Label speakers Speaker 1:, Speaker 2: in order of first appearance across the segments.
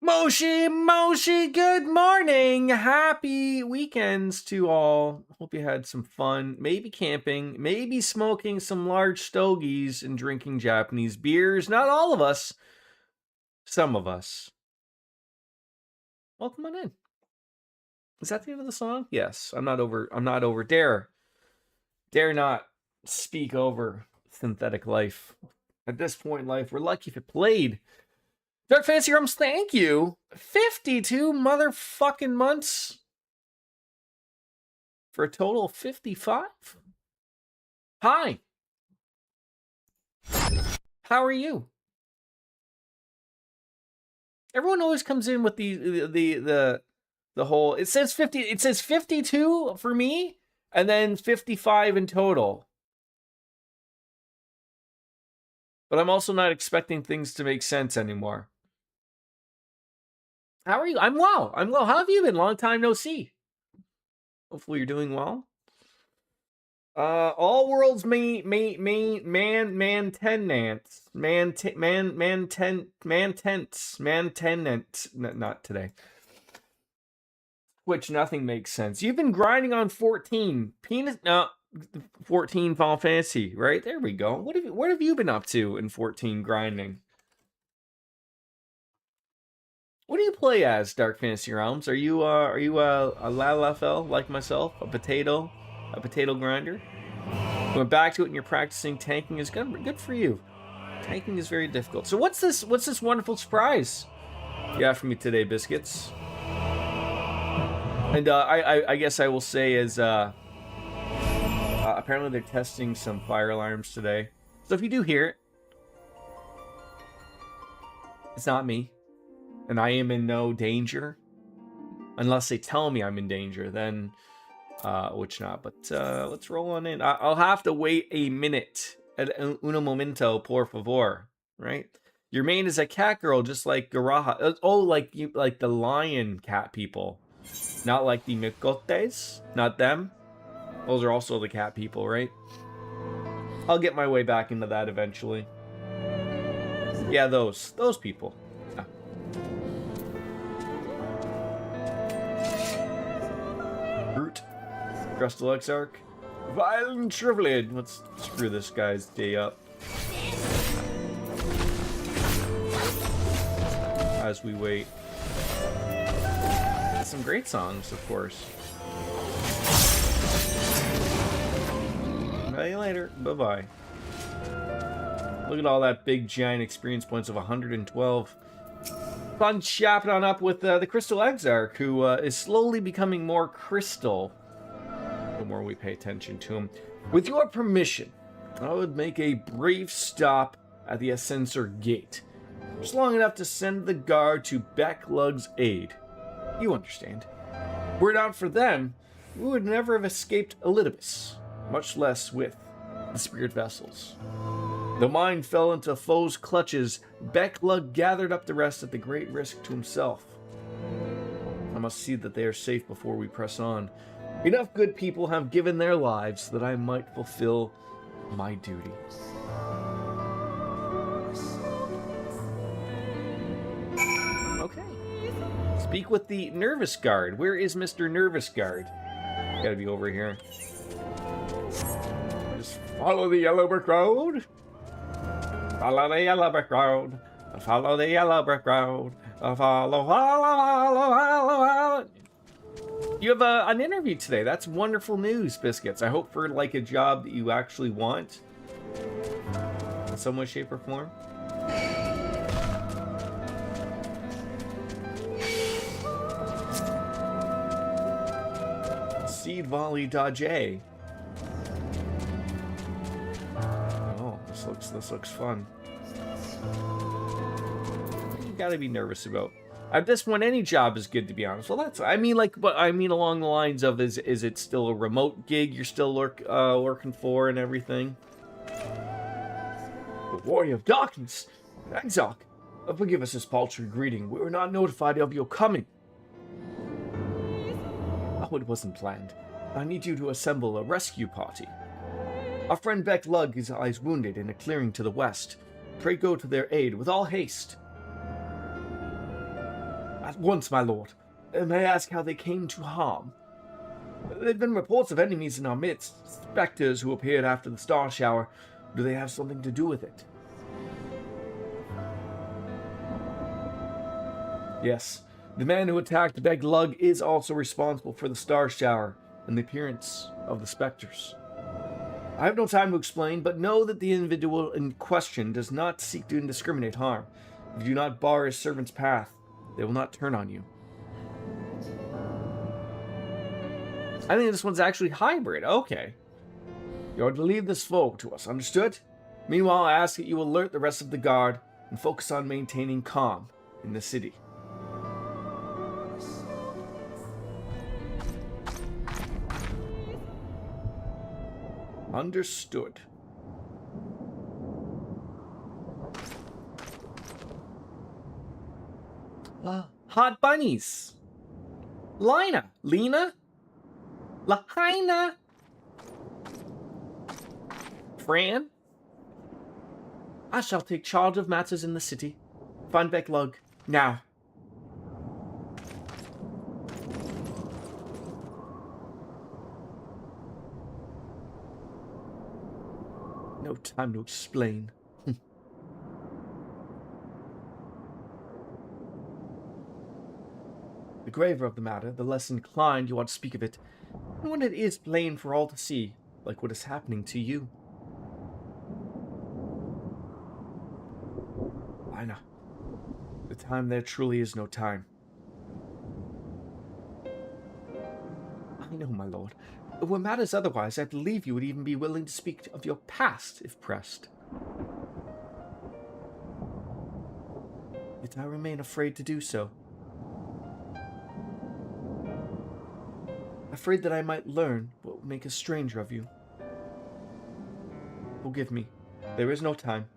Speaker 1: Moshi, good morning. Happy weekends to all. Hope you had some fun. Maybe camping, maybe smoking some large stogies and drinking Japanese beers. Not all of us. Some of us. Welcome on in. Is that the end of the song? Yes. I'm not over. Dare not speak over synthetic life. At this point in life, we're lucky if it played. Dark Fantasy Realms, thank you. 52 motherfucking months for a total of 55. Hi. How are you? Everyone always comes in with the whole. It says 50. It says 52 for me, and then 55 in total. But I'm also not expecting things to make sense anymore. How are you? I'm well. How have you been? Long time no see. Hopefully you're doing well. All worlds tenants. Not today. Which nothing makes sense. You've been grinding on 14. 14 Final Fantasy, right? There we go. What have you been up to in 14 grinding? What do you play as, Dark Fantasy Realms? Are you a LFL like myself, a potato grinder? You went back to it and you're practicing tanking. Is good for you. Tanking is very difficult. So what's this wonderful surprise you have for me today, Biscuits? And I guess I will say is apparently they're testing some fire alarms today. So if you do hear it, it's not me. And I am in no danger. Unless they tell me I'm in danger, then which not. But let's roll on in. I'll have to wait a minute. Uno momento, por favor. Right? Your main is a cat girl, just like Garaha. Oh, like the lion cat people. Not like the Mikotes. Not them. Those are also the cat people, right? I'll get my way back into that eventually. Yeah, those people. Brute. Crystal Exarch. Violent Shriveled. Let's screw this guy's day up. As we wait. Some great songs, of course. See you later. Bye-bye. Look at all that big, giant experience points of 112. Fun chopping on up with the Crystal Exarch, who is slowly becoming more crystal the more we pay attention to him. With your permission, I would make a brief stop at the Ascensor Gate. Just long enough to send the guard to Becklug's aid. You understand. Were it not for them, we would never have escaped Elidibus, much less with the spirit vessels. The mine fell into foes' clutches. Becklug gathered up the rest at the great risk to himself. I must see that they are safe before we press on. Enough good people have given their lives that I might fulfill my duty. Okay. Speak with the Nervous Guard. Where is Mr. Nervous Guard? Gotta be over here. Just follow the yellow brick road. Follow the yellow brick road. Follow the yellow brick road. Follow. You have an interview today. That's wonderful news, Biscuits. I hope for like a job that you actually want. In some way, shape, or form. Seed Volley Dodge. Oh, this looks fun. You gotta be nervous about. At this point, any job is good, to be honest. Well, that's, I mean, like, but I mean along the lines of, is it still a remote gig you're still working for and everything? The Warrior of Darkness, Exarch, forgive us this paltry greeting. We were not notified of your coming. Oh, it wasn't planned. I need you to assemble a rescue party. Our friend Becklug is wounded in a clearing to the west. Pray go to their aid with all haste. At once, my lord. May I ask how they came to harm? There have been reports of enemies in our midst, specters who appeared after the star shower. Do they have something to do with it? Yes, the man who attacked Beg Lug is also responsible for the star shower and the appearance of the specters. I have no time to explain, but know that the individual in question does not seek to indiscriminate harm. If you do not bar his servant's path, they will not turn on you. I think this one's actually hybrid. Okay. You are to leave this folk to us, understood? Meanwhile, I ask that you alert the rest of the guard and focus on maintaining calm in the city. Understood. Hot bunnies. Lena? Lahaina? Fran? I shall take charge of matters in the city. Find Becklug, now. No time to explain. The graver of the matter, the less inclined you are to speak of it, and when it is plain for all to see, like what is happening to you. Lina, the time there truly is no time. I know, my lord. Were matters otherwise, I believe you would even be willing to speak of your past, if pressed. Yet I remain afraid to do so. Afraid that I might learn what would make a stranger of you. Forgive me. There is no time.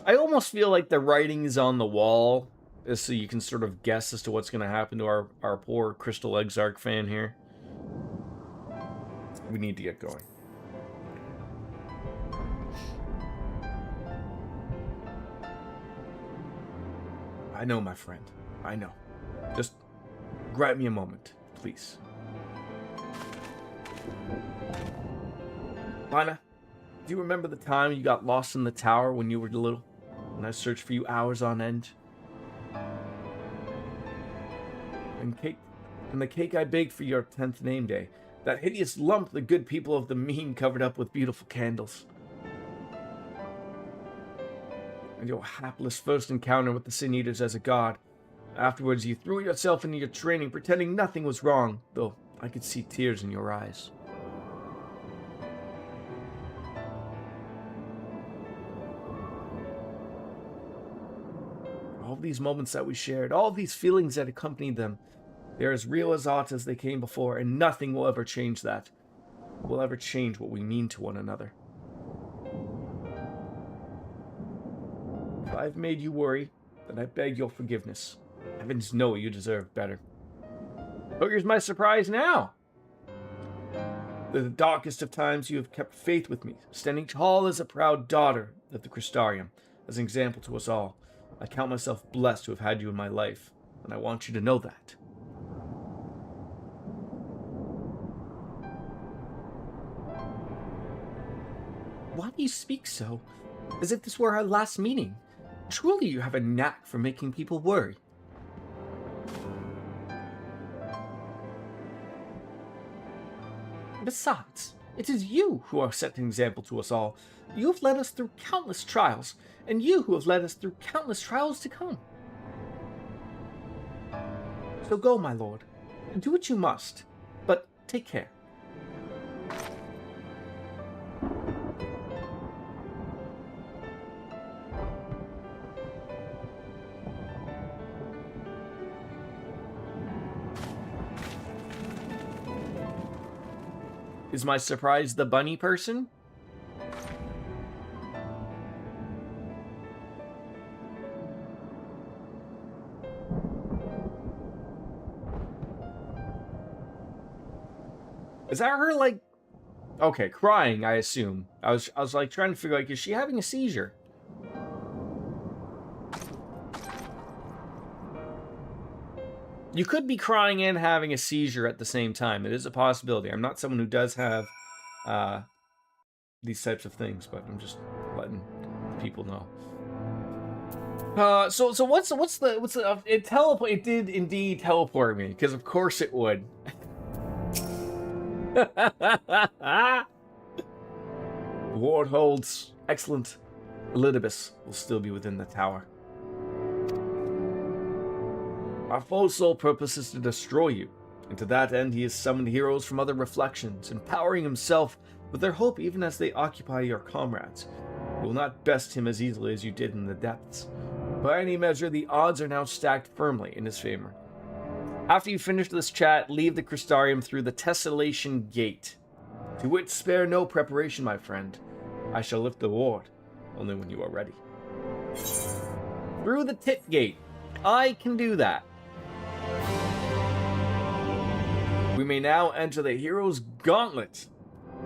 Speaker 1: I almost feel like the writing is on the wall, so you can sort of guess as to what's going to happen to our poor Crystal Exarch fan here. We need to get going. I know, my friend. I know. Just grant me a moment, please. Lina, do you remember the time you got lost in the tower when you were little? When I searched for you hours on end? And the cake I baked for your 10th name day. That hideous lump the good people of the mean covered up with beautiful candles. And your hapless first encounter with the Sin Eaters as a god. Afterwards, you threw yourself into your training, pretending nothing was wrong, though I could see tears in your eyes. All these moments that we shared, all these feelings that accompanied them, they're as real as aught as they came before, and nothing will ever change that. Will ever change what we mean to one another. If I've made you worry, then I beg your forgiveness. Heavens know you deserve better. Oh, here's my surprise now. In the darkest of times you have kept faith with me, standing tall as a proud daughter of the Crystarium, as an example to us all. I count myself blessed to have had you in my life, and I want you to know that. Why do you speak so? As if this were our last meeting. Truly you have a knack for making people worry. Besides, it is you who are setting an example to us all. You have led us through countless trials, and you who have led us through countless trials to come. So go, my lord, and do what you must, but take care. Is my surprise the bunny person? Is that her, like, Okay, crying, I assume. I was like trying to figure out, like, is she having a seizure? You could be crying and having a seizure at the same time. It is a possibility. I'm not someone who does have these types of things, but I'm just letting people know. So what's the it did indeed teleport me, because of course it would. Ward holds. Excellent. Elidibus will still be within the tower. Our foe's sole purpose is to destroy you, and to that end he has summoned heroes from other reflections, empowering himself with their hope even as they occupy your comrades. You will not best him as easily as you did in the depths. By any measure, the odds are now stacked firmly in his favor. After you finish this chat, leave the Crystarium through the Tessellation Gate. To which spare no preparation, my friend. I shall lift the ward, only when you are ready. Through the Tit Gate. I can do that. We may now enter the Hero's Gauntlet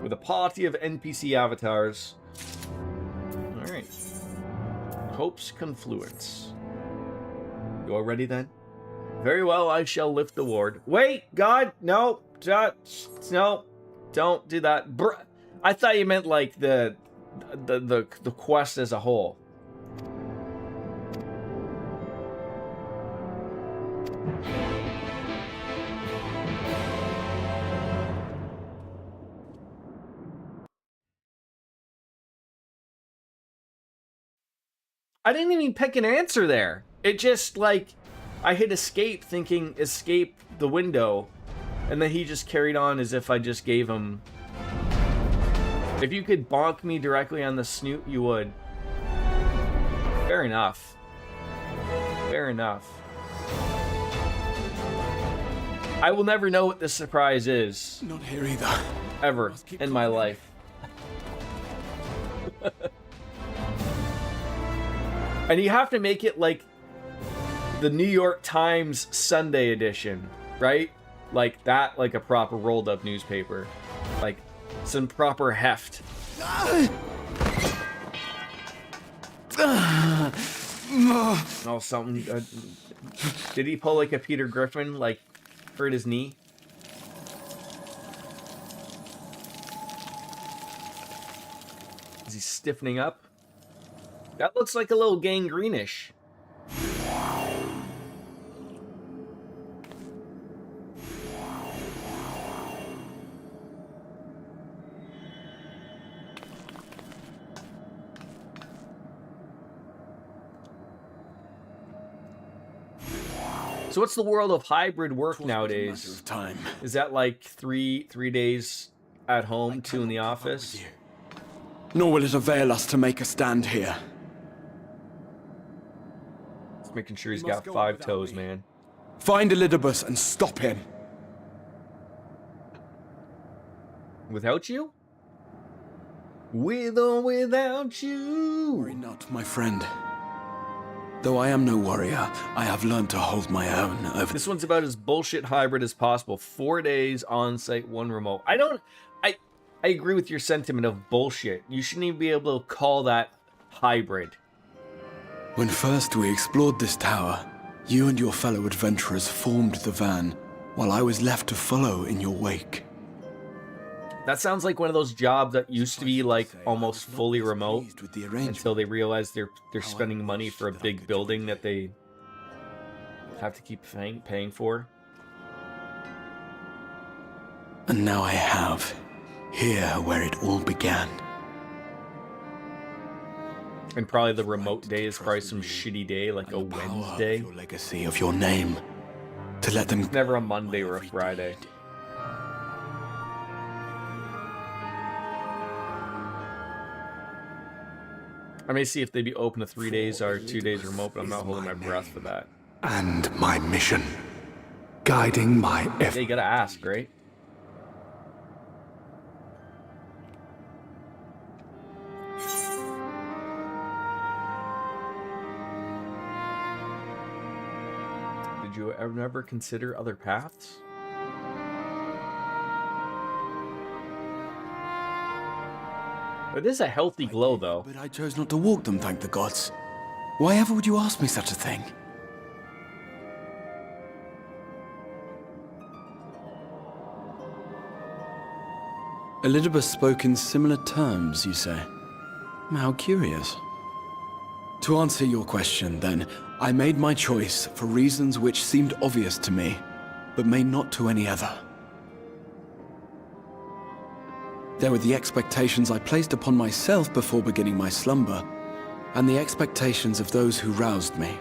Speaker 1: with a party of NPC avatars. Alright. Hope's Confluence. You are ready then? Very well, I shall lift the ward. Wait, God, no, no, don't do that. I thought you meant like the quest as a whole. I didn't even pick an answer there. It just, like, I hit escape thinking escape the window, and then he just carried on as if I just gave him... If you could bonk me directly on the snoot, you would. Fair enough. Fair enough. I will never know what this surprise is.
Speaker 2: Not here either.
Speaker 1: Ever in my life. And you have to make it like the New York Times Sunday edition, right? Like that, like a proper rolled up newspaper. Like some proper heft. Oh, something. Did he pull like a Peter Griffin, like hurt his knee? Is he stiffening up? That looks like a little gangrenish. So what's the world of hybrid work nowadays?
Speaker 2: Time.
Speaker 1: Is that like three days at home, 2 in the office?
Speaker 2: Nor will it avail us to make a stand here.
Speaker 1: Making sure he's got 5 toes, man.
Speaker 2: Find Elidibus and stop him.
Speaker 1: Without you? With or without you?
Speaker 2: Worry not, my friend. Though I am no warrior, I have learned to hold my own over...
Speaker 1: This one's about as bullshit hybrid as possible. 4 days on-site, 1 remote. I agree with your sentiment of bullshit. You shouldn't even be able to call that hybrid.
Speaker 2: When first we explored this tower, you and your fellow adventurers formed the van, while I was left to follow in your wake.
Speaker 1: That sounds like one of those jobs that used to be like almost fully remote until they realize they're spending money for a big building that they have to keep paying for.
Speaker 2: And now I have, here where it all began.
Speaker 1: And probably the remote day is probably some shitty day, like a Wednesday.
Speaker 2: Your legacy of your name, to let them...
Speaker 1: It's never a Monday or a Friday. I may see if they'd be open to 3 days or 2 days remote, but I'm not holding my breath for that.
Speaker 2: And my mission, guiding my
Speaker 1: Yeah, you gotta ask, right? Did you ever consider other paths? It is a healthy glow, though.
Speaker 2: But I chose not to walk them, thank the gods. Why ever would you ask me such a thing? Elizabeth spoke in similar terms, you say? How curious. To answer your question, then, I made my choice for reasons which seemed obvious to me, but may not to any other. There were the expectations I placed upon myself before beginning my slumber, and the expectations of those who roused me.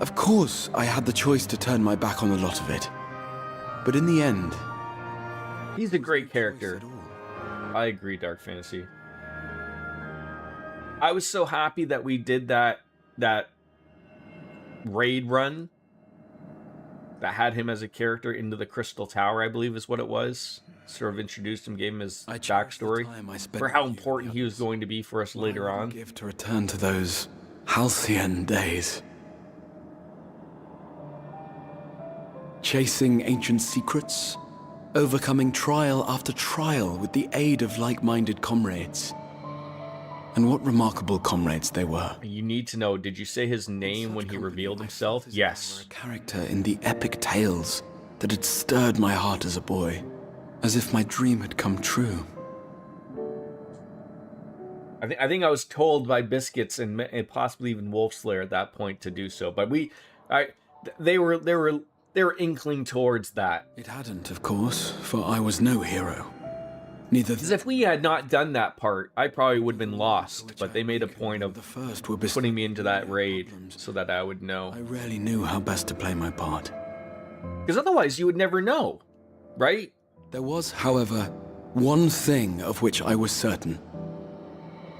Speaker 2: Of course, I had the choice to turn my back on a lot of it, but in the end...
Speaker 1: He's a great character. I agree, Dark Fantasy. I was so happy that we did that raid run that had him as a character into the Crystal Tower, I believe is what it was. Sort of introduced him, gave him his backstory for how important he was going to be for us later on.
Speaker 2: Give to return to those halcyon days. Chasing ancient secrets, overcoming trial after trial with the aid of like-minded comrades. And what remarkable comrades they were.
Speaker 1: You need to know, did you say his name when he revealed himself? Yes.
Speaker 2: A character in the epic tales that had stirred my heart as a boy, as if my dream had come true.
Speaker 1: I think I was told by Biscuits and possibly even Wolfslayer at that point to do so, but they were inkling towards that.
Speaker 2: It hadn't, of course, for I was no hero. Neither.
Speaker 1: Because if we had not done that part, I probably would have been lost. But they made a point of putting me into that raid so that I would know.
Speaker 2: I rarely knew how best to play my part.
Speaker 1: Because otherwise, you would never know, right?
Speaker 2: There was, however, one thing of which I was certain: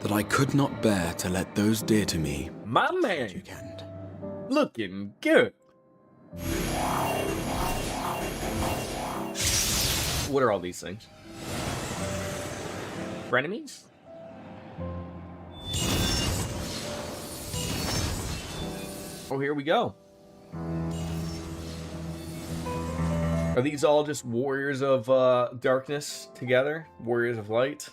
Speaker 2: that I could not bear to let those dear to me.
Speaker 1: My man, looking good. What are all these things? Frenemies? Oh, here we go. Are these all just warriors of darkness together? Warriors of light?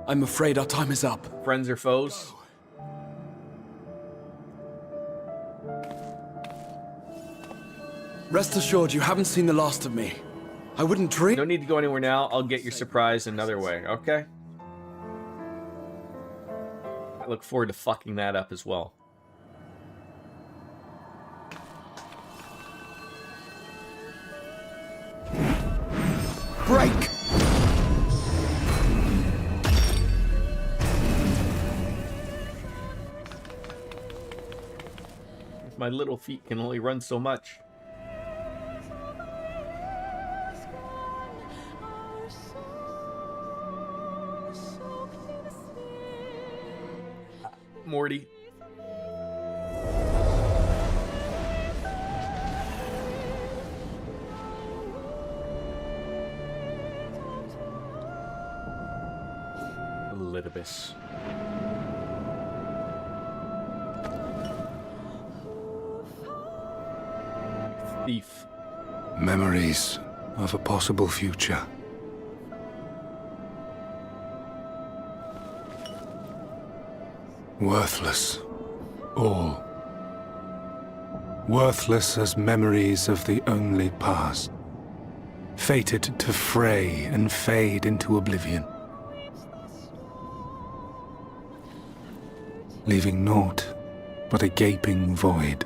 Speaker 2: I'm afraid our time is up.
Speaker 1: Friends or foes?
Speaker 2: Rest assured, you haven't seen the last of me. I wouldn't dream.
Speaker 1: No need to go anywhere now. I'll get your surprise another way, okay? I look forward to fucking that up as well.
Speaker 2: Break!
Speaker 1: My little feet can only run so much. Morty. Litibus. Thief.
Speaker 3: Memories of a possible future. Worthless. All. Worthless as memories of the only past. Fated to fray and fade into oblivion. Leaving naught but a gaping void.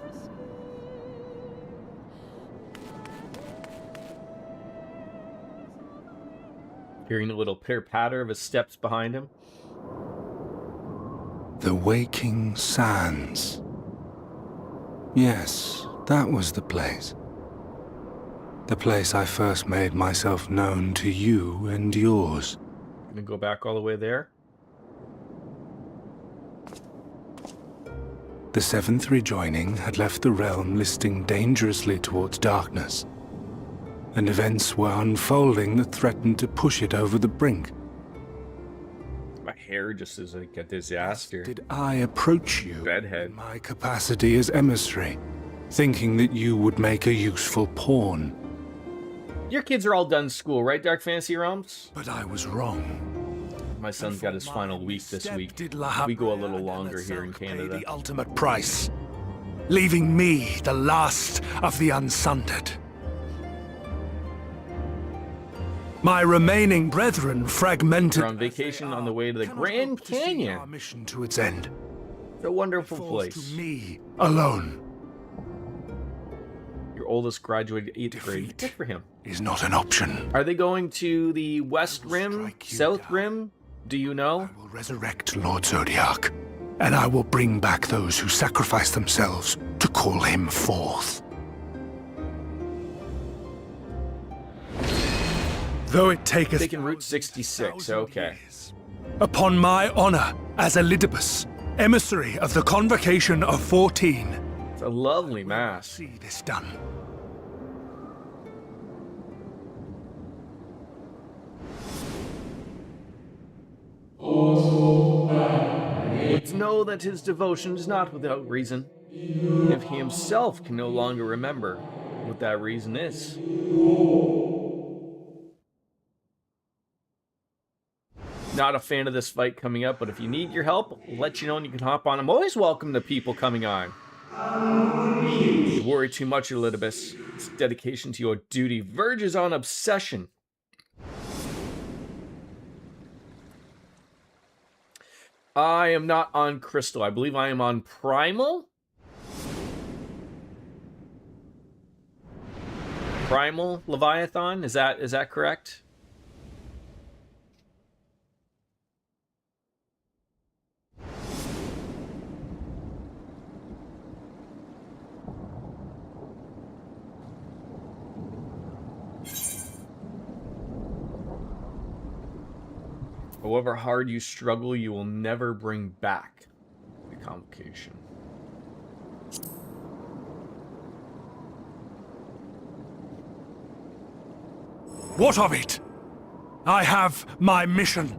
Speaker 1: Hearing a little pitter-patter of his steps behind him.
Speaker 3: The Waking Sands. Yes, that was the place. The place I first made myself known to you and yours.
Speaker 1: Gonna go back all the way there.
Speaker 3: The seventh rejoining had left the realm listing dangerously towards darkness, and events were unfolding that threatened to push it over the brink.
Speaker 1: My hair just is like a disaster.
Speaker 3: Did I approach you
Speaker 1: Bedhead.
Speaker 3: in my capacity as emissary, thinking that you would make a useful pawn?
Speaker 1: Your kids are all done school, right, Dark Fantasy Realms?
Speaker 3: But I was wrong.
Speaker 1: My son's got his final week this week. We go a little longer here in Canada.
Speaker 3: The ultimate price, leaving me the last of the unsundered. My remaining brethren fragmented.
Speaker 1: We're on vacation on the way to the Grand Canyon.
Speaker 3: Our mission to its end.
Speaker 1: It's a wonderful
Speaker 3: Falls
Speaker 1: place.
Speaker 3: to me alone.
Speaker 1: Your oldest graduated 8th grade.
Speaker 3: Defeat
Speaker 1: Good for him.
Speaker 3: is not an option.
Speaker 1: Are they going to the West Rim,
Speaker 3: strike you
Speaker 1: South
Speaker 3: down.
Speaker 1: Rim? Do you know?
Speaker 3: I will resurrect Lord Zodiac, and I will bring back those who sacrificed themselves to call him forth. Though it taketh
Speaker 1: Taking Route 66, okay.
Speaker 3: years, upon my honor as Elidibus, emissary of the Convocation of 14,
Speaker 1: It's a lovely mass.
Speaker 3: see this done.
Speaker 1: Let's know that his devotion is not without reason, if he himself can no longer remember what that reason is. Not a fan of this fight coming up, but if you need your help, I'll let you know and you can hop on. I'm always welcome to people coming on. You worry too much, Elidibus. Its dedication to your duty verges on obsession. I am not on Crystal. I believe I am on Primal. Primal Leviathan. Is that correct? However hard you struggle, you will never bring back the convocation.
Speaker 3: What of it? I have my mission.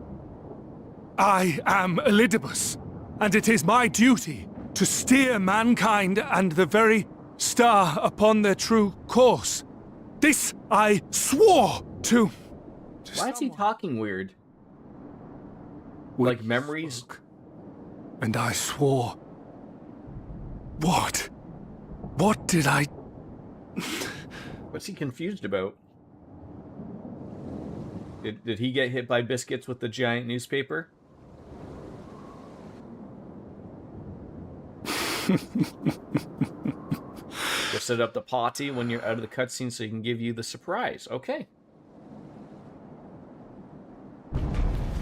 Speaker 3: I am Elidibus, and it is my duty to steer mankind and the very star upon their true course. This I swore to.
Speaker 1: Why is he talking weird?
Speaker 3: We
Speaker 1: Like memories?
Speaker 3: spoke, and I swore. What? What did I...
Speaker 1: What's he confused about? Did he get hit by biscuits with the giant newspaper? Just set up the party when you're out of the cutscene so he can give you the surprise. Okay.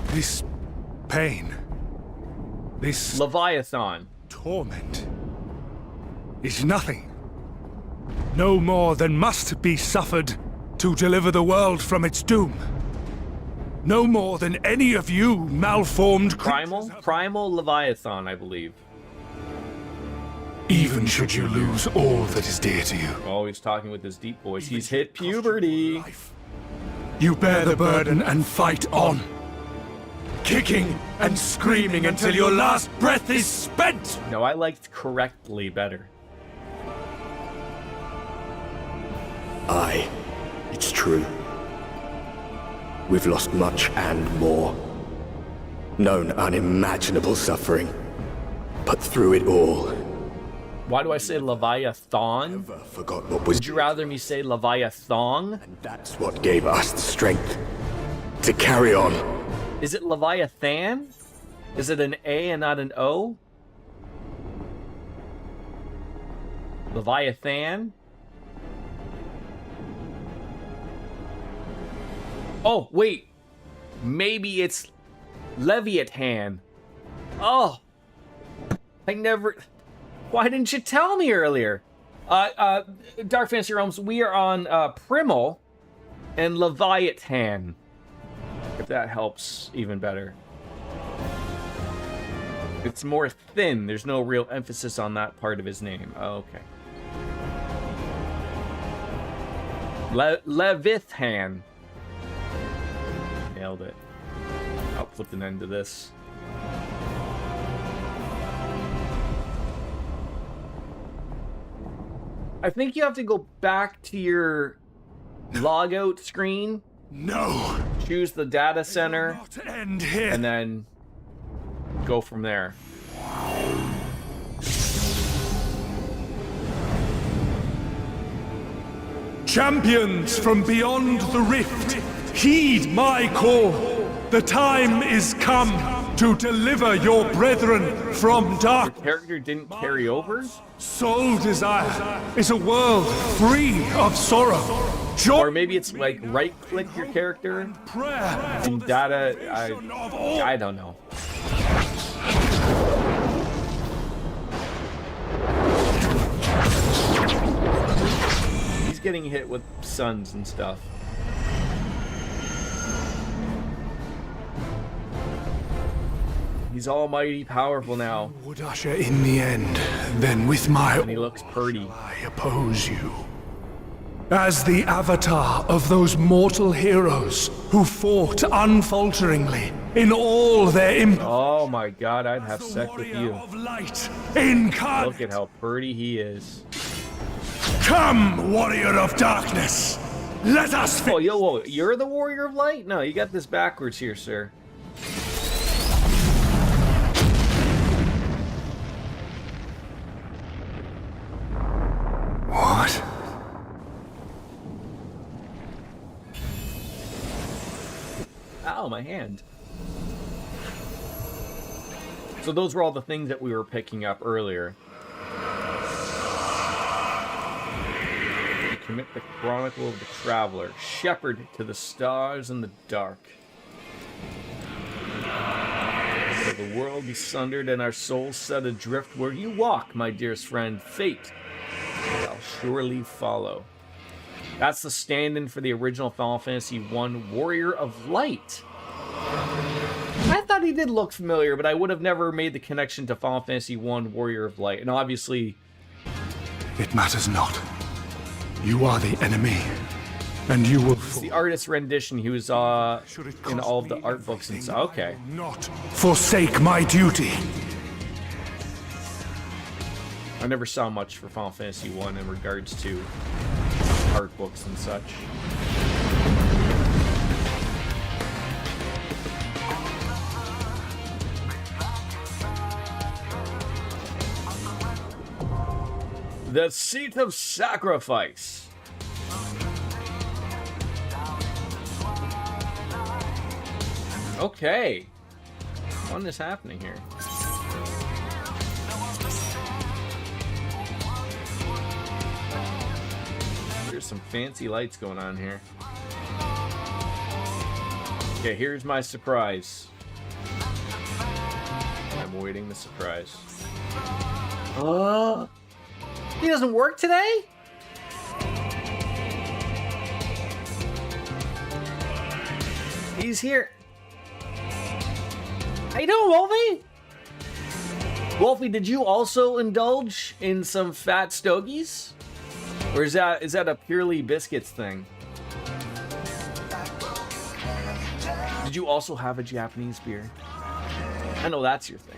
Speaker 3: This pain, this
Speaker 1: Leviathan.
Speaker 3: torment is nothing. No more than must be suffered to deliver the world from its doom. No more than any of you malformed
Speaker 1: Primal? Primal Leviathan, I believe.
Speaker 3: Even should you lose all that is dear to you.
Speaker 1: Always talking with his deep voice. He's hit puberty.
Speaker 3: You bear the burden and fight on. Kicking and screaming until your last breath is spent!
Speaker 1: No, I liked correctly better.
Speaker 4: Aye, it's true. We've lost much and more. Known unimaginable suffering. But through it all,
Speaker 1: Why do I say Leviathan?
Speaker 4: never forgot what was.
Speaker 1: Would you rather me say Leviathan?
Speaker 4: And that's what gave us the strength to carry on.
Speaker 1: Is it Leviathan? Is it an A and not an O? Leviathan? Oh, wait. Maybe it's Leviathan. Oh. I never... Why didn't you tell me earlier? Dark Fantasy Realms, we are on Primal and Leviathan. If that helps even better. It's more thin. There's no real emphasis on that part of his name. Oh, okay. Levithan. Nailed it. I'll put an end to this. I think you have to go back to your logout screen.
Speaker 3: No.
Speaker 1: Choose the data center,
Speaker 3: Not end here.
Speaker 1: and then go from there.
Speaker 3: Champions from beyond the rift, heed my call. The time is come to deliver your brethren from dark.
Speaker 1: Character didn't carry over?
Speaker 3: Sole desire is a world free of sorrow. Joy
Speaker 1: Or maybe it's like right-click your character
Speaker 3: prayer
Speaker 1: and data.
Speaker 3: of all.
Speaker 1: I don't know. He's getting hit with suns and stuff. He's almighty powerful now,
Speaker 3: Would usher in the end, then with my
Speaker 1: and he looks pretty.
Speaker 3: I oppose you. As the avatar of those mortal heroes who fought unfalteringly in all their
Speaker 1: Oh my god, I'd have sex with you.
Speaker 3: of light incarnate.
Speaker 1: Look at how pretty he is.
Speaker 3: Come, warrior of darkness. Let us
Speaker 1: Oh, whoa, you're the warrior of light? No, you got this backwards here, sir.
Speaker 3: What?
Speaker 1: Ow, my hand. So those were all the things that we were picking up earlier. You commit the Chronicle of the Traveler, shepherd to the stars and the dark. So the world be sundered and our souls set adrift where you walk, my dearest friend. Fate shall surely follow. That's the stand-in for the original Final Fantasy I Warrior of Light. I thought he did look familiar, but I would have never made the connection to Final Fantasy I Warrior of Light. And obviously,
Speaker 3: It matters not. You are the enemy, and you will
Speaker 1: it's the artist's rendition. He was
Speaker 3: Should it
Speaker 1: in
Speaker 3: cost
Speaker 1: all of the
Speaker 3: me
Speaker 1: art books and
Speaker 3: everything,
Speaker 1: stuff. Okay.
Speaker 3: I will not forsake my duty.
Speaker 1: I never saw much for Final Fantasy I in regards to art books and such. The Seat of Sacrifice. Okay. What is happening here? There's some fancy lights going on here. Okay, here's my surprise. I'm awaiting the surprise. He doesn't work today? He's here. How you doing, Wolfie? Wolfie, did you also indulge in some fat stogies? Or is that a purely biscuits thing? Did you also have a Japanese beer? I know that's your thing.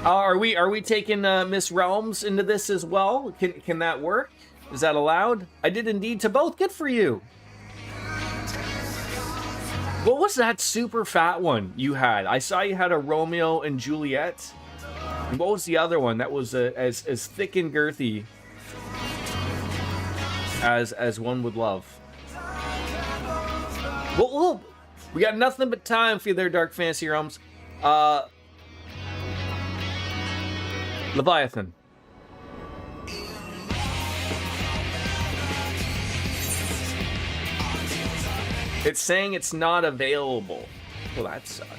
Speaker 1: Are we taking Miss Realms into this as well? Can that work? Is that allowed? I did indeed to both. Good for you. What was that super fat one you had? I saw you had a Romeo and Juliet. And what was the other one that was as thick and girthy as one would love? Well, we got nothing but time for you there, Dark Fantasy Realms. Leviathan. It's saying it's not available. Well, that sucks.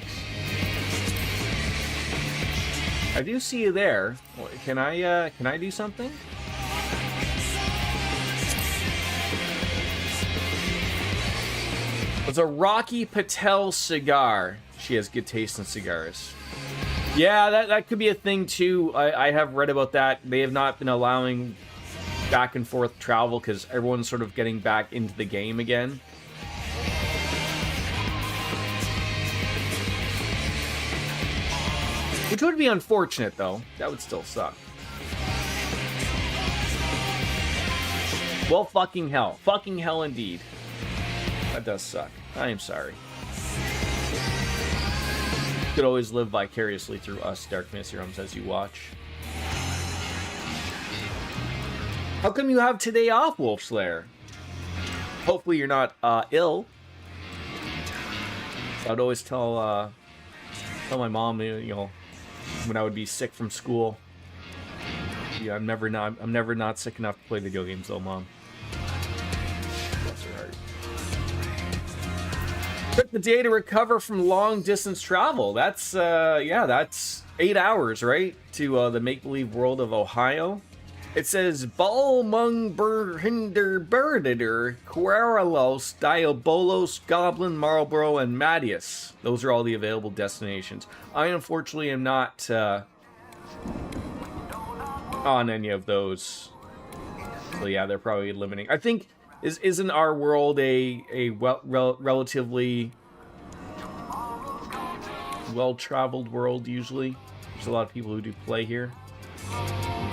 Speaker 1: I do see you there. Can I do something? It's a Rocky Patel cigar. She has good taste in cigars. Yeah, that could be a thing too. I have read about that. They have not been allowing back and forth travel because everyone's sort of getting back into the game again. Which would be unfortunate, though. That would still suck. Well, fucking hell. Fucking hell indeed. That does suck. I am sorry. You could always live vicariously through us, Dark Fantasy Realms, as you watch. How come you have today off, Wolf Slayer? Hopefully you're not ill. I'd always tell my mom, you know, when I would be sick from school. Yeah, I'm never not sick enough to play video games, though, Mom. Bless her heart. Took the day to recover from long distance travel. That's yeah, that's 8 hours, right, to the make-believe world of Ohio. It says Balmung Berhinder Berdider, Queralos, Diabolos, Goblin, Marlborough, and Madius. Those are all the available destinations. I unfortunately am not on any of those. So yeah, they're probably limiting. I think isn't our world a relatively well-traveled world usually? There's a lot of people who do play here.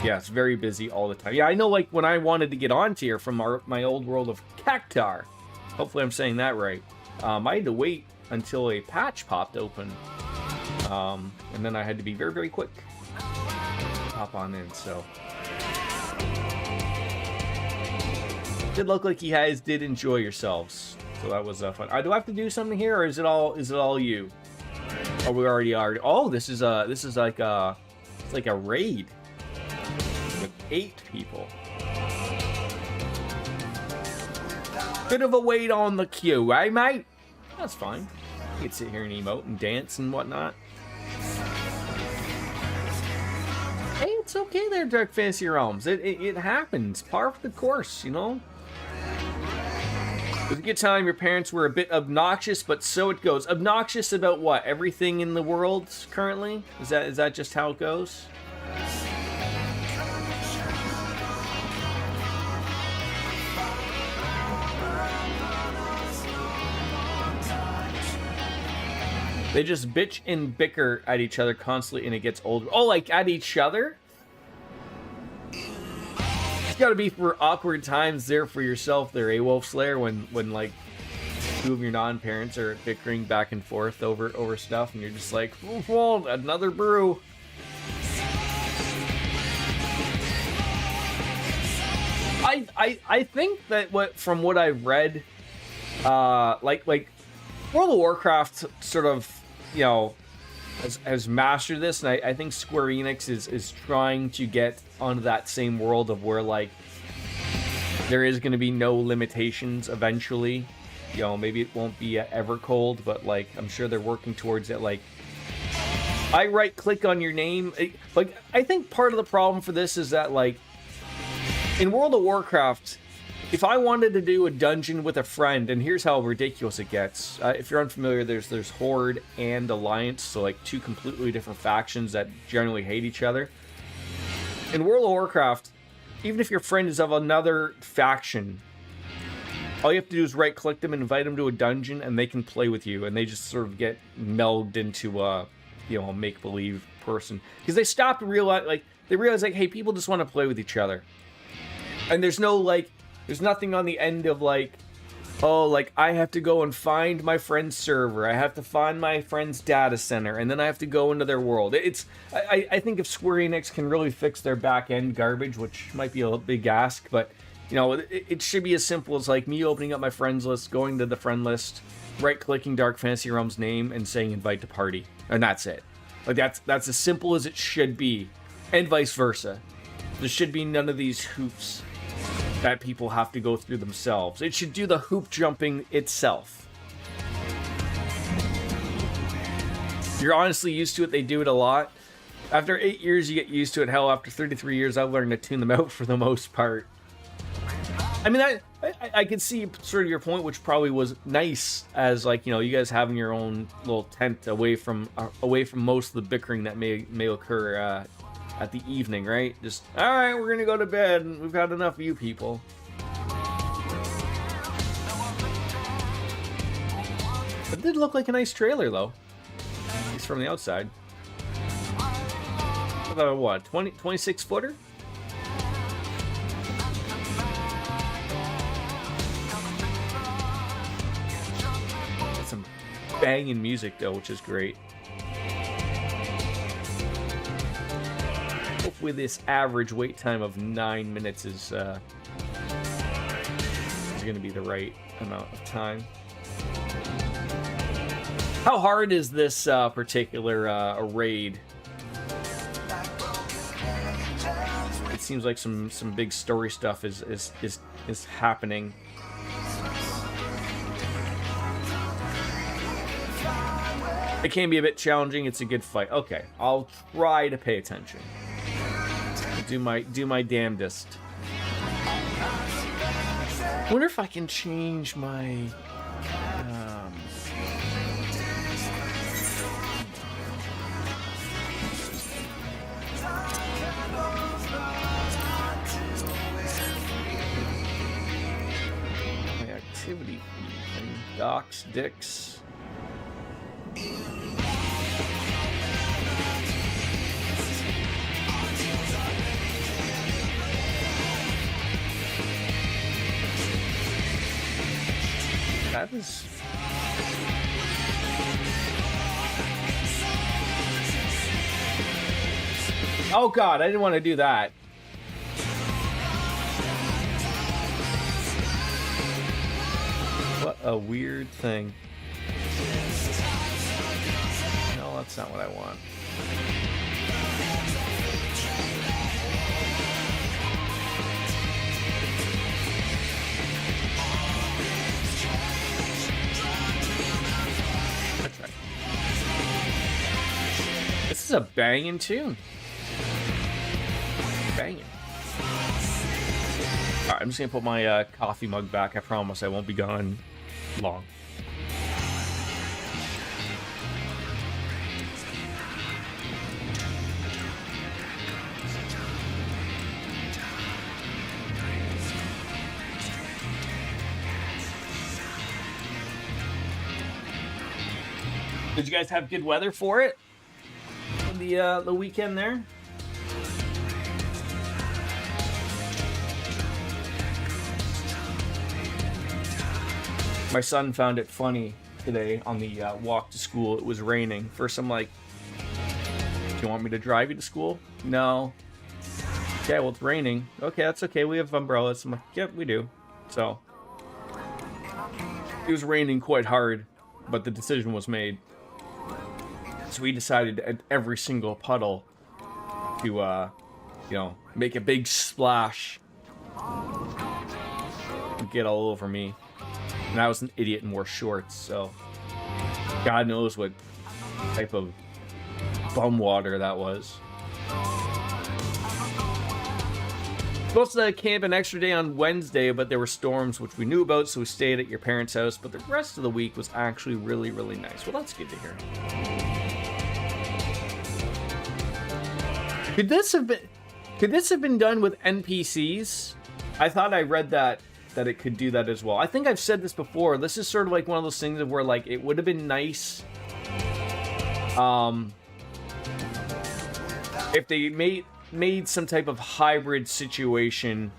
Speaker 1: Yeah, it's very busy all the time. Yeah, I know, like, when I wanted to get onto here from my old world of Cactar, hopefully I'm saying that right, I had to wait until a patch popped open. And then I had to be very, very quick. Hop on in, so. Did look like you guys did enjoy yourselves. So that was fun. Do I have to do something here, or is it all you? Oh, we already are. Oh, this is like a, it's like a raid. With 8 people. Bit of a wait on the queue, eh, mate? That's fine. You can sit here and emote and dance and whatnot. Hey, it's okay there, Dark Fantasy Realms. It happens. Par for the course, you know? It was a good time. Your parents were a bit obnoxious, but so it goes. Obnoxious about what? Everything in the world currently? Is that just how it goes? They just bitch and bicker at each other constantly, and it gets older. Oh, like at each other? It's gotta be for awkward times there for yourself there, eh, Wolf Slayer, when like 2 of your non-parents are bickering back and forth over stuff, and you're just like, oh, another brew. I think that from what I've read, like World of Warcraft sort of, you know, has mastered this, and I think Square Enix is trying to get onto that same world of where, like, there is going to be no limitations eventually. You know, maybe it won't be ever cold, but, like, I'm sure they're working towards it. Like, I right-click on your name. Like, I think part of the problem for this is that, like, in World of Warcraft, if I wanted to do a dungeon with a friend, and here's how ridiculous it gets. If you're unfamiliar, there's Horde and Alliance, so like 2 completely different factions that generally hate each other. In World of Warcraft, even if your friend is of another faction, all you have to do is right-click them and invite them to a dungeon, and they can play with you, and they just sort of get melded into a, you know, a make-believe person. Because they stopped to realize, like, they realize, like, hey, people just want to play with each other. And there's no, like, there's nothing on the end of, like, oh, like, I have to go and find my friend's server. I have to find my friend's data center, and then I have to go into their world. I think if Square Enix can really fix their back-end garbage, which might be a big ask, but, you know, it should be as simple as, like, me opening up my friends list, going to the friend list, right-clicking Dark Fantasy Realms' name, and saying invite to party. And that's it. Like, that's as simple as it should be. And vice versa. There should be none of these hoops that people have to go through themselves. It should do the hoop jumping itself. If you're honestly used to it, they do it a lot. After 8 years, you get used to it. Hell, after 33 years, I've learned to tune them out for the most part. I mean, I could see sort of your point, which probably was nice, as, like, you know, you guys having your own little tent away from most of the bickering that may occur at the evening, right? Just, all right, we're gonna go to bed, and we've had enough of you people. It did look like a nice trailer, though. At least from the outside. About what, 26 footer? banging music though, which is great. Hopefully this average wait time of 9 minutes is going to be the right amount of time. How hard is this particular raid? It seems like some big story stuff is happening. It can be a bit challenging. It's a good fight. Okay, I'll try to pay attention. Do my damnedest. I wonder if I can change my my activity feed. Docs, dicks. That is... Oh god, I didn't want to do that. What a weird thing. No, that's not what I want. This is a banging tune. Banging. Alright, I'm just gonna put my coffee mug back. I promise I won't be gone long. Did you guys have good weather for it? The weekend there? My son found it funny today on the walk to school. It was raining. First I'm like, do you want me to drive you to school? No. Okay, well it's raining. Okay, that's okay. We have umbrellas. I'm like, yep, we do. So it was raining quite hard, but the decision was made. So we decided at every single puddle to, you know, make a big splash and get all over me. And I was an idiot and wore shorts, so God knows what type of bum water that was. Supposed to camp an extra day on Wednesday, but there were storms, which we knew about, so we stayed at your parents' house. But the rest of the week was actually really, really nice. Well, that's good to hear. Could this have been done with NPCs? I thought I read that it could do that as well. I think I've said this before. This is sort of like one of those things where like it would have been nice if they made some type of hybrid situation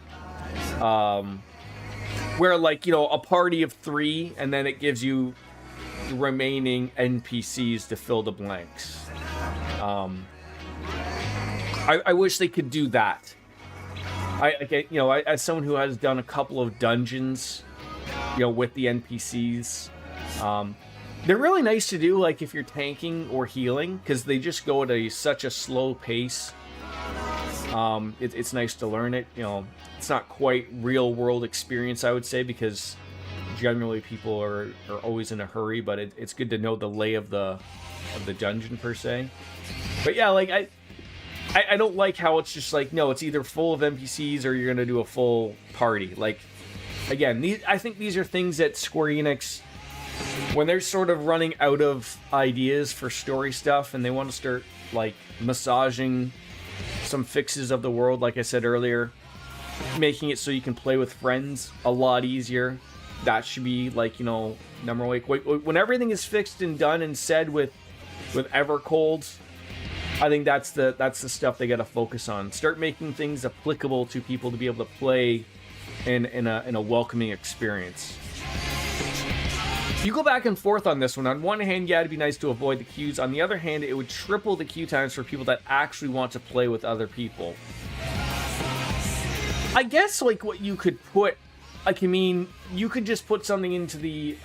Speaker 1: where like, you know, a party of 3 and then it gives you the remaining NPCs to fill the blanks. I wish they could do that. As someone who has done a couple of dungeons, you know, with the NPCs, they're really nice to do, like if you're tanking or healing, because they just go at such a slow pace. It's nice to learn it. You know, it's not quite real world experience, I would say, because generally people are always in a hurry. But it's good to know the lay of the dungeon per se. But yeah, like I don't like how it's just like, no, it's either full of NPCs or you're gonna do a full party. Like, again, I think these are things that Square Enix, when they're sort of running out of ideas for story stuff and they want to start like massaging some fixes of the world, like I said earlier, making it so you can play with friends a lot easier. That should be like, you know, number one. When everything is fixed and done and said with Evercold, I think that's the stuff they got to focus on. Start making things applicable to people to be able to play in a welcoming experience. You go back and forth on this one. On one hand, yeah, it'd be nice to avoid the queues. On the other hand, it would triple the queue times for people that actually want to play with other people. I guess, like, what you could put, like, I mean, you could just put something into the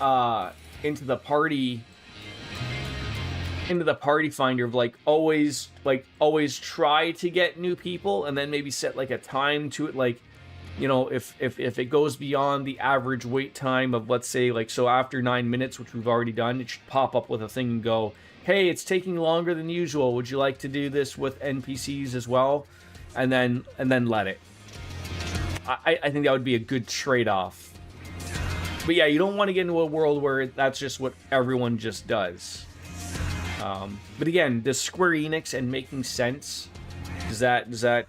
Speaker 1: party finder of, like, always try to get new people, and then maybe set, like, a time to it, like, you know, if it goes beyond the average wait time of, let's say, like, so after 9 minutes, which we've already done, it should pop up with a thing and go, hey, it's taking longer than usual. Would you like to do this with NPCs as well? And then let it. I think that would be a good trade-off. But yeah, you don't want to get into a world where that's just what everyone just does. But again, does Square Enix and making sense? Does that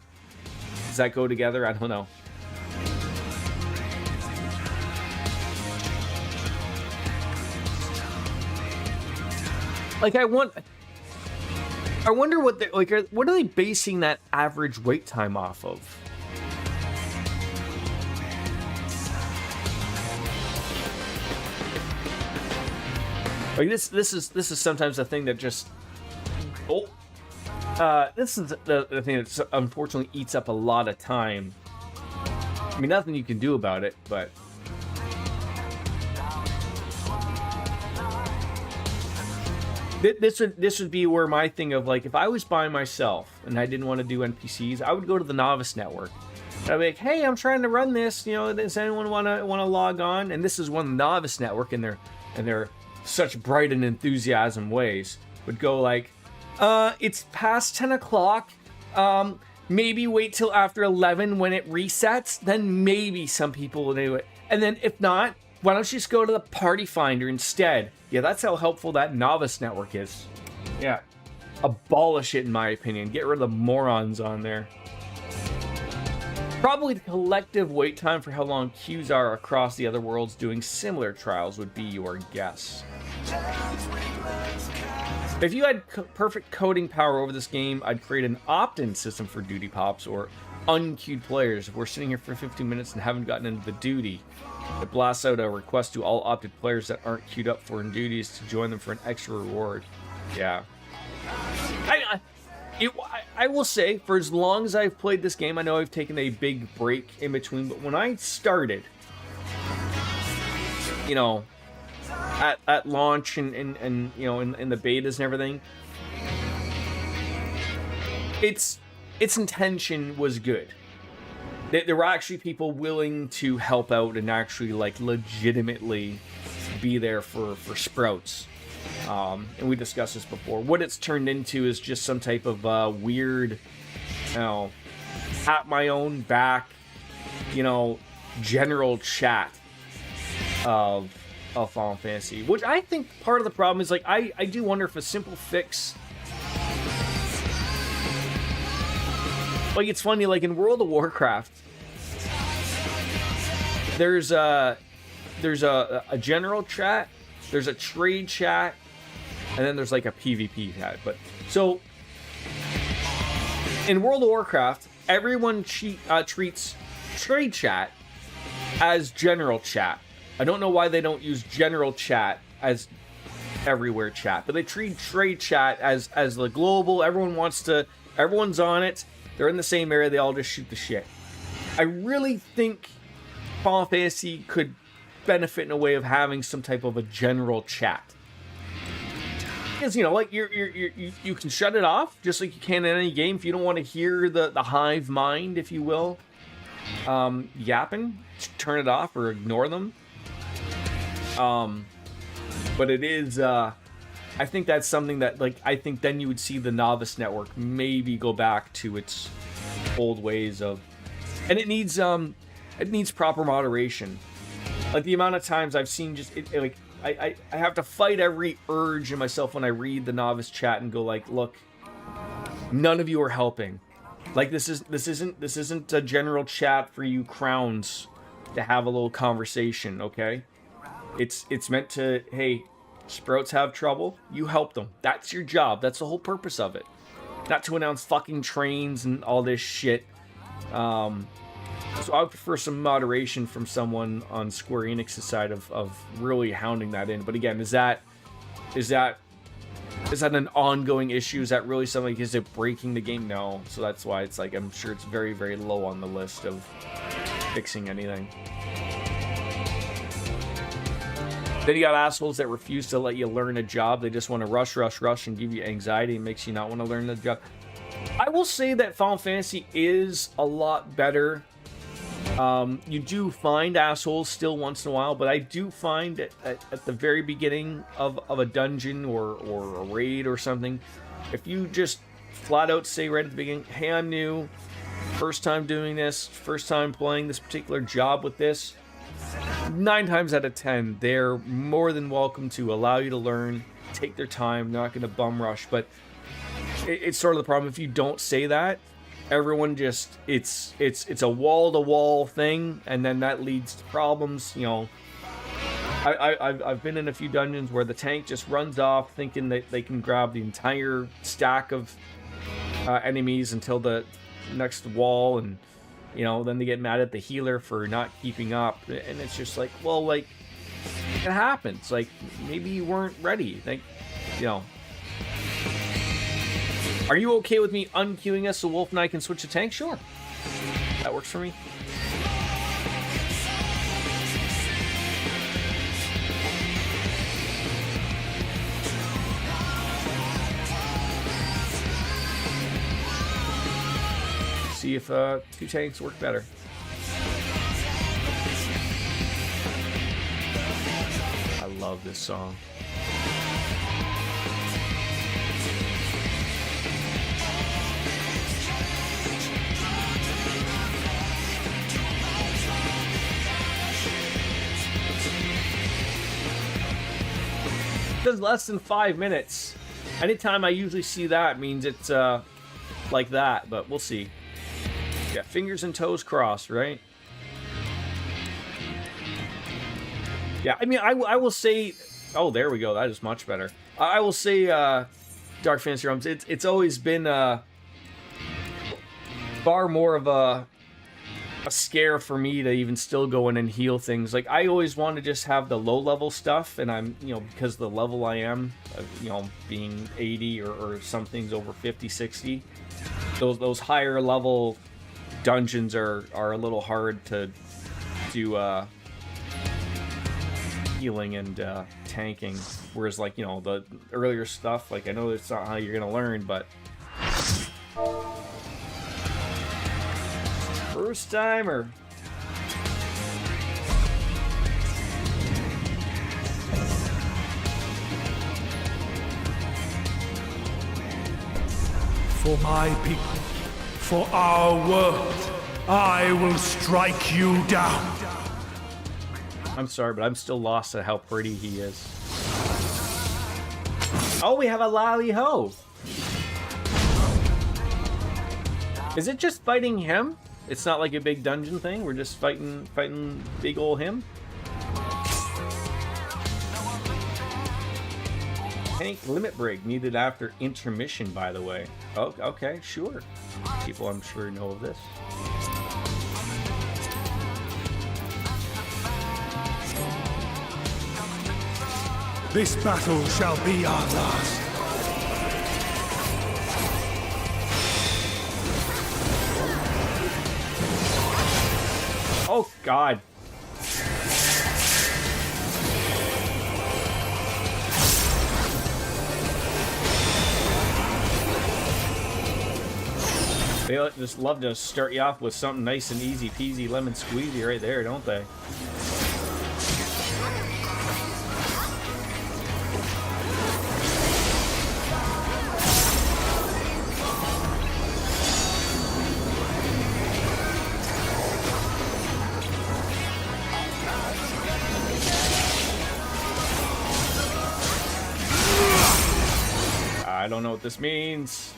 Speaker 1: go together? I don't know. Like, I wonder what they what are they basing that average wait time off of? Like, this is sometimes a thing that just this is the thing that unfortunately eats up a lot of time. I mean, nothing you can do about it, but this would be where my thing of, like, if I was by myself and I didn't want to do NPCs, I would go to the Novice Network. And I'd be like, hey, I'm trying to run this. You know, does anyone want to log on? And this is one Novice Network, and they're such bright and enthusiasm ways would go like, it's past 10 o'clock. Maybe wait till after 11 when it resets. Then maybe some people will do it. And then if not, why don't you just go to the Party Finder instead? Yeah, that's how helpful that Novice Network is. Yeah. Abolish it, in my opinion. Get rid of the morons on there. Probably the collective wait time for how long queues are across the other worlds doing similar trials would be your guess. If you had perfect coding power over this game, I'd create an opt-in system for duty pops or unqueued players. If we're sitting here for 15 minutes and haven't gotten into the duty, it blasts out a request to all opted players that aren't queued up for duties to join them for an extra reward. Yeah. I will say, for as long as I've played this game, I know I've taken a big break in between, but when I started, you know, at launch and you know, in the betas and everything, its intention was good. There were actually people willing to help out and actually, like, legitimately be there for Sprouts. And we discussed this before. What it's turned into is just some type of weird, you know, at my own back, you know, general chat of Final Fantasy. Which I think part of the problem is, like, I do wonder if a simple fix... Like, it's funny, like, in World of Warcraft, there's a general chat, there's a trade chat, and then there's, like, a PvP chat. But so in World of Warcraft, everyone treats trade chat as general chat. I don't know why they don't use general chat as everywhere chat, but they treat trade chat as the global. Everyone's on it. They're in the same area. They all just shoot the shit. I really think Final Fantasy could benefit in a way of having some type of a general chat. Because, you know, like, you can shut it off just like you can in any game if you don't want to hear the hive mind, if you will, yapping. Turn it off or ignore them. But it is, I think that's something that, like, I think then you would see the Novice Network maybe go back to its old ways of, and it needs proper moderation. Like, the amount of times I've seen just like, I have to fight every urge in myself when I read the Novice chat and go, like, look, none of you are helping. Like, this isn't a general chat for you crowns to have a little conversation, okay? It's meant to, hey, Sprouts have trouble, you help them. That's your job. That's the whole purpose of it. Not to announce fucking trains and all this shit. So I would prefer some moderation from someone on Square Enix's side of really hounding that in. But again, is that an ongoing issue? Is that really something? Is it breaking the game? No. So that's why it's like, I'm sure it's very, very low on the list of fixing anything. Then you got assholes that refuse to let you learn a job. They just want to rush, and give you anxiety and makes you not want to learn the job. I will say that Final Fantasy is a lot better. You do find assholes still once in a while, but I do find at the very beginning of a dungeon or a raid or something, if you just flat out say right at the beginning, hey, I'm new, first time doing this, first time playing this particular job with this, 9 times out of 10, they're more than welcome to allow you to learn, take their time, not going to bum rush. But it's sort of the problem if you don't say that. Everyone just, it's a wall-to-wall thing, and then that leads to problems. You know, I've been in a few dungeons where the tank just runs off thinking that they can grab the entire stack of enemies until the next wall, and you know, then they get mad at the healer for not keeping up, and it's just like, well, like, it happens. Like, maybe you weren't ready. Like, you know. Are you okay with me unqueuing us so Wolf and I can switch to tank? Sure. That works for me. See if 2 tanks work better. I love this song. Does less than 5 minutes. Anytime I usually see that means it's like that, but we'll see. Yeah, fingers and toes crossed, right? Yeah, I mean, I will say, oh, there we go. That is much better. I will say, Dark Fantasy Realms, it's always been far more of a scare for me to even still go in and heal things. Like, I always want to just have the low level stuff, and I'm, you know, because the level I am, you know, being 80 or some things over 50, 60, those higher level dungeons are a little hard to do healing and tanking, whereas, like, you know, the earlier stuff, like, I know it's not how you're gonna learn, but first timer.
Speaker 3: For my people, for our world, I will strike you down.
Speaker 1: I'm sorry, but I'm still lost at how pretty he is. Oh, we have a Lally Ho. Is it just fighting him? It's not like a big dungeon thing. We're just fighting big ol' him. Tank limit break needed after intermission, by the way. Oh, okay, sure. People, I'm sure, know of this.
Speaker 3: This battle shall be our last.
Speaker 1: Oh, God. They just love to start you off with something nice and easy peasy lemon squeezy right there, don't they? I don't know what this means.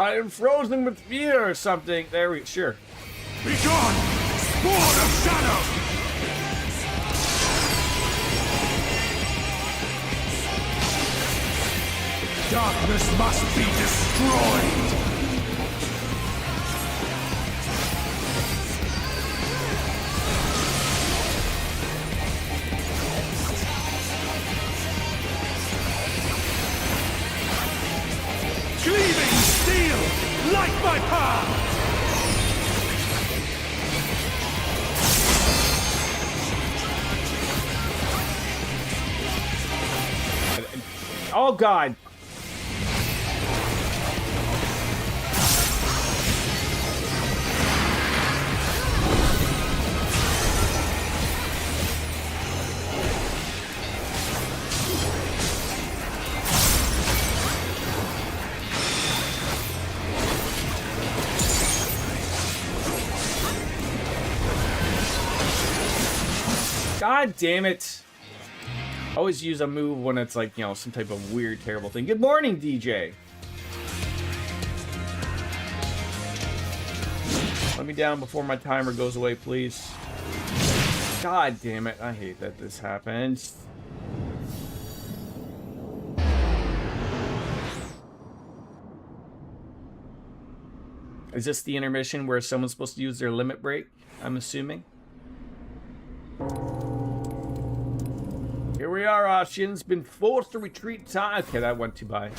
Speaker 1: I am frozen with fear or something. There we sure.
Speaker 3: Be gone! Sword of Shadow! Darkness must be destroyed! Cleaving steel! Light my path!
Speaker 1: Oh God! God damn it. Always use a move when it's like, you know, some type of weird, terrible thing. Good morning, DJ. Let me down before my timer goes away, please. God damn it. I hate that this happens. Is this the intermission where someone's supposed to use their limit break? I'm assuming. Here we are, Ashians. Been forced to retreat time. Okay, that went too by.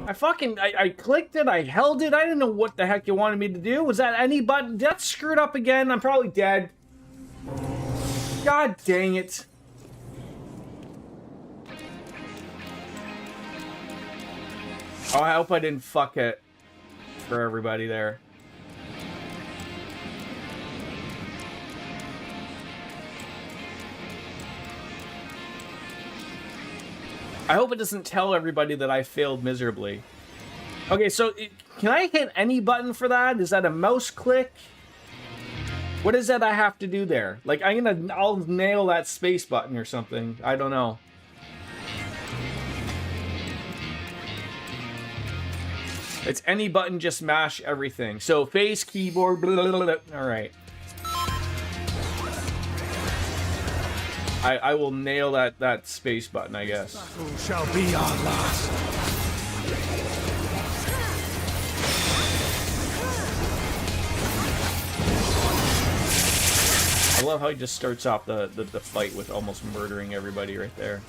Speaker 1: I clicked it, I held it, I didn't know what the heck you wanted me to do. Was that any button? That's screwed up again. I'm probably dead. God dang it. Oh, I hope I didn't fuck it for everybody there. I hope it doesn't tell everybody that I failed miserably. Okay, so can I hit any button for that? Is that a mouse click? What is that I have to do there? Like, I'll nail that space button or something. I don't know. It's any button, just mash everything. So face, keyboard, blah, blah, blah, blah. All right. I will nail that space button, I guess.
Speaker 3: Battle shall be our last.
Speaker 1: I love how he just starts off the fight with almost murdering everybody right there.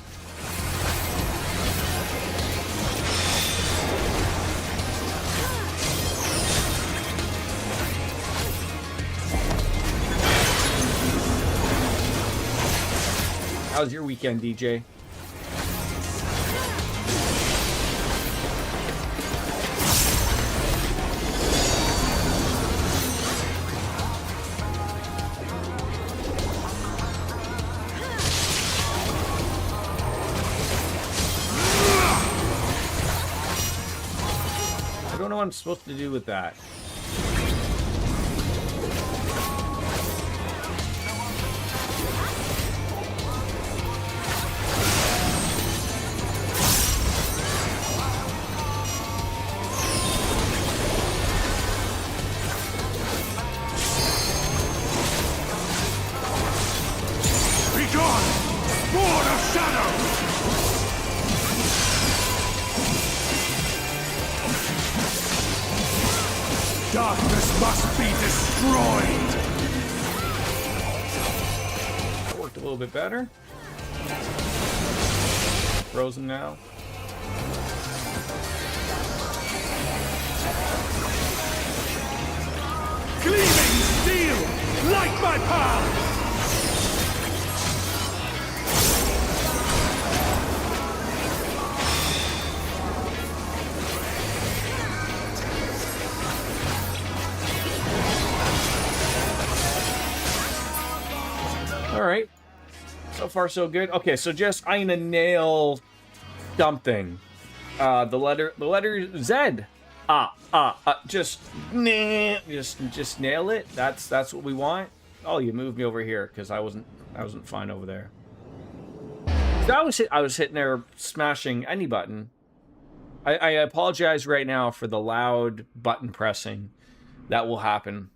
Speaker 1: How's your weekend, DJ? I don't know what I'm supposed to do with that.
Speaker 3: Darkness must be destroyed!
Speaker 1: That worked a little bit better. Frozen now.
Speaker 3: Gleaming steel! Light my path!
Speaker 1: All right, so far so good. Okay, so just I'm gonna nail something. The letter Z. Just nail it. That's what we want. Oh, you moved me over here because I wasn't fine over there. I was hitting there smashing any button. I apologize right now for the loud button pressing that will happen.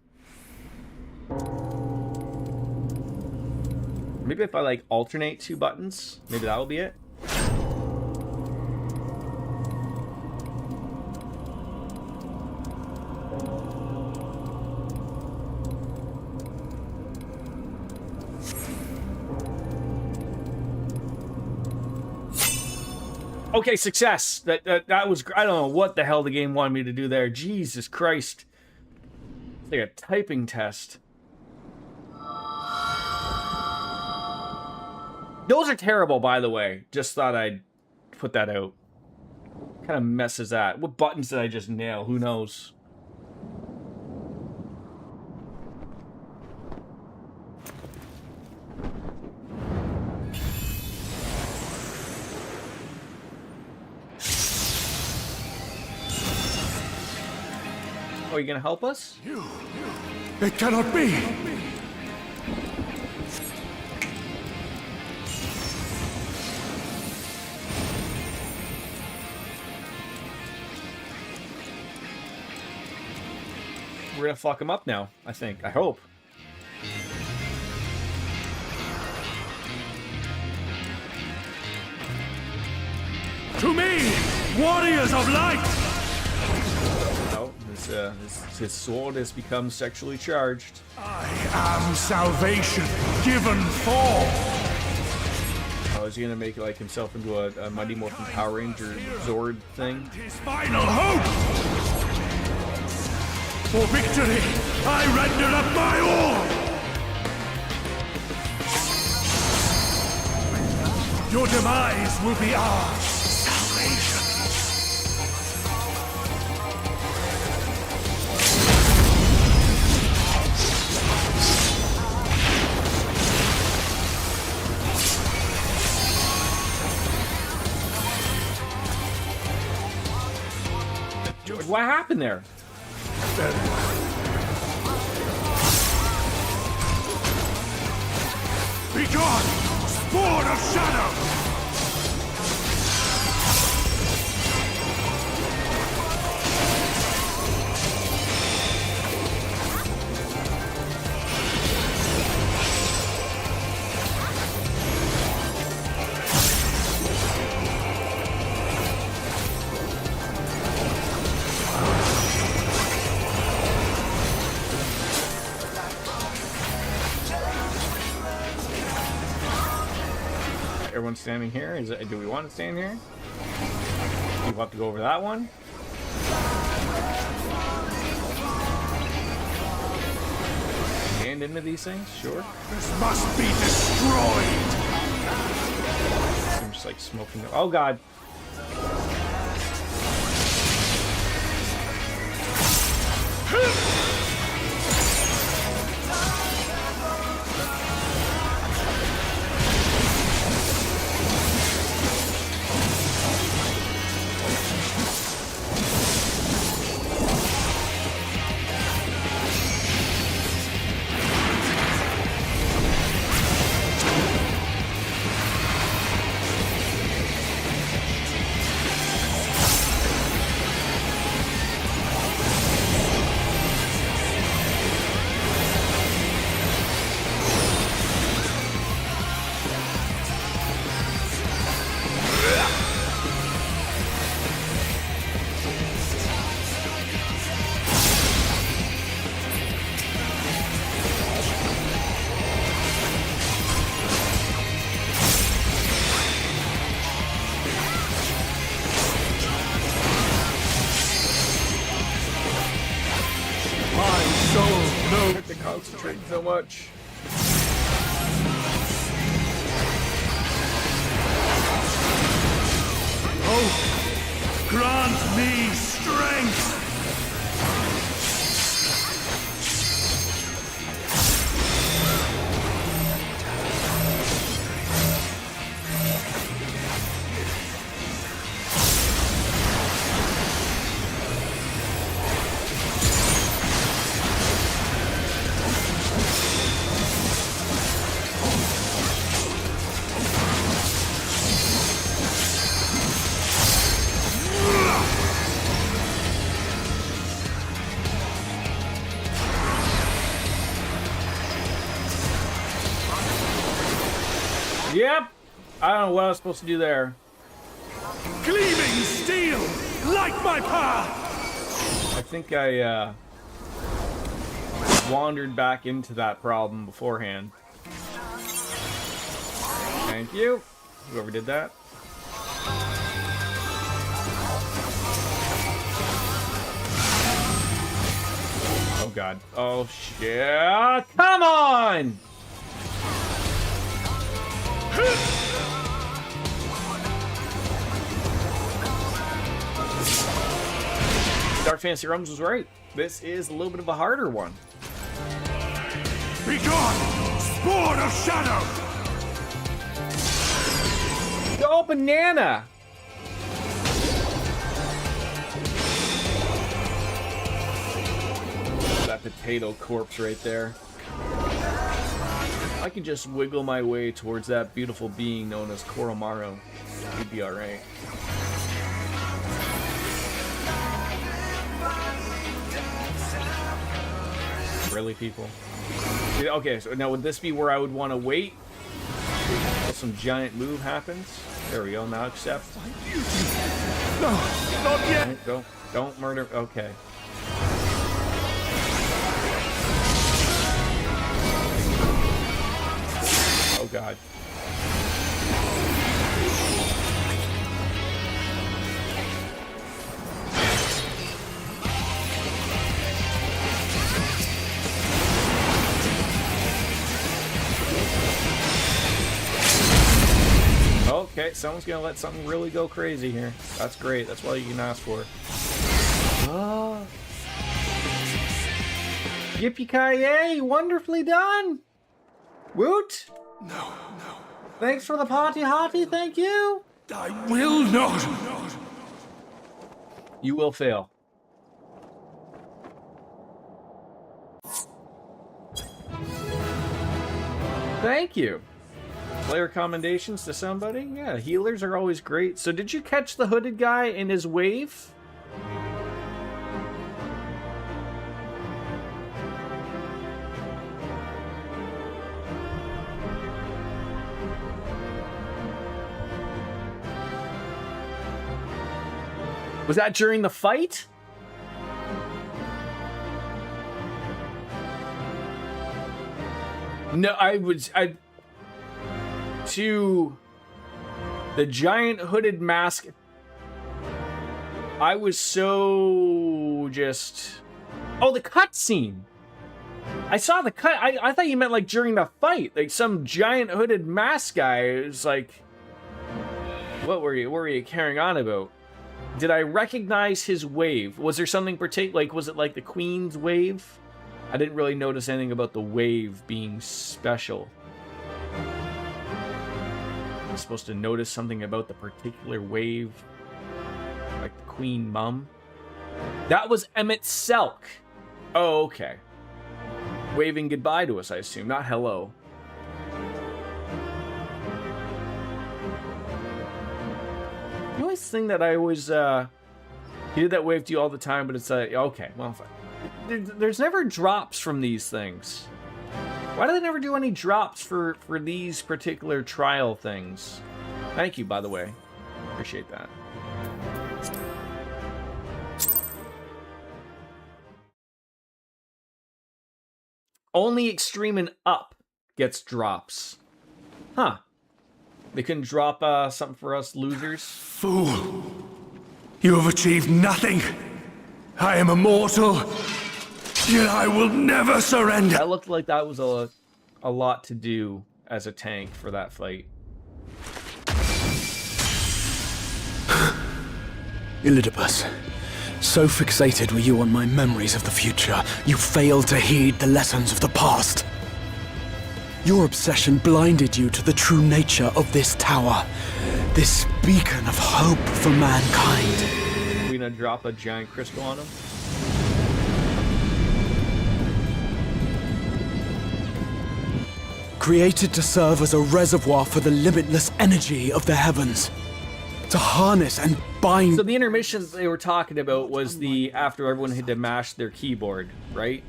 Speaker 1: Maybe if I like alternate 2 buttons, maybe that'll be it. Okay, success. That was, I don't know what the hell the game wanted me to do there. Jesus Christ. It's like a typing test. Those are terrible, by the way. Just thought I'd put that out. What kind of mess is that? What buttons did I just nail? Who knows? Oh, are you gonna help us?
Speaker 3: It cannot be!
Speaker 1: We're gonna fuck him up now, I think. I hope.
Speaker 3: To me, warriors of light!
Speaker 1: No, his sword has become sexually charged.
Speaker 3: I am salvation, given form!
Speaker 1: Oh, is he gonna make like himself into a Mighty Morphin Power Ranger Zord thing?
Speaker 3: His final hope! For victory, I render up my all! Your demise will be our salvation.
Speaker 1: What happened there?
Speaker 3: Be gone, spawn of shadow!
Speaker 1: Everyone's standing here. Do we want to stand here? Do we have to go over that one? Stand into these things? Sure.
Speaker 3: This must be destroyed!
Speaker 1: I'm just like smoking. Oh god. Concentrating so much.
Speaker 3: Oh, grant me strength!
Speaker 1: Yep. I don't know what I was supposed to do there.
Speaker 3: Gleaming steel, like my path!
Speaker 1: I think I wandered back into that problem beforehand. Thank you, whoever did that. Oh god. Oh shit. Come on! Dark Fantasy Realms was right. This is a little bit of a harder one.
Speaker 3: Be gone, spawn of shadow!
Speaker 1: Go banana! That potato corpse right there. I can just wiggle my way towards that beautiful being known as Koromaru. He'd be alright. Really, people? Okay, so now would this be where I would want to wait until some giant move happens? There we go, now accept.
Speaker 3: No, not yet!
Speaker 1: Don't murder. Okay. Oh god. Okay, someone's gonna let something really go crazy here. That's great. That's all you can ask for. Oh. Yippee-ki-yay! Wonderfully done! Woot!
Speaker 3: No.
Speaker 1: Thanks for the party hottie, thank you!
Speaker 3: I will not!
Speaker 1: You will fail. Thank you. Player commendations to somebody? Yeah, healers are always great. So did you catch the hooded guy in his wave? Was that during the fight? No, to the giant hooded mask, I was so just... Oh, the cutscene! I saw the cut. I thought you meant like during the fight. Like some giant hooded mask guy was like... What were you carrying on about? Did I recognize his wave? Was there something particular? Like, was it like the Queen's wave? I didn't really notice anything about the wave being special. I'm supposed to notice something about the particular wave, like the Queen Mum. That was Emmett Selk. Oh, okay. Waving goodbye to us, I assume, not hello. The only thing that I always, he did that wave to you all the time, but it's like, okay, well, there's never drops from these things. Why do they never do any drops for these particular trial things? Thank you, by the way. Appreciate that. Only Extreme and Up gets drops. Huh. They couldn't drop something for us losers?
Speaker 3: Fool! You have achieved nothing! I am immortal, yet I will never surrender!
Speaker 1: That looked like that was a lot to do as a tank for that fight.
Speaker 2: Elidibus, so fixated were you on my memories of the future, you failed to heed the lessons of the past. Your obsession blinded you to the true nature of this tower, this beacon of hope for mankind.
Speaker 1: We gonna drop a giant crystal on him?
Speaker 2: Created to serve as a reservoir for the limitless energy of the heavens. To harness and bind...
Speaker 1: So the intermission they were talking about was the after everyone had to mash their keyboard, right?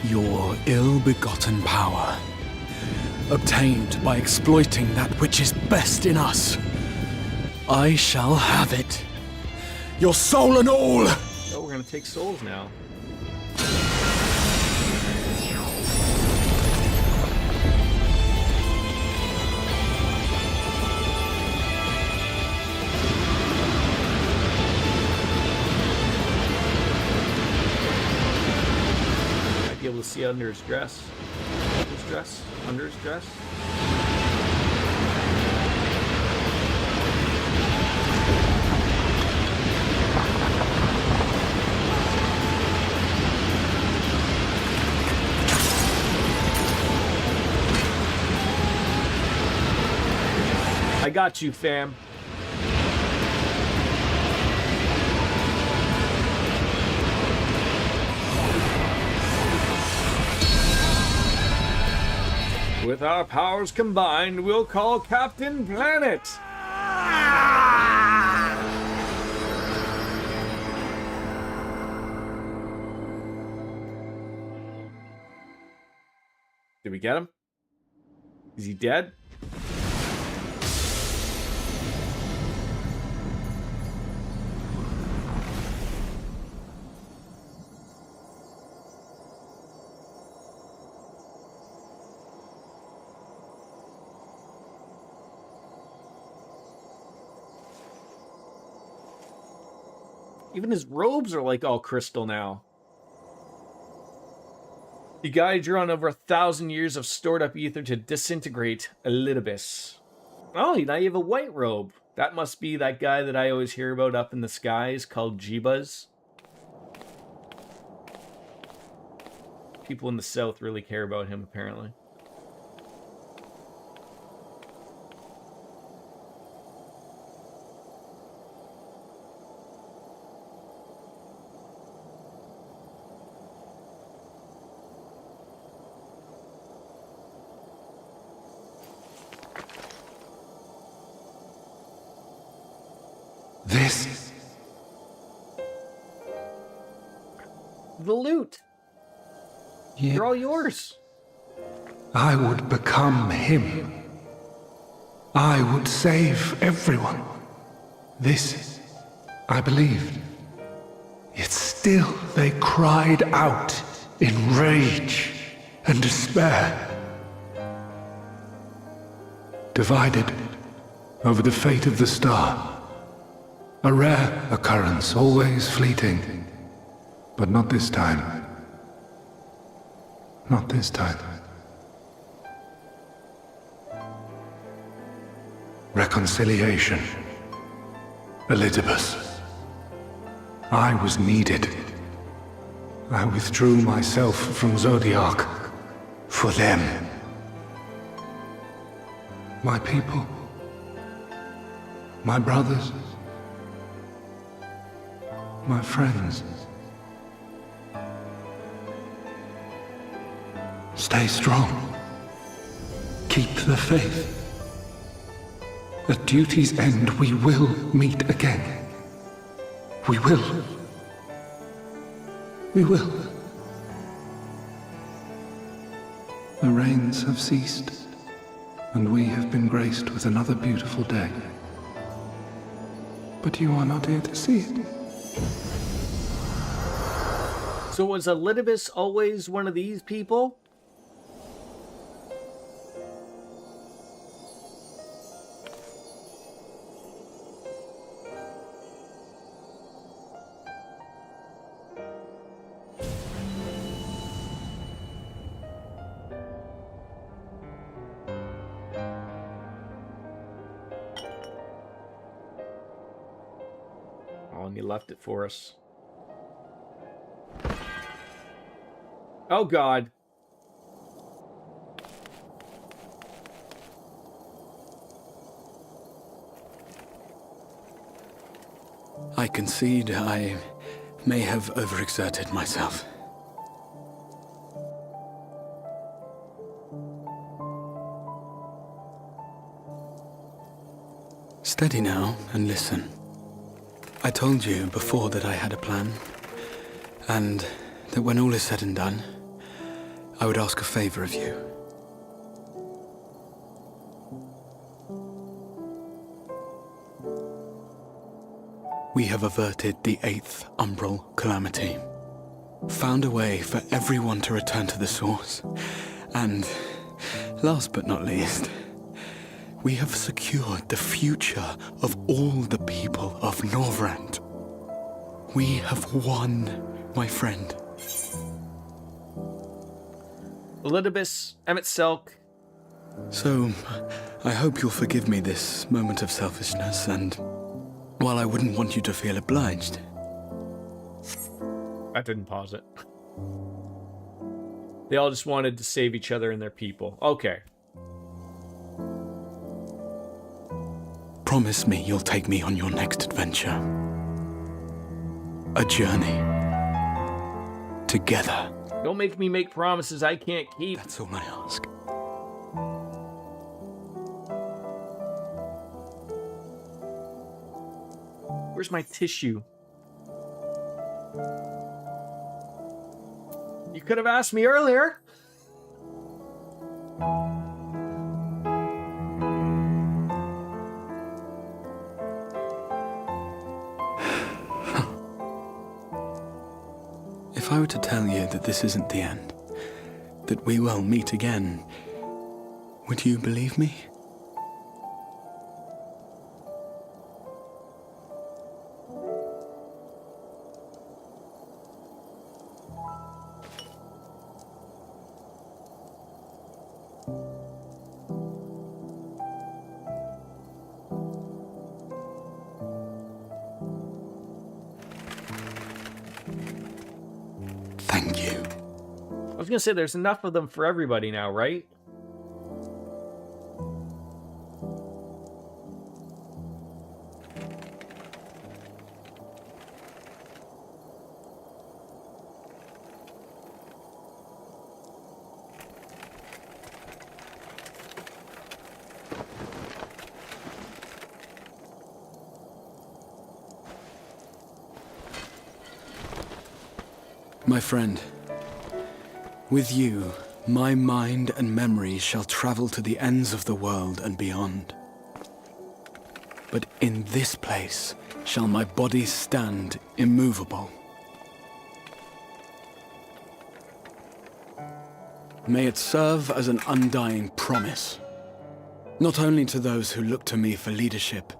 Speaker 2: Your ill-begotten power. obtained by exploiting that which is best in us. I shall have it. Your soul and all!
Speaker 1: Oh, we're gonna take souls now. Might be able to see under his dress. His dress? Under his dress? I got you, fam. With our powers combined, we'll call Captain Planet. Did we get him? Is he dead? Even his robes are like all crystal now. The guy drew on over 1,000 years of stored up ether to disintegrate Elidibus. Oh, now you have a white robe. That must be that guy that I always hear about up in the skies called Jebus. People in the south really care about him, apparently.
Speaker 3: This.
Speaker 1: The loot.
Speaker 3: Yeah.
Speaker 1: They're all yours.
Speaker 3: I would become him. I would save everyone. This, I believed. Yet still they cried out in rage and despair. Divided over the fate of the star. A rare occurrence, always fleeting. But not this time. Not this time. Reconciliation. Elidibus. I was needed. I withdrew myself from Zodiark. For them. My people. My brothers. My friends. Stay strong. Keep the faith. At duty's end, we will meet again. We will. We will. The rains have ceased, and we have been graced with another beautiful day. But you are not here to see it.
Speaker 1: So was Elidibus always one of these people? Oh, and he left it for us. Oh, God.
Speaker 2: I concede I may have overexerted myself. Steady now and listen. I told you before that I had a plan, and that when all is said and done, I would ask a favor of you. we have averted the 8th umbral calamity, found a way for everyone to return to the source, and, last but not least, we have secured the future of all the people of Norvrend. We have won, my friend.
Speaker 1: Elidibus, Emmett Selk.
Speaker 2: So, I hope you'll forgive me this moment of selfishness, and while I wouldn't want you to feel obliged...
Speaker 1: I didn't pause it. They all just wanted to save each other and their people. Okay.
Speaker 2: Promise me you'll take me on your next adventure. A journey. Together.
Speaker 1: Don't make me make promises I can't keep.
Speaker 2: That's all I ask.
Speaker 1: Where's my tissue? You could have asked me earlier.
Speaker 2: If I were to tell you that this isn't the end, that we will meet again, would you believe me? Thank you.
Speaker 1: I was gonna say there's enough of them for everybody now, right?
Speaker 2: My friend, with you, my mind and memory shall travel to the ends of the world and beyond. But in this place shall my body stand immovable. May it serve as an undying promise, not only to those who look to me for leadership,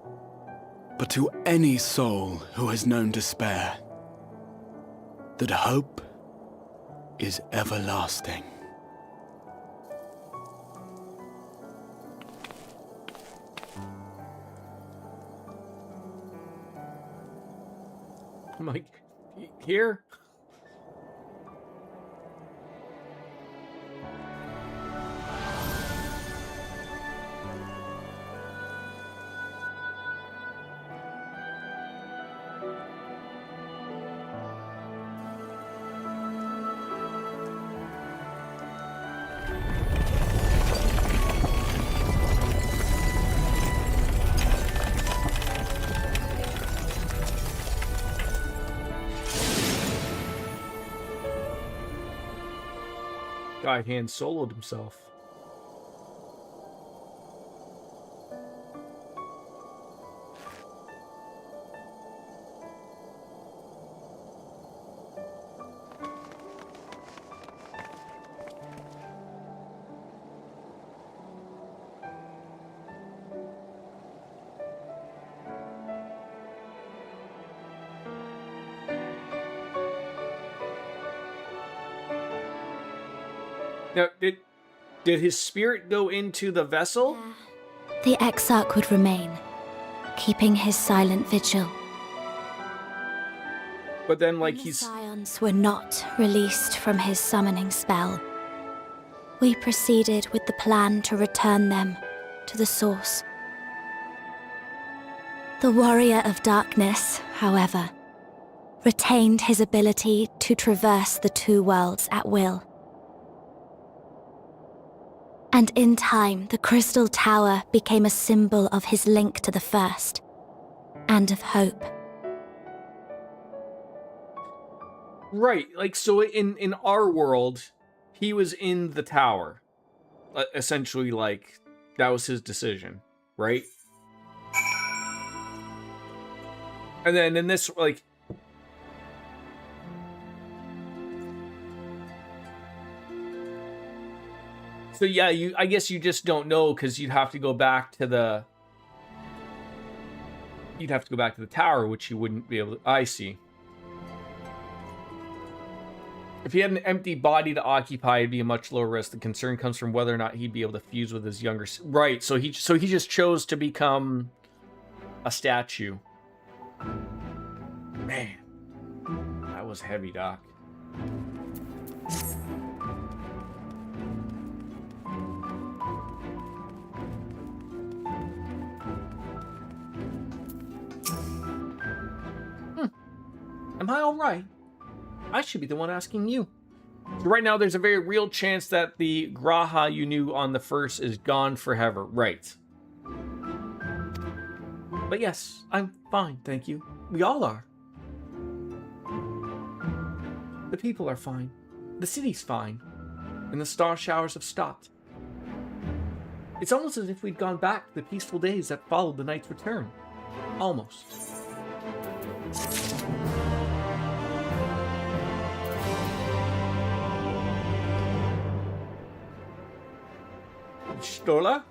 Speaker 2: but to any soul who has known despair, that hope is everlasting.
Speaker 1: I'm like, here? Guy Han soloed himself. Now, did his spirit go into the vessel?
Speaker 5: The Exarch would remain, keeping his silent vigil.
Speaker 1: But then, like,
Speaker 5: When the
Speaker 1: he's...
Speaker 5: Scions were not released from his summoning spell, we proceeded with the plan to return them to the source. The Warrior of Darkness, however, retained his ability to traverse the two worlds at will. And in time, the Crystal Tower became a symbol of his link to the First, and of hope.
Speaker 1: Right, like, so in our world, he was in the tower. Essentially, like, that was his decision, right? And then in this, like... So yeah, I guess you just don't know, because you'd have to go back to the... You'd have to go back to the tower, which you wouldn't be able to... I see. If he had an empty body to occupy, it'd be a much lower risk. The concern comes from whether or not he'd be able to fuse with his younger... Right, so he just chose to become a statue. Man, that was heavy, Doc. Am I all right? I should be the one asking you. So right now, there's a very real chance that the Graha you knew on the first is gone forever. Right. But yes, I'm fine, thank you. We all are. The people are fine. The city's fine. And the star showers have stopped. It's almost as if we'd gone back to the peaceful days that followed the knight's return. Almost. Stola?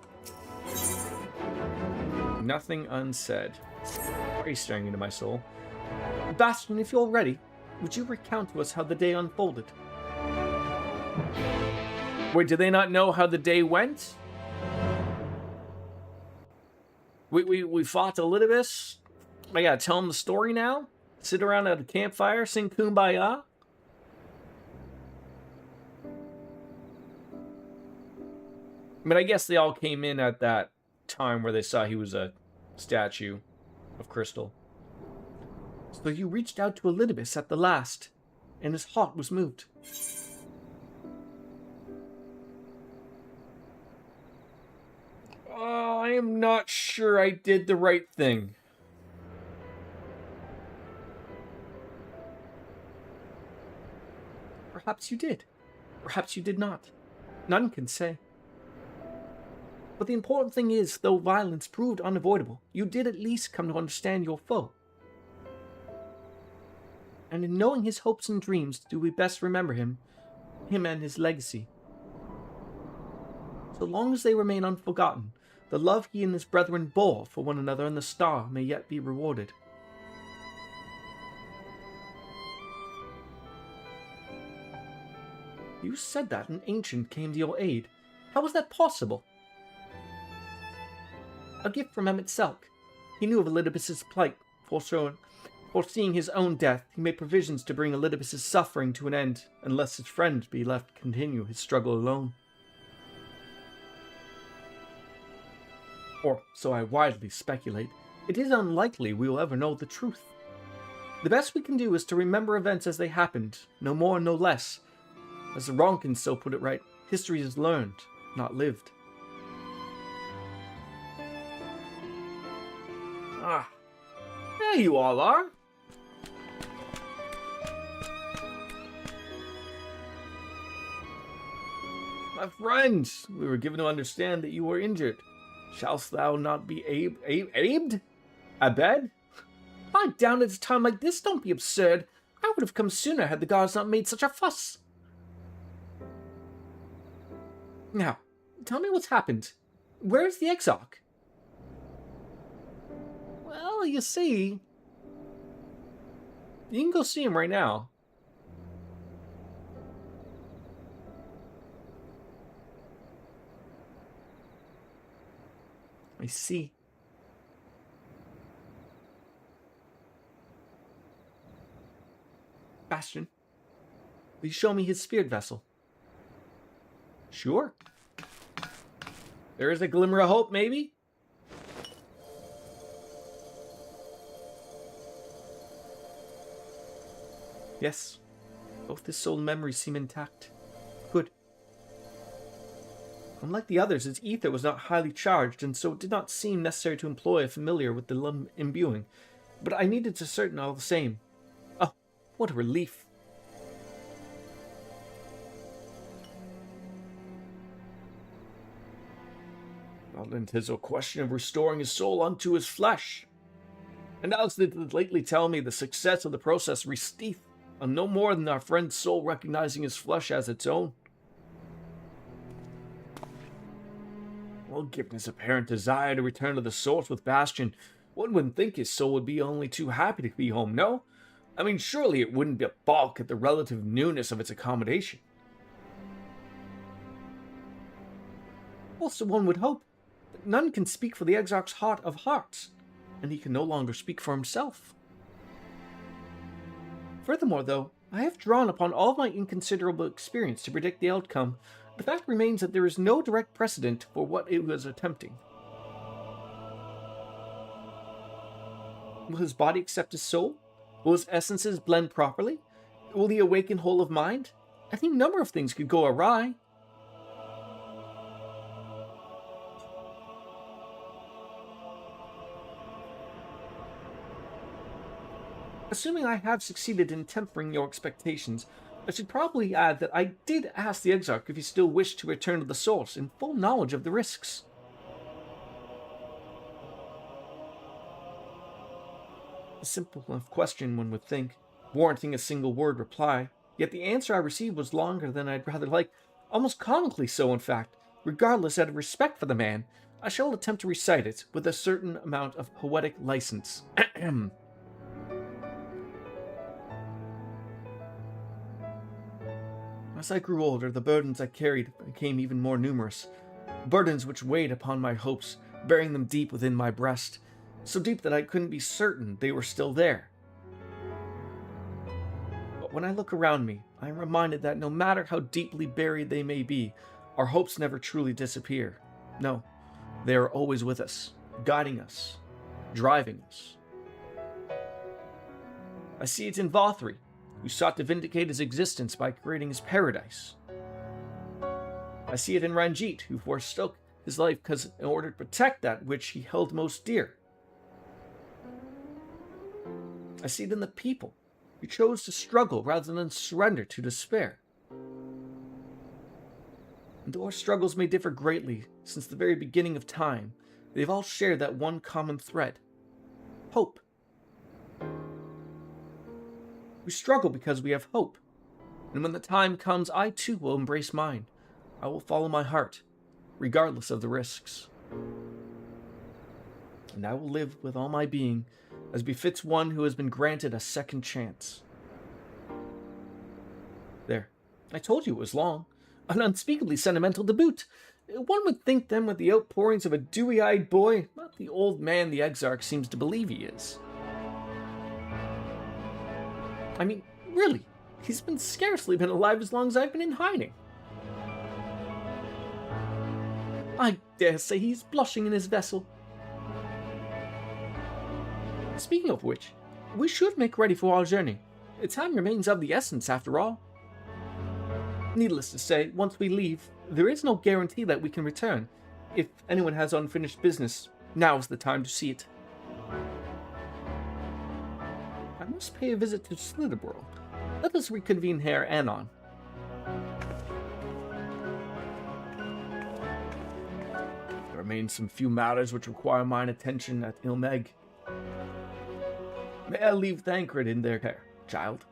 Speaker 1: Nothing unsaid. Why are you staring into my soul? Bastion, if you're ready, would you recount to us how the day unfolded? Wait, do they not know how the day went? We fought Elidibus? I gotta tell them the story now? Sit around at a campfire, sing Kumbaya? I mean, I guess they all came in at that time where they saw he was a statue of crystal. So you reached out to Elidibus at the last, and his heart was moved. I am not sure I did the right thing. Perhaps you did. Perhaps you did not. None can say. But the important thing is, though violence proved unavoidable, you did at least come to understand your foe. And in knowing his hopes and dreams, do we best remember him and his legacy. So long as they remain unforgotten, the love he and his brethren bore for one another and the star may yet be rewarded. You said that an ancient came to your aid. How was that possible? A gift from Emmett Selk. He knew of Elidibus's plight. Foreseeing his own death, he made provisions to bring Elidibus's suffering to an end, unless his friend be left to continue his struggle alone. Or so I widely speculate. It is unlikely we will ever know the truth. The best we can do is to remember events as they happened, no more, no less. As the Ronkins so put it right, history is learned, not lived. Ah, there you all are. My friend, we were given to understand that you were injured. Shallst thou not be abed? Abed? Lie down at a time like this, don't be absurd. I would have come sooner had the gods not made such a fuss. Now, tell me what's happened. Where is the Exarch? Well, you see, you can go see him right now. I see. Bastion, will you show me his spirit vessel? Sure. There is a glimmer of hope, maybe? Yes. Both his soul and memory seem intact. Good. Unlike the others, his ether was not highly charged, and so it did not seem necessary to employ a familiar with the imbuing. But I needed to certain all the same. Oh, what a relief. Well, then 'tis a question of restoring his soul unto his flesh. And now they lately tell me the success of the process resteth on no more than our friend's soul recognizing his flesh as its own. Well, given his apparent desire to return to the source with Bastion, one wouldn't think his soul would be only too happy to be home, no? I mean, surely it wouldn't balk at the relative newness of its accommodation. Also, one would hope that none can speak for the Exarch's heart of hearts, and he can no longer speak for himself. Furthermore, though, I have drawn upon all of my inconsiderable experience to predict the outcome. The fact remains that there is no direct precedent for what it was attempting. Will his body accept his soul? Will his essences blend properly? Will he awaken whole of mind? Any number of things could go awry. Assuming I have succeeded in tempering your expectations, I should probably add that I did ask the Exarch if he still wished to return to the source in full knowledge of the risks. A simple enough question, one would think, warranting a single word reply, yet the answer I received was longer than I'd rather like, almost comically so in fact. Regardless, out of respect for the man, I shall attempt to recite it with a certain amount of poetic license. As I grew older, the burdens I carried became even more numerous. Burdens which weighed upon my hopes, burying them deep within my breast, so deep that I couldn't be certain they were still there. But when I look around me, I am reminded that no matter how deeply buried they may be, our hopes never truly disappear. No, they are always with us, guiding us, driving us. I see it in Vothri, who sought to vindicate his existence by creating his paradise. I see it in Ranjit, who forsook his life in order to protect that which he held most dear. I see it in the people, who chose to struggle rather than surrender to despair. And though our struggles may differ greatly since the very beginning of time, they've all shared that one common thread: hope. We struggle because we have hope, and when the time comes, I too will embrace mine. I will follow my heart, regardless of the risks. And I will live with all my being, as befits one who has been granted a second chance. There, I told you it was long, an unspeakably sentimental to boot. One would think then with the outpourings of a dewy-eyed boy, not the old man the Exarch seems to believe he is. I mean, really, he's scarcely been alive as long as I've been in hiding. I dare say he's blushing in his vessel. Speaking of which, we should make ready for our journey. Time remains of the essence, after all. Needless to say, once we leave, there is no guarantee that we can return. If anyone has unfinished business, now is the time to see it. I must pay a visit to Slitherborough. Let us reconvene here anon. There remain some few matters which require mine attention at Ilmeg. May I leave Thancred in their care, child?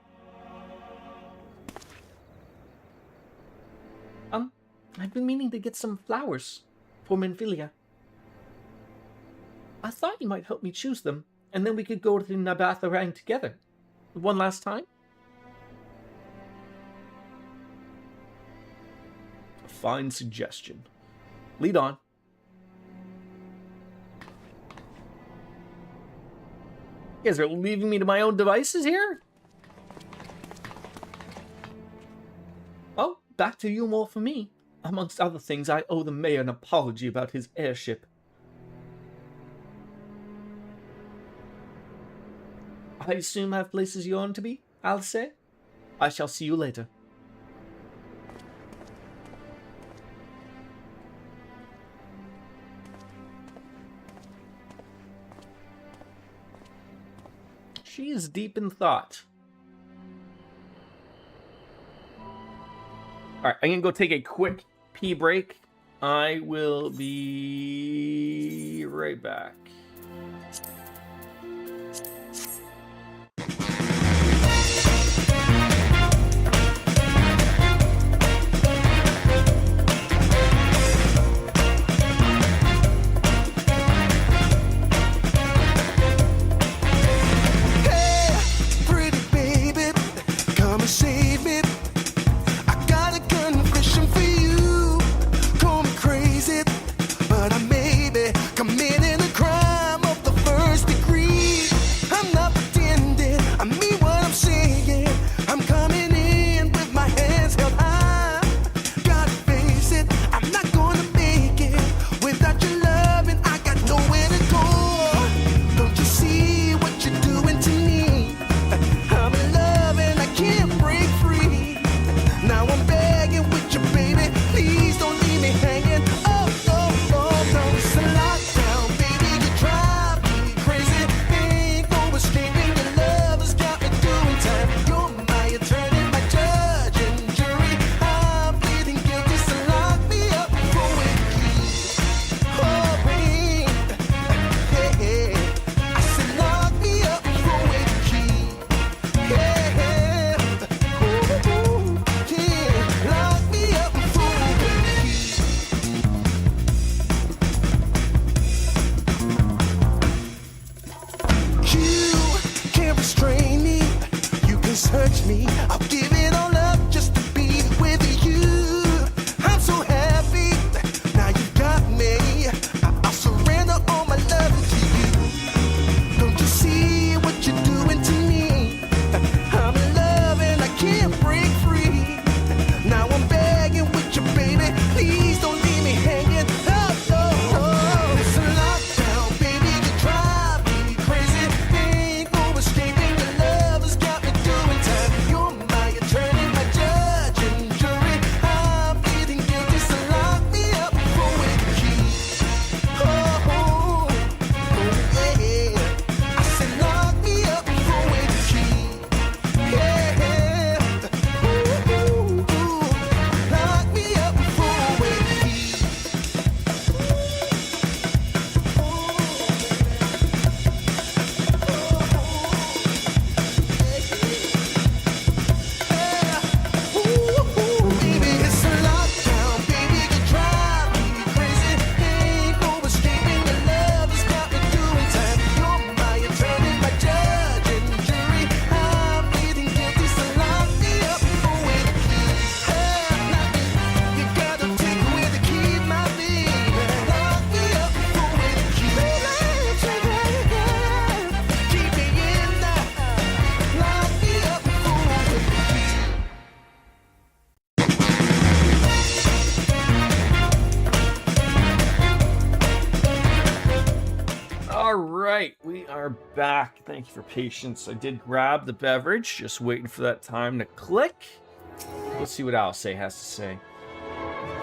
Speaker 1: I've been meaning to get some flowers for Menphilia. I thought you might help me choose them, and then we could go to Nabatharang together. One last time? A fine suggestion. Lead on. You guys are leaving me to my own devices here? Oh, back to you more for me. Amongst other things, I owe the mayor an apology about his airship. I assume I have places you want to be, Alice? I shall see you later. She is deep in thought. Alright, I'm gonna go take a quick pee break. I will be right back.
Speaker 6: Now I'm begging with you, baby. Please don't leave me hanging. Oh, oh, oh, no. It's a lockdown, baby. You drive me crazy. Ain't no escaping. Your love has got me doing time. You're my attorney, my judge and jury. I'm pleading guilty, so lock me up for it. Oh, babe. Yeah. I said lock me up for it. Yeah. Ooh, yeah. Lock me up for it. You can't restrain me. You can search me. I'll give it all up just to be with you. I'm so happy. Now you got me. I'll surrender all my love to you. Don't you see what you're doing to me? I'm in love and I can't break free. Now I'm begging with you, baby. Please don't leave me hanging. Oh, oh, oh. It's a lockdown, baby. You drive me crazy. Ain't no escaping. Your love has got me doing time. You're my attorney, my judge and jury. I'm pleading guilty, so lock me up for it. Oh, oh, oh, yeah. I said lock me up for it. Yeah. Ooh, ooh, ooh. Lock me up for it. Baby, it's a lockdown, baby. You drive me crazy. Ain't no escaping. Your love has got me doing time. You're my attorney, my judge and jury. I'm pleading guilty, so lock me up for it. You gotta take away the key, my baby. Lock me up for it. Keep me in there. Lock me up for it.
Speaker 1: All right, we are back. Thank you for patience. I did grab the beverage, just waiting for that time to click. Let's see what Alice has to say.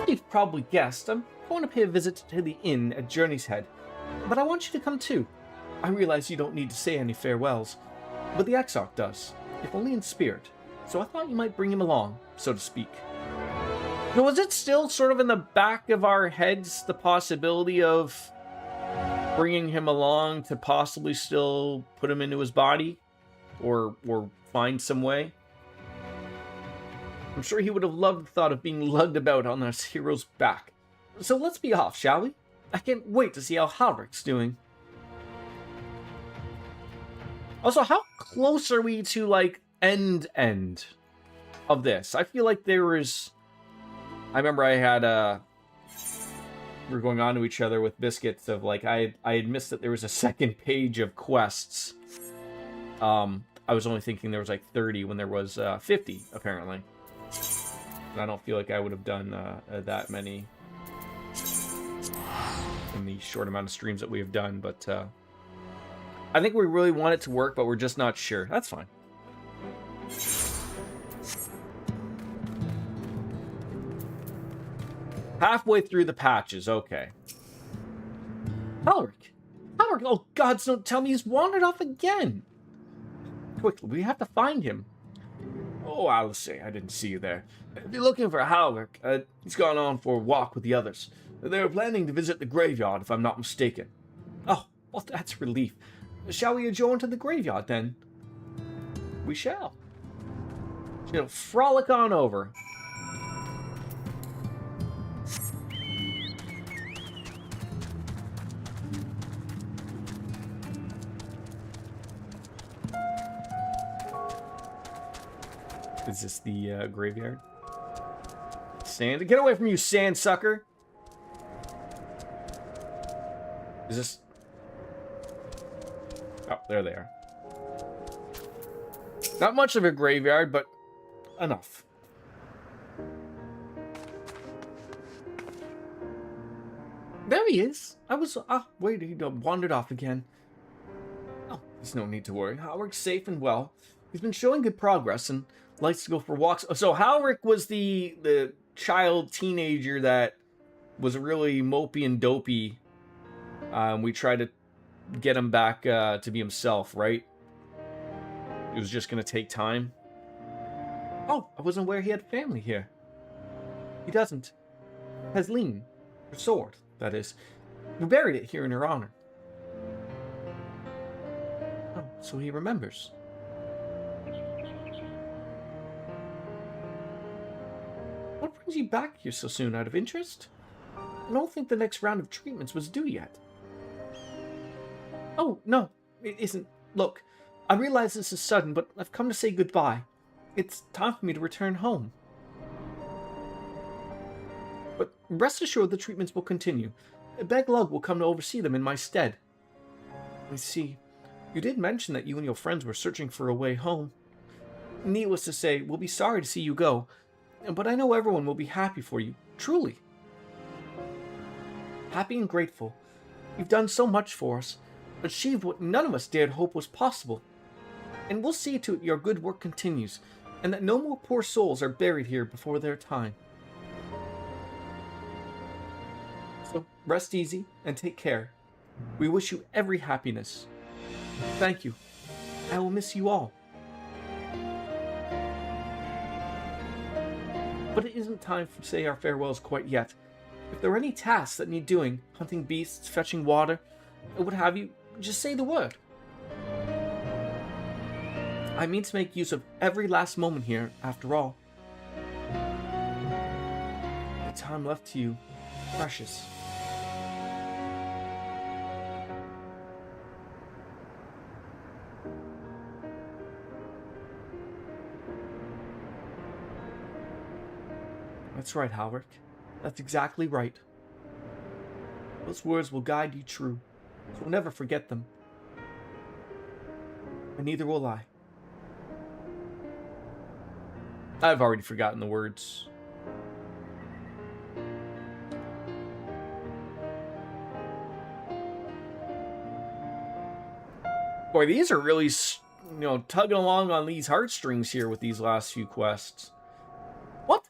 Speaker 1: You've probably guessed, I'm going to pay a visit to the inn at Journey's Head, but I want you to come too. I realize you don't need to say any farewells, but the Exarch does, if only in spirit, so I thought you might bring him along, so to speak. Now, was it still sort of in the back of our heads, the possibility of bringing him along to possibly still put him into his body or find some way? I'm sure he would have loved the thought of being lugged about on this hero's back. So let's be off, shall we? I can't wait to see how Halrick's doing. Also, how close are we to, like, end of this? I feel like there was... I remember I had, we were going on to each other with biscuits of, like, I had missed that there was a second page of quests. I was only thinking there was, like, 30 when there was 50, apparently. And I don't feel like I would have done that many in the short amount of streams that we have done, but I think we really want it to work, but we're just not sure. That's fine. Halfway through the patches, okay. Halrick! Halrick! Oh, gods, don't tell me he's wandered off again! Quickly, we have to find him. Oh, Alice, I didn't see you there. Be looking for Halrick. He's gone on for a walk with the others. They were planning to visit the graveyard, if I'm not mistaken. Oh, well, that's relief. Shall we adjourn to the graveyard, then? We shall. Frolic on over. Is this the graveyard? Sand? Get away from you, sand sucker! Is this... Oh, there they are. Not much of a graveyard, but enough. There he is! I was... wait, he wandered off again. Oh, there's no need to worry. Howard's safe and well. He's been showing good progress, and likes to go for walks. So Halric was the child teenager that was really mopey and dopey. We tried to get him back to be himself, right? It was just going to take time. Oh, I wasn't aware he had family here. He doesn't. Hasleen, her sword, that is. We buried it here in her honor. Oh, so he remembers. What brings you back here so soon, out of interest? I don't think the next round of treatments was due yet. Oh, no, it isn't. Look, I realize this is sudden, but I've come to say goodbye. It's time for me to return home. But rest assured the treatments will continue. Beglug will come to oversee them in my stead. I see. You did mention that you and your friends were searching for a way home. Needless to say, we'll be sorry to see you go, but I know everyone will be happy for you, truly. Happy and grateful. You've done so much for us, achieved what none of us dared hope was possible. And we'll see to it your good work continues, and that no more poor souls are buried here before their time. So rest easy and take care. We wish you every happiness. Thank you. I will miss you all. But it isn't time to say our farewells quite yet. If there are any tasks that need doing, hunting beasts, fetching water, or what have you, just say the word. I mean to make use of every last moment here, after all. The time left to you, precious. That's right, Halric. That's exactly right. Those words will guide you true, so never forget them. And neither will I. I've already forgotten the words. Boy, these are really, tugging along on these heartstrings here with these last few quests. What?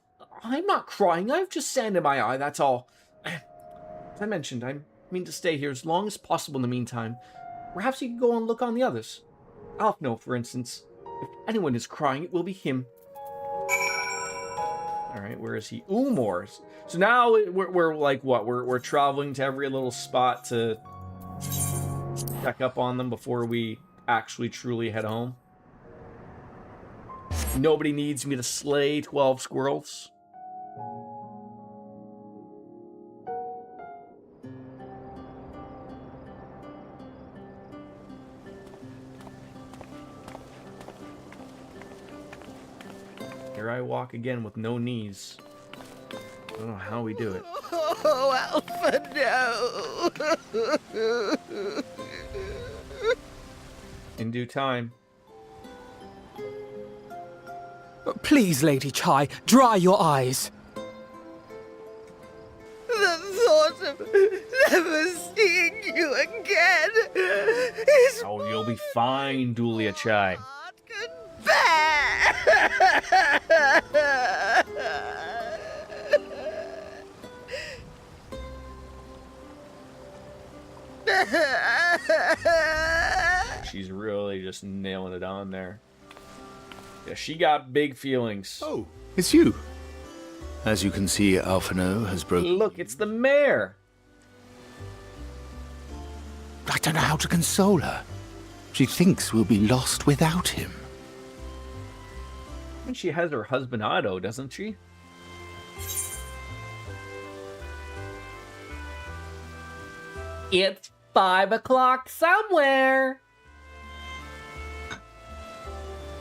Speaker 1: I'm not crying. I have just sand in my eye, that's all. As I mentioned, I mean to stay here as long as possible in the meantime. Perhaps you could go and look on the others. Alfno, for instance. If anyone is crying, it will be him. Alright, where is he? Umor's. So now we're like what? We're traveling to every little spot to check up on them before we actually truly head home. Nobody needs me to slay 12 squirrels. Here I walk again with no knees. I don't know how we do it.
Speaker 6: Oh, Alpha, no!
Speaker 1: In due time.
Speaker 7: Please, Lady Chai, dry your eyes.
Speaker 6: The thought of never seeing you again is
Speaker 1: Oh, you'll be fine, Dulia Chai.
Speaker 6: what could bear.
Speaker 1: She's really just nailing it on there. Yeah, she got big feelings.
Speaker 4: Oh, it's you. As you can see, Alphino has broken.
Speaker 1: Look, it's the mayor.
Speaker 4: I don't know how to console her. She thinks we'll be lost without him.
Speaker 1: And she has her husband Otto, doesn't she? It's 5 o'clock somewhere.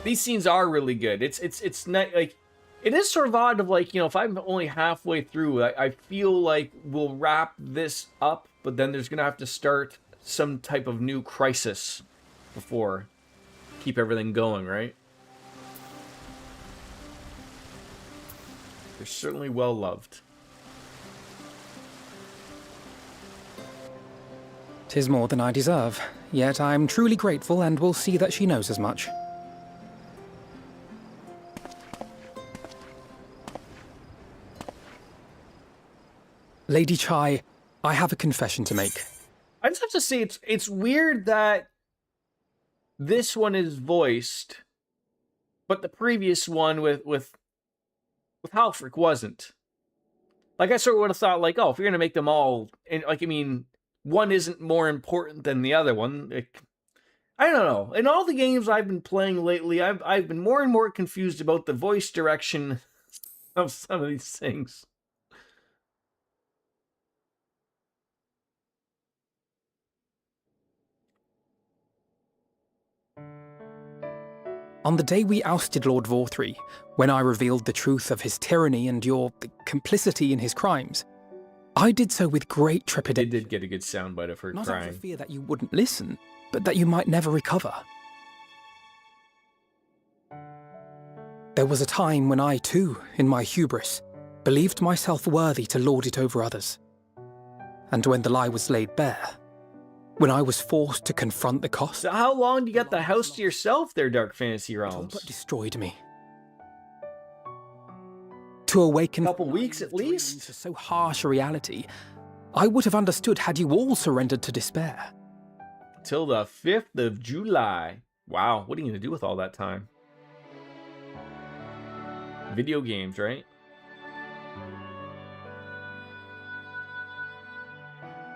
Speaker 1: These scenes are really good. It's not like it is sort of odd of like, if I'm only halfway through, I feel like we'll wrap this up, but then there's gonna have to start some type of new crisis before keep everything going, right? They're certainly well loved.
Speaker 7: 'Tis more than I deserve, yet I'm truly grateful and will see that she knows as much. Lady Chai, I have a confession to make.
Speaker 1: I just have to say, it's weird that this one is voiced, but the previous one with Halfric wasn't. Like, I sort of would have thought, like, oh, if you're gonna make them all, and like, I mean, one isn't more important than the other one. I don't know. In all the games I've been playing lately, I've been more and more confused about the voice direction of some of these things.
Speaker 7: On the day we ousted Lord Vorthree, when I revealed the truth of his tyranny and your complicity in his crimes, I did so with great
Speaker 1: They
Speaker 7: trepidation.
Speaker 1: did get a good soundbite of her
Speaker 7: Not out
Speaker 1: crying.
Speaker 7: of fear that you wouldn't listen, but that you might never recover. There was a time when I, too, in my hubris, believed myself worthy to lord it over others. And when the lie was laid bare, when I was forced to confront the cost,
Speaker 1: So how long do you got the house to yourself there, Dark Fantasy
Speaker 7: it all
Speaker 1: Realms?
Speaker 7: but destroyed me. To awaken
Speaker 1: Couple weeks at least?
Speaker 7: to so harsh a reality, I would have understood had you all surrendered to despair.
Speaker 1: Till the 5th of July. Wow, what are you going to do with all that time? Video games, right?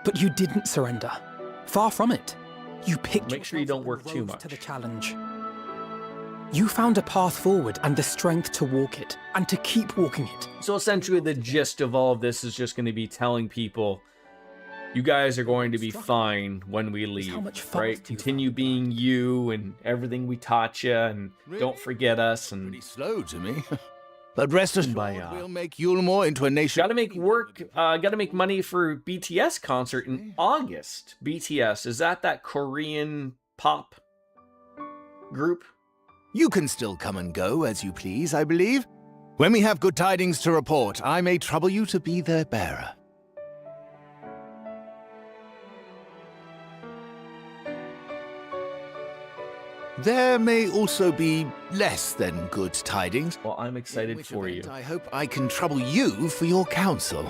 Speaker 7: But you didn't surrender. Far from it. You picked
Speaker 1: Make sure you
Speaker 7: yourself
Speaker 1: don't work
Speaker 7: and
Speaker 1: too
Speaker 7: rose
Speaker 1: much.
Speaker 7: to the challenge. You found a path forward and the strength to walk it, and to keep walking it.
Speaker 1: So essentially the gist of all of this is just going to be telling people, you guys are going to be fine when we leave,
Speaker 7: how much fun
Speaker 1: right?
Speaker 7: do you
Speaker 1: Continue being you and everything we taught you, and don't
Speaker 8: Really?
Speaker 1: forget us, and
Speaker 8: Pretty slow to me. But rest assured,
Speaker 1: Kumbaya.
Speaker 8: we'll make Yulmore into a nation.
Speaker 1: gotta make gotta make money for BTS concert in August. BTS, is that Korean pop group?
Speaker 8: You can still come and go as you please, I believe. When we have good tidings to report, I may trouble you to be their bearer. There may also be less than good tidings.
Speaker 1: Well, I'm
Speaker 8: In
Speaker 1: excited
Speaker 8: which
Speaker 1: for you.
Speaker 8: event I hope I can trouble you for your counsel.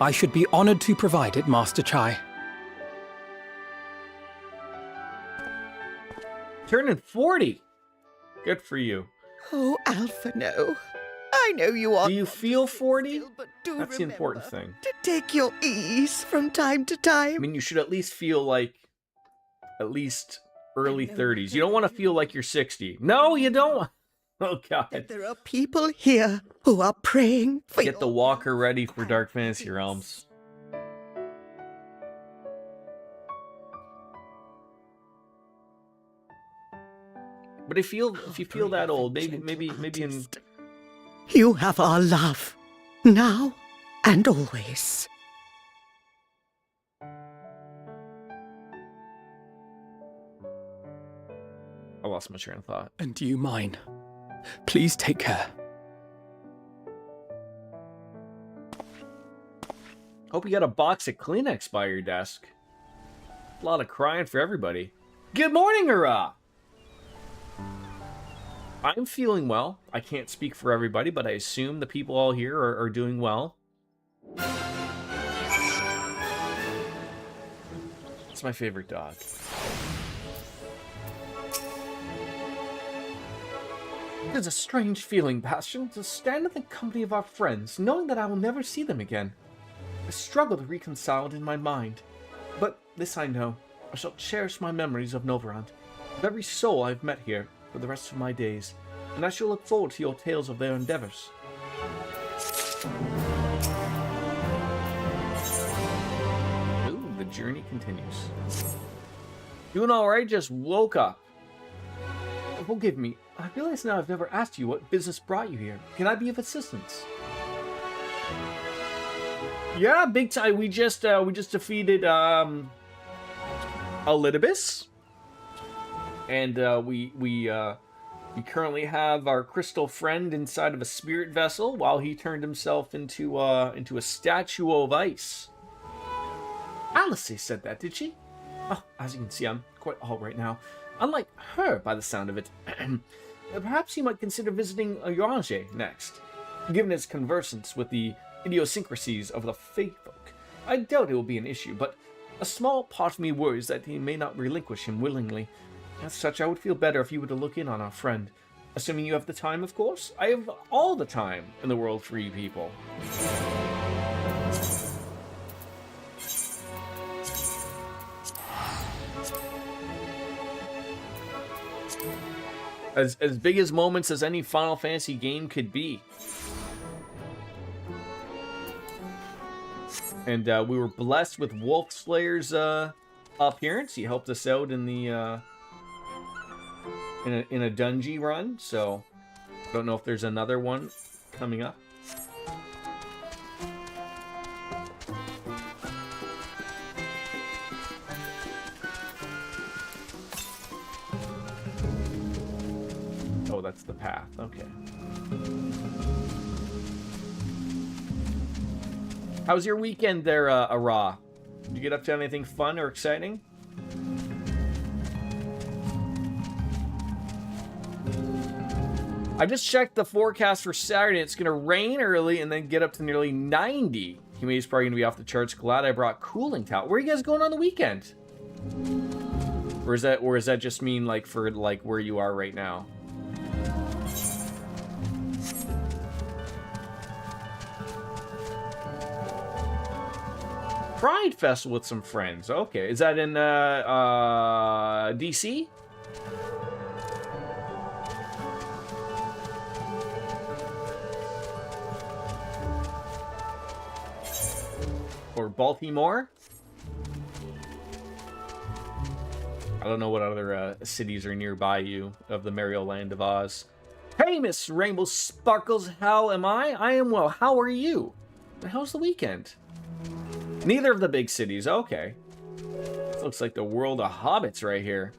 Speaker 7: I should be honored to provide it, Master Chai.
Speaker 1: Turning 40. Good for you.
Speaker 9: Oh, Alpha, no. I know you are.
Speaker 1: Do you feel 40?
Speaker 9: But do
Speaker 1: That's the important
Speaker 9: remember
Speaker 1: thing.
Speaker 9: to take your ease from time to
Speaker 1: I
Speaker 9: time.
Speaker 1: mean, you should at least feel like at least early 30s. You don't want to feel like you're 60. No, you don't. Oh, God.
Speaker 9: That there are people here who are praying for
Speaker 1: Get the
Speaker 9: your
Speaker 1: walker ready for Dark Fantasy Realms. But if you feel that old, maybe in
Speaker 9: You have our love, now and always.
Speaker 1: I lost my train of thought.
Speaker 7: And you mine. Please take care.
Speaker 1: Hope you got a box of Kleenex by your desk. A lot of crying for everybody. Good morning, hurrah! I'm feeling well. I can't speak for everybody, but I assume the people all here are doing well. It's my favorite dog. There's a strange feeling, Bastion, to stand in the company of our friends, knowing that I will never see them again. I struggle to reconcile it in my mind. But this I know, I shall cherish my memories of Novorand, of every soul I've met here, for the rest of my days, and I shall look forward to your tales of their endeavors. Ooh, the journey continues. Doing alright, just woke up. Forgive me, I realize now I've never asked you what business brought you here. Can I be of assistance? Yeah, big time. We just defeated Elidibus. And we currently have our crystal friend inside of a spirit vessel while he turned himself into a statue of ice. Alice said that, did she? Oh, as you can see, I'm quite all right now. Unlike her, by the sound of it. Perhaps you might consider visiting Orange next. Given his conversance with the idiosyncrasies of the Fae folk. I doubt it will be an issue, but a small part of me worries that he may not relinquish him willingly. As such, I would feel better if you were to look in on our friend. Assuming you have the time, of course. I have all the time in the world for you people. As big as moments as any Final Fantasy game could be. And we were blessed with Wolf Slayer's appearance. He helped us out in the in a dungeon run, so I don't know if there's another one coming up. Oh, that's the path. Okay. How's your weekend there, Ara? Did you get up to anything fun or exciting? I just checked the forecast for Saturday. It's going to rain early and then get up to nearly 90. Humidity's probably going to be off the charts. Glad I brought cooling towel. Where are you guys going on the weekend? Or does that just mean like for like where you are right now? Pride Festival with some friends. Okay, is that in DC? Or Baltimore? I don't know what other cities are nearby you of the Merry Land of Oz. Hey, Miss Rainbow Sparkles, how am I? I am well. How are you? How's the weekend? Neither of the big cities. Okay. This looks like the world of hobbits right here.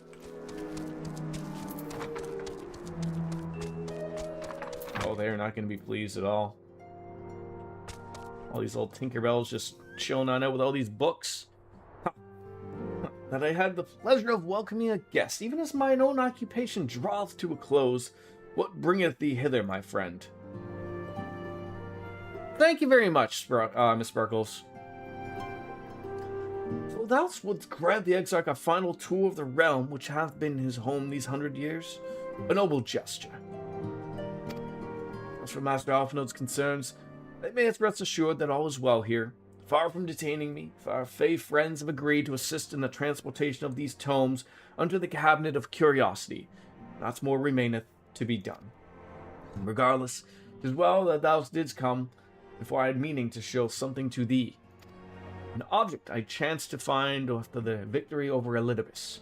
Speaker 1: Oh, they're not going to be pleased at all. All these little Tinkerbells just chilling on out with all these books. That I had the pleasure of welcoming a guest, even as mine own occupation draweth to a close. What bringeth thee hither, my friend? Thank you very much, Miss Sparkles. So thou wouldst grant the Exarch a final tour of the realm which hath been his home these 100 years? A noble gesture. As for Master Alphinaud's concerns, they may rest assured that all is well here. Far from detaining me, for our Fae friends have agreed to assist in the transportation of these tomes unto the Cabinet of Curiosity. Lots more remaineth to be done. Regardless, 'tis well that thou didst come, before I had meaning to show something to thee. An object I chanced to find after the victory over Elidibus.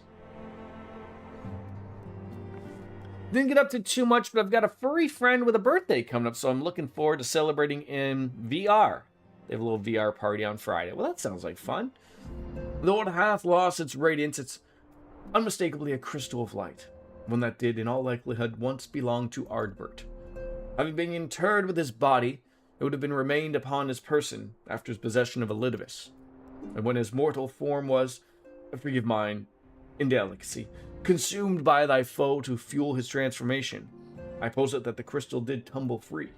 Speaker 1: Didn't get up to too much, but I've got a furry friend with a birthday coming up, so I'm looking forward to celebrating in VR. They have a little VR party on Friday. Well, that sounds like fun. Though it hath lost its radiance, it's unmistakably a crystal of light, one that did in all likelihood once belong to Ardbert. Having been interred with his body, it would have been remained upon his person after his possession of Elidibus. And when his mortal form was, forgive mine indelicacy, consumed by thy foe to fuel his transformation, I posit that the crystal did tumble free.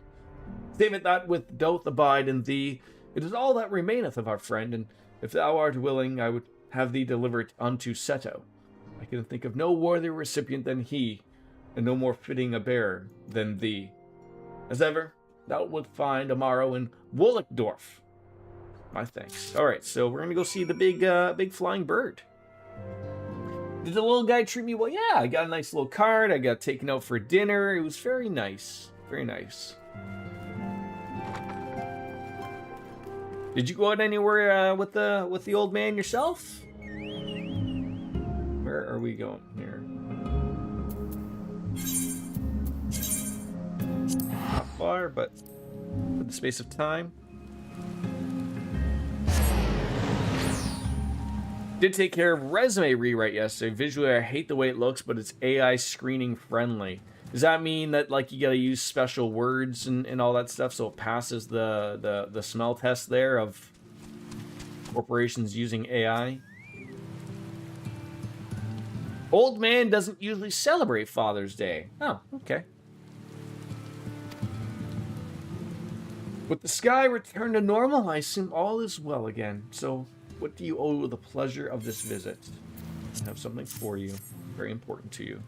Speaker 1: Save it that with doth abide in thee, it is all that remaineth of our friend, and if thou art willing, I would have thee deliver it unto Seto. I can think of no worthier recipient than he, and no more fitting a bearer than thee. As ever, thou wilt find tomorrow in Wollickdorf. My thanks. All right, so we're gonna go see the big flying bird. Did the little guy treat me well? Yeah, I got a nice little card. I got taken out for dinner. It was very nice. Very nice. Did you go out anywhere with the old man yourself? Where are we going here? Not far, but for the space of time. Did take care of resume rewrite yesterday. Visually, I hate the way it looks, but it's AI screening friendly. Does that mean that like you gotta use special words and all that stuff so it passes the smell test there of corporations using AI? Old man doesn't usually celebrate Father's Day. Oh, okay. With the sky returned to normal, I assume all is well again. So, what do you owe the pleasure of this visit? I have something for you. Very important to you.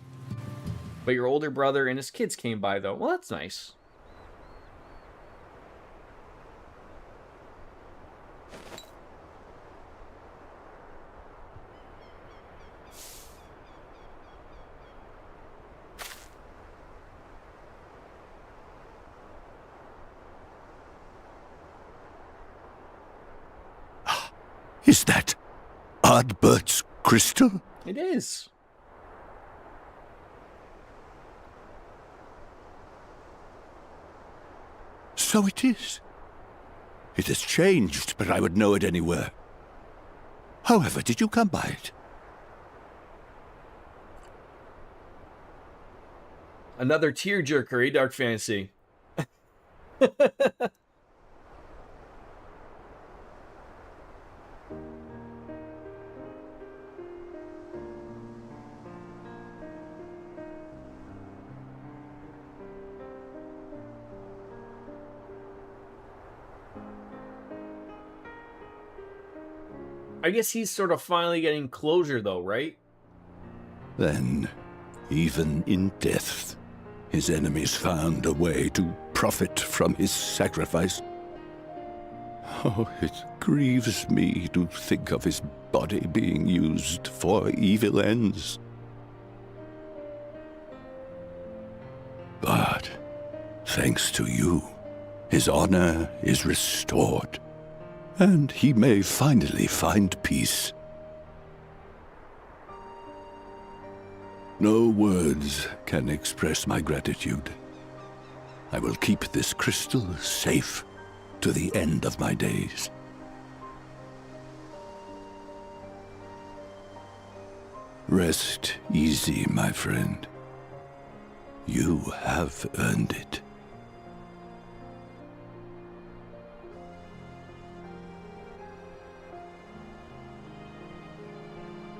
Speaker 1: But your older brother and his kids came by, though. Well, that's nice.
Speaker 8: Is that Ardbert's crystal?
Speaker 1: It is.
Speaker 8: So it is. It has changed, but I would know it anywhere. However, did you come by it?
Speaker 1: Another tearjerker, Dark Fantasy. I guess he's sort of finally getting closure, though, right?
Speaker 8: Then, even in death, his enemies found a way to profit from his sacrifice. Oh, it grieves me to think of his body being used for evil ends. But, thanks to you, his honor is restored, and he may finally find peace. No words can express my gratitude. I will keep this crystal safe to the end of my days. Rest easy, my friend. You have earned it.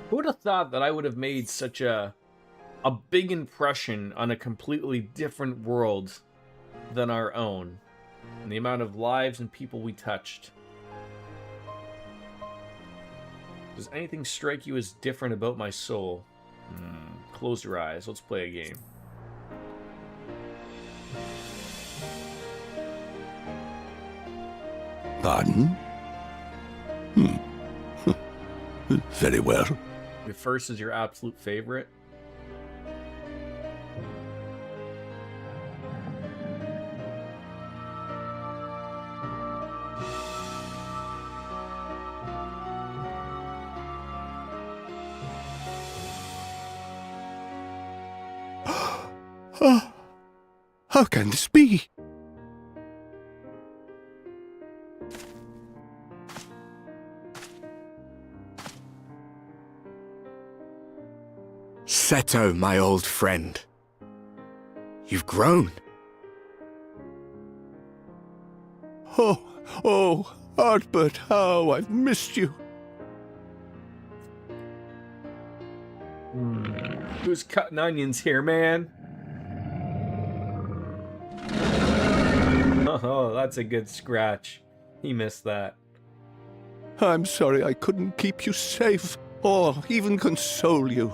Speaker 1: Who would have thought that I would have made such a big impression on a completely different world than our own, and the amount of lives and people we touched? Does anything strike you as different about my soul? Close your eyes. Let's play a game.
Speaker 8: Pardon? Very well.
Speaker 1: The first is your absolute favorite.
Speaker 8: How can this be?
Speaker 4: Seto, my old friend. You've grown.
Speaker 8: Oh, Ardbert, how I've missed you.
Speaker 1: Who's cutting onions here, man? Oh, that's a good scratch. He missed that.
Speaker 8: I'm sorry I couldn't keep you safe, or even console you.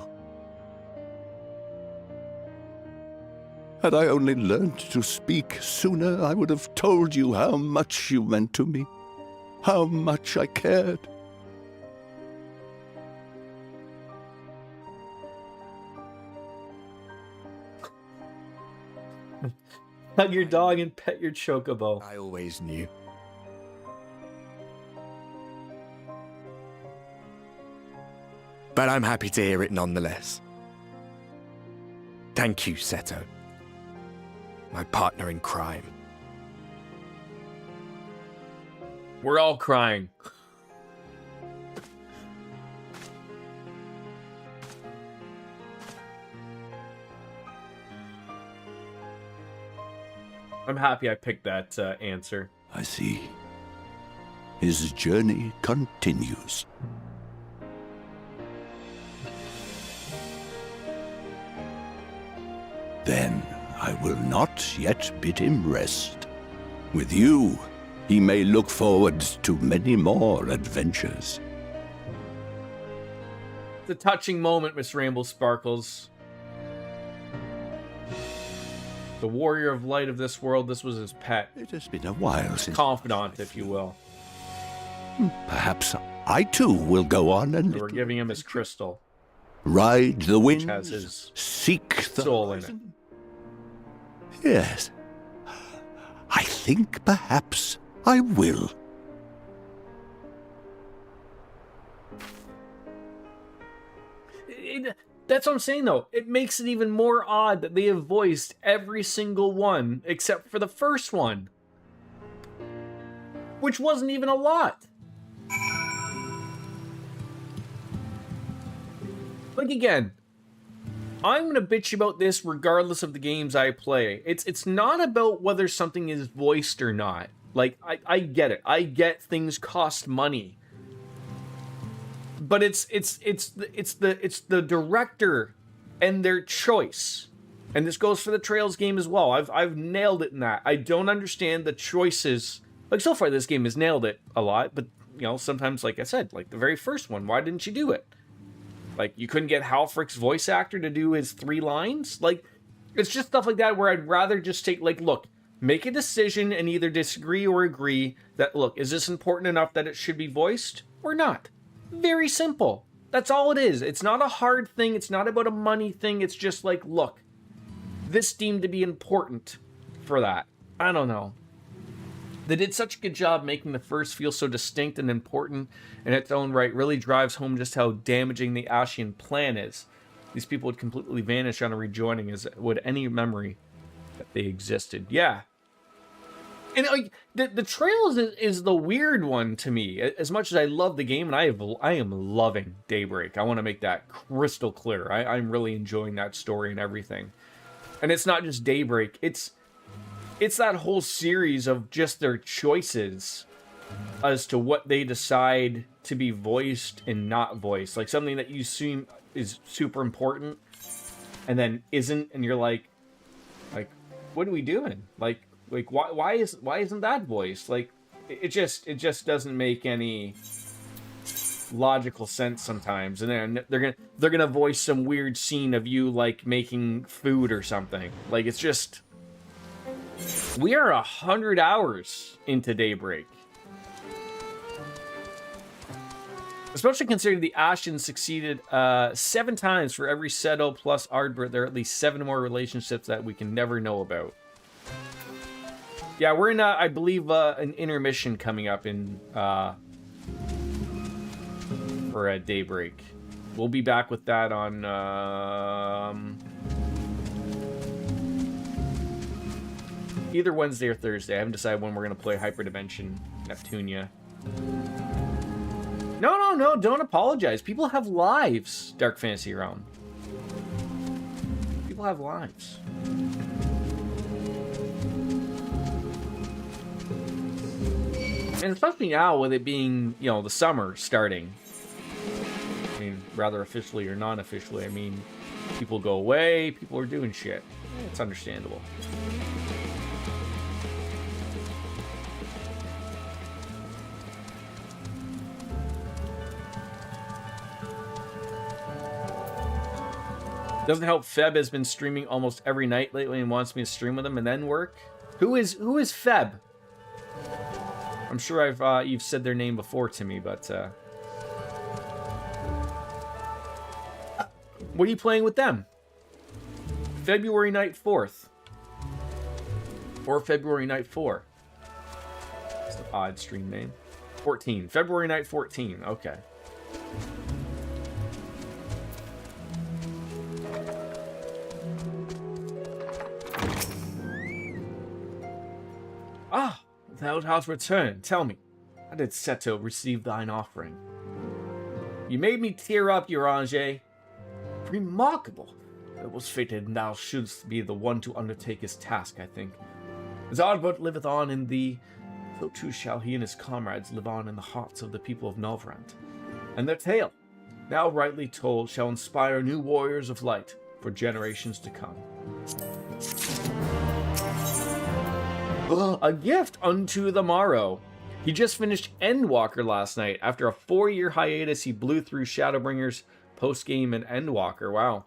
Speaker 8: Had I only learned to speak sooner, I would have told you how much you meant to me, how much I cared.
Speaker 1: Hug your dog and pet your chocobo.
Speaker 4: I always knew. But I'm happy to hear it nonetheless. Thank you, Seto. My partner in crime.
Speaker 1: We're all crying. I'm happy I picked that answer.
Speaker 8: I see. His journey continues. Then I will not yet bid him rest. With you, he may look forward to many more adventures.
Speaker 1: It's a touching moment, Miss Rainbow Sparkles. The warrior of light of this world, this was his pet.
Speaker 8: It has been a while since...
Speaker 1: Confidant, if you will.
Speaker 8: Perhaps I too will go on and...
Speaker 1: We're giving him his crystal.
Speaker 8: Ride the winds,
Speaker 1: has his
Speaker 8: seek the
Speaker 1: soul in it.
Speaker 8: horizon. Yes. I think perhaps I will.
Speaker 1: That's what I'm saying, though. It makes it even more odd that they have voiced every single one except for the first one, which wasn't even a lot. Like, again, I'm going to bitch about this regardless of the games I play. It's not about whether something is voiced or not. Like, I get it. I get things cost money. But it's the director and their choice. And this goes for the Trails game as well. I've nailed it in that. I don't understand the choices. Like, so far this game has nailed it a lot, but you know, sometimes, like I said, like the very first one, why didn't you do it? Like, you couldn't get Halfrick's voice actor to do his 3 lines? Like, it's just stuff like that where I'd rather just take, like, look, make a decision and either disagree or agree that, look, is this important enough that it should be voiced or not? Very simple. That's all it is. It's not a hard thing. It's not about a money thing. It's just like, look, this deemed to be important for that. I don't know. They did such a good job making the first feel so distinct and important in its own right. Really drives home just how damaging the Ashian plan is. These people would completely vanish on a rejoining, as would any memory that they existed. Yeah. And like, the Trails is the weird one to me. As much as I love the game, and I am loving Daybreak. I want to make that crystal clear. I'm really enjoying that story and everything. And it's not just Daybreak. It's that whole series of just their choices as to what they decide to be voiced and not voiced. Like something that you assume is super important and then isn't, and you're like, what are we doing? Like why isn't that voiced? Like it just doesn't make any logical sense sometimes. And then they're gonna voice some weird scene of you like making food or something. Like it's just. We are 100 hours into Daybreak. Especially considering the Ashen succeeded 7 times for every Seto plus Ardbert. There are at least 7 more relationships that we can never know about. Yeah, we're in, I believe, an intermission coming up in for Daybreak. We'll be back with that on... either Wednesday or Thursday. I haven't decided when we're going to play Hyperdimension Neptunia. No, don't apologize. People have lives, Dark Fantasy Realm. People have lives. And especially now with it being, you know, the summer starting. I mean, rather officially or non-officially. I mean, people go away, people are doing shit. It's understandable. Doesn't help Feb has been streaming almost every night lately and wants me to stream with him and then work. Who is Feb? I'm sure you've said their name before to me, but what are you playing with them? February night 4th. Or February night 4. It's an odd stream name. 14. February night 14. Okay. Ah, thou hast returned. Tell me, how did Seto receive thine offering? You made me tear up, Urange. Remarkable. It was fated thou shouldst be the one to undertake his task, I think. As Ardbert liveth on in thee, so too shall he and his comrades live on in the hearts of the people of Novrand. And their tale, now rightly told, shall inspire new warriors of light for generations to come. A gift unto the morrow. He just finished Endwalker last night. After a 4-year hiatus, he blew through Shadowbringers, postgame, and Endwalker. Wow.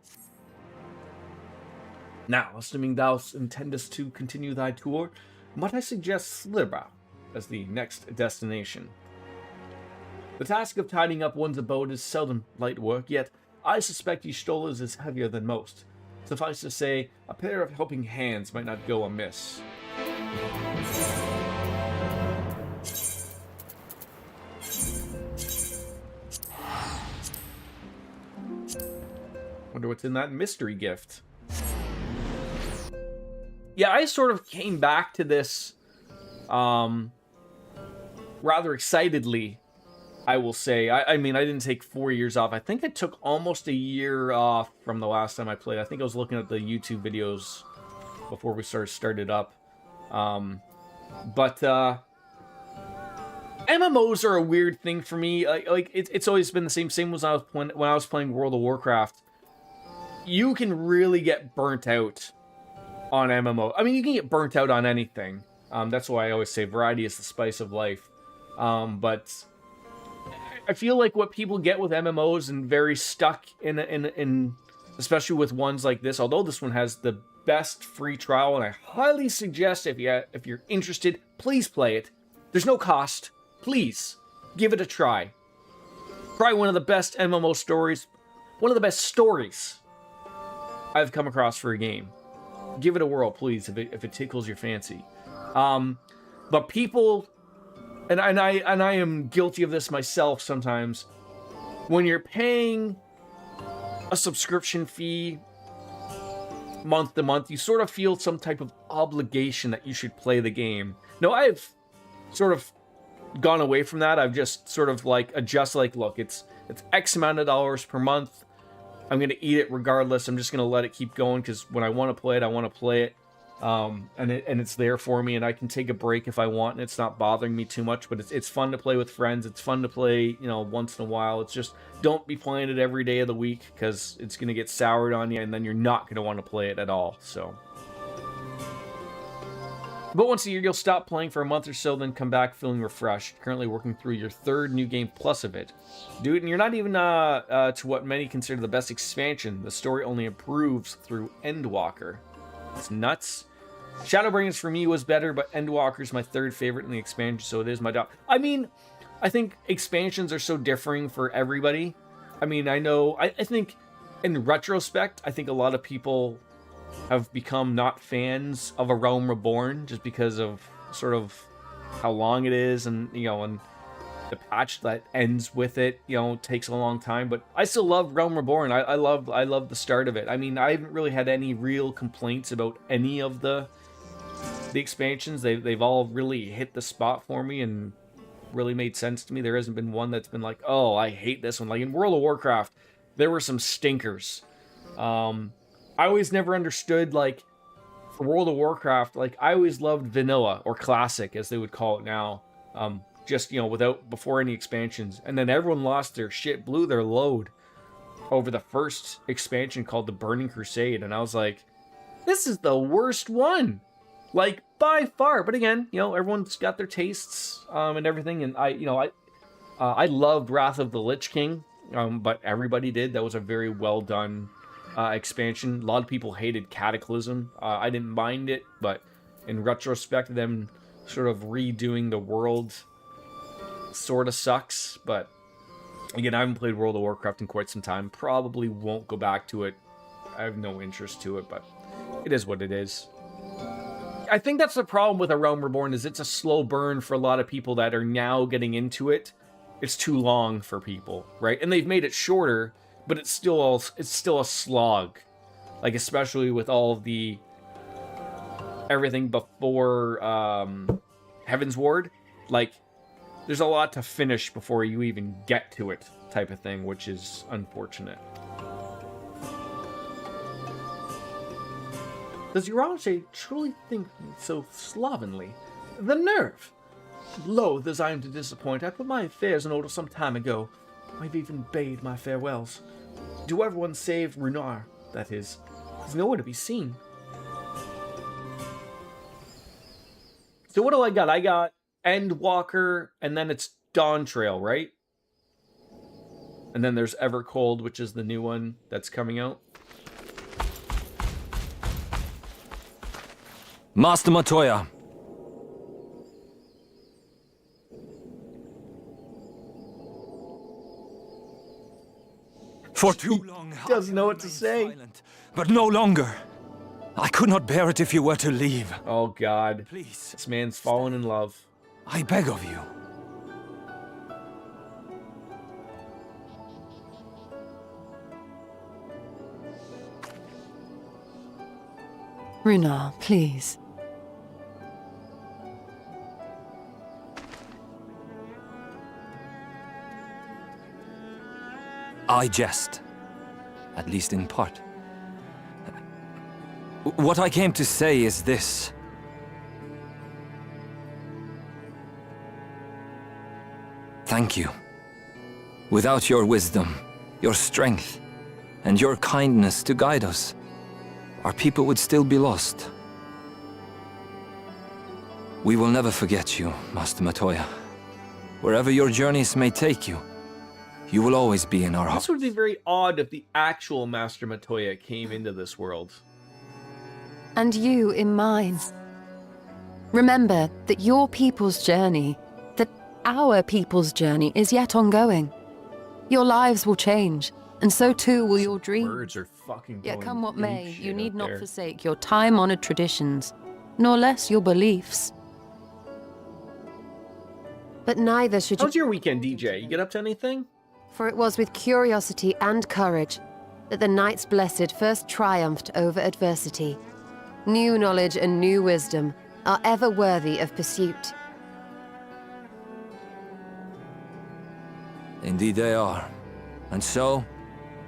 Speaker 1: Now, assuming thou intendest to continue thy tour, might I suggest Slibra as the next destination? The task of tidying up one's abode is seldom light work, yet I suspect Y'shtola is heavier than most. Suffice to say, a pair of helping hands might not go amiss. Wonder what's in that mystery gift. Yeah, I sort of came back to this rather excitedly, I will say. I mean, I didn't take 4 years off. I think I took almost a year off from the last time I played. I think I was looking at the YouTube videos before we started up. But MMOs are a weird thing for me. Like it's always been the same as when I was playing World of Warcraft. You can really get burnt out on MMO. I mean, you can get burnt out on anything. That's why I always say variety is the spice of life. But I feel like what people get with MMOs and very stuck in especially with ones like this, although this one has the best free trial, and I highly suggest if you're interested, please play it. There's no cost. Please give it a try. Probably one of the best MMO stories, one of the best stories I've come across for a game. Give it a whirl, please, if it tickles your fancy. But people, and I am guilty of this myself sometimes. When you're paying a subscription fee month to month, you sort of feel some type of obligation that you should play the game. No, I've sort of gone away from that. I've just sort of like look, it's X amount of dollars per month. I'm going to eat it regardless. I'm just going to let it keep going because when I want to play it, I want to play it. And it's there for me, and I can take a break if I want, and it's not bothering me too much, but it's fun to play with friends. It's fun to play, once in a while. It's just, don't be playing it every day of the week because it's going to get soured on you, and then you're not going to want to play it at all, so. But once a year, you'll stop playing for a month or so, then come back feeling refreshed. Currently working through your 3rd New Game Plus of it. Dude, and you're not even to what many consider the best expansion. The story only improves through Endwalker. It's nuts. Shadowbringers for me was better, but Endwalker's my 3rd favorite in the expansion, so it is my dog. I mean, I think expansions are so differing for everybody. I mean, I think in retrospect, I think a lot of people have become not fans of A Realm Reborn just because of sort of how long it is and the patch that ends with it, takes a long time. But I still love Realm Reborn. I love the start of it. I mean, I haven't really had any real complaints about any of the expansions. They've all really hit the spot for me and really made sense to me. There hasn't been one that's been like, oh, I hate this one. Like in World of Warcraft, there were some stinkers. I always never understood, like, for World of Warcraft, like, I always loved vanilla, or classic, as they would call it now. Just, before any expansions. And then everyone lost their shit, blew their load over the first expansion called the Burning Crusade. And I was like, this is the worst one. Like, by far. But again, everyone's got their tastes and everything. And I loved Wrath of the Lich King, but everybody did. That was a very well done expansion. A lot of people hated Cataclysm. I didn't mind it, but in retrospect, them sort of redoing the world sort of sucks. But again, I haven't played World of Warcraft in quite some time. Probably won't go back to it. I have no interest to it, but it is what it is. I think that's the problem with A Realm Reborn, is it's a slow burn for a lot of people that are now getting into it. It's too long for people, right? And they've made it shorter, but it's still a slog. Like, especially with all of the everything before Heaven's Ward. Like, there's a lot to finish before you even get to it, type of thing, which is unfortunate. Does Urache truly think so slovenly? The nerve! Loath as I am to disappoint, I put my affairs in order some time ago. I've even bade my farewells. To everyone save Runar, that is. He's nowhere to be seen. So what do I got? I got Endwalker, and then it's Dawn Trail, right? And then there's Evercold, which is the new one that's coming out.
Speaker 10: Master Matoya. For too long,
Speaker 1: Doesn't know what to say.
Speaker 10: silent, but no longer. I could not bear it if you were to leave.
Speaker 1: Oh God,
Speaker 10: Please,
Speaker 1: this man's fallen in love.
Speaker 10: I beg of you.
Speaker 11: Runar, please.
Speaker 10: I jest, at least in part. What I came to say is this. Thank you. Without your wisdom, your strength, and your kindness to guide us, our people would still be lost. We will never forget you, Master Matoya. Wherever your journeys may take you, you will always be in our hearts.
Speaker 1: This would be very odd if the actual Master Matoya came into this world.
Speaker 11: And you in mine. Remember that your people's journey, that our people's journey is yet ongoing. Your lives will change, and so too will your dreams.
Speaker 1: Birds are fucking
Speaker 11: Yet
Speaker 1: going
Speaker 11: come what may,
Speaker 1: apeshit
Speaker 11: you need
Speaker 1: out
Speaker 11: not
Speaker 1: there.
Speaker 11: forsake your time-honored traditions, nor less your beliefs. But neither should you...
Speaker 1: How's your weekend, DJ? You get up to anything?
Speaker 11: For it was with curiosity and courage that the Knights Blessed first triumphed over adversity. New knowledge and new wisdom are ever worthy of pursuit.
Speaker 10: Indeed they are. And so,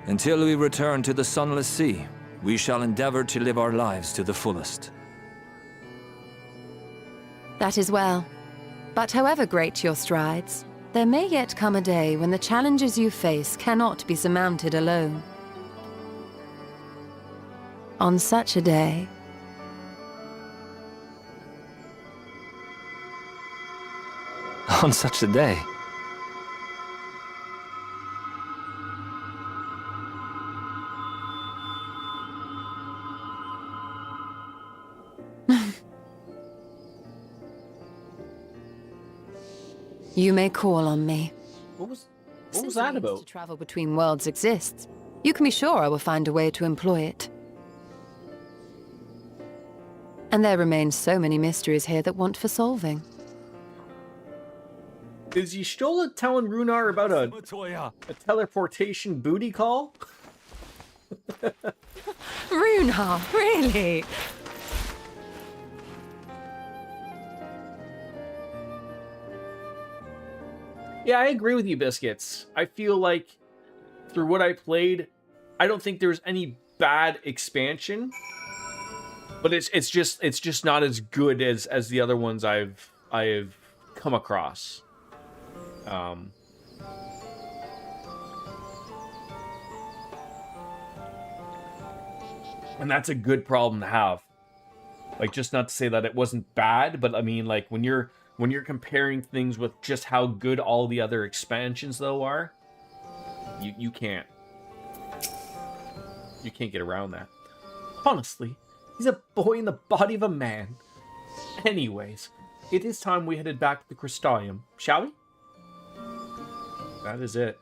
Speaker 10: until we return to the Sunless Sea, we shall endeavor to live our lives to the fullest.
Speaker 11: That is well. But however great your strides, there may yet come a day when the challenges you face cannot be surmounted alone. On such a day...
Speaker 10: On such a day.
Speaker 11: You may call on me.
Speaker 1: What was
Speaker 11: Since
Speaker 1: that
Speaker 11: the means
Speaker 1: about?
Speaker 11: to travel between worlds exists, you can be sure I will find a way to employ it. And there remain so many mysteries here that want for solving.
Speaker 1: Is Y'shtola telling Runar about a
Speaker 10: Matoya.
Speaker 1: teleportation booty call?
Speaker 11: Runar, really?
Speaker 1: Yeah, I agree with you, Biscuits. I feel like through what I played, I don't think there's any bad expansion, but it's just not as good as the other ones I've come across. And that's a good problem to have. Like, just not to say that it wasn't bad, but I mean, like, when you're comparing things with just how good all the other expansions though are, you can't get around that. Honestly, he's a boy in the body of a man. Anyways, it is time we headed back to the Crystalium, shall we? That is it.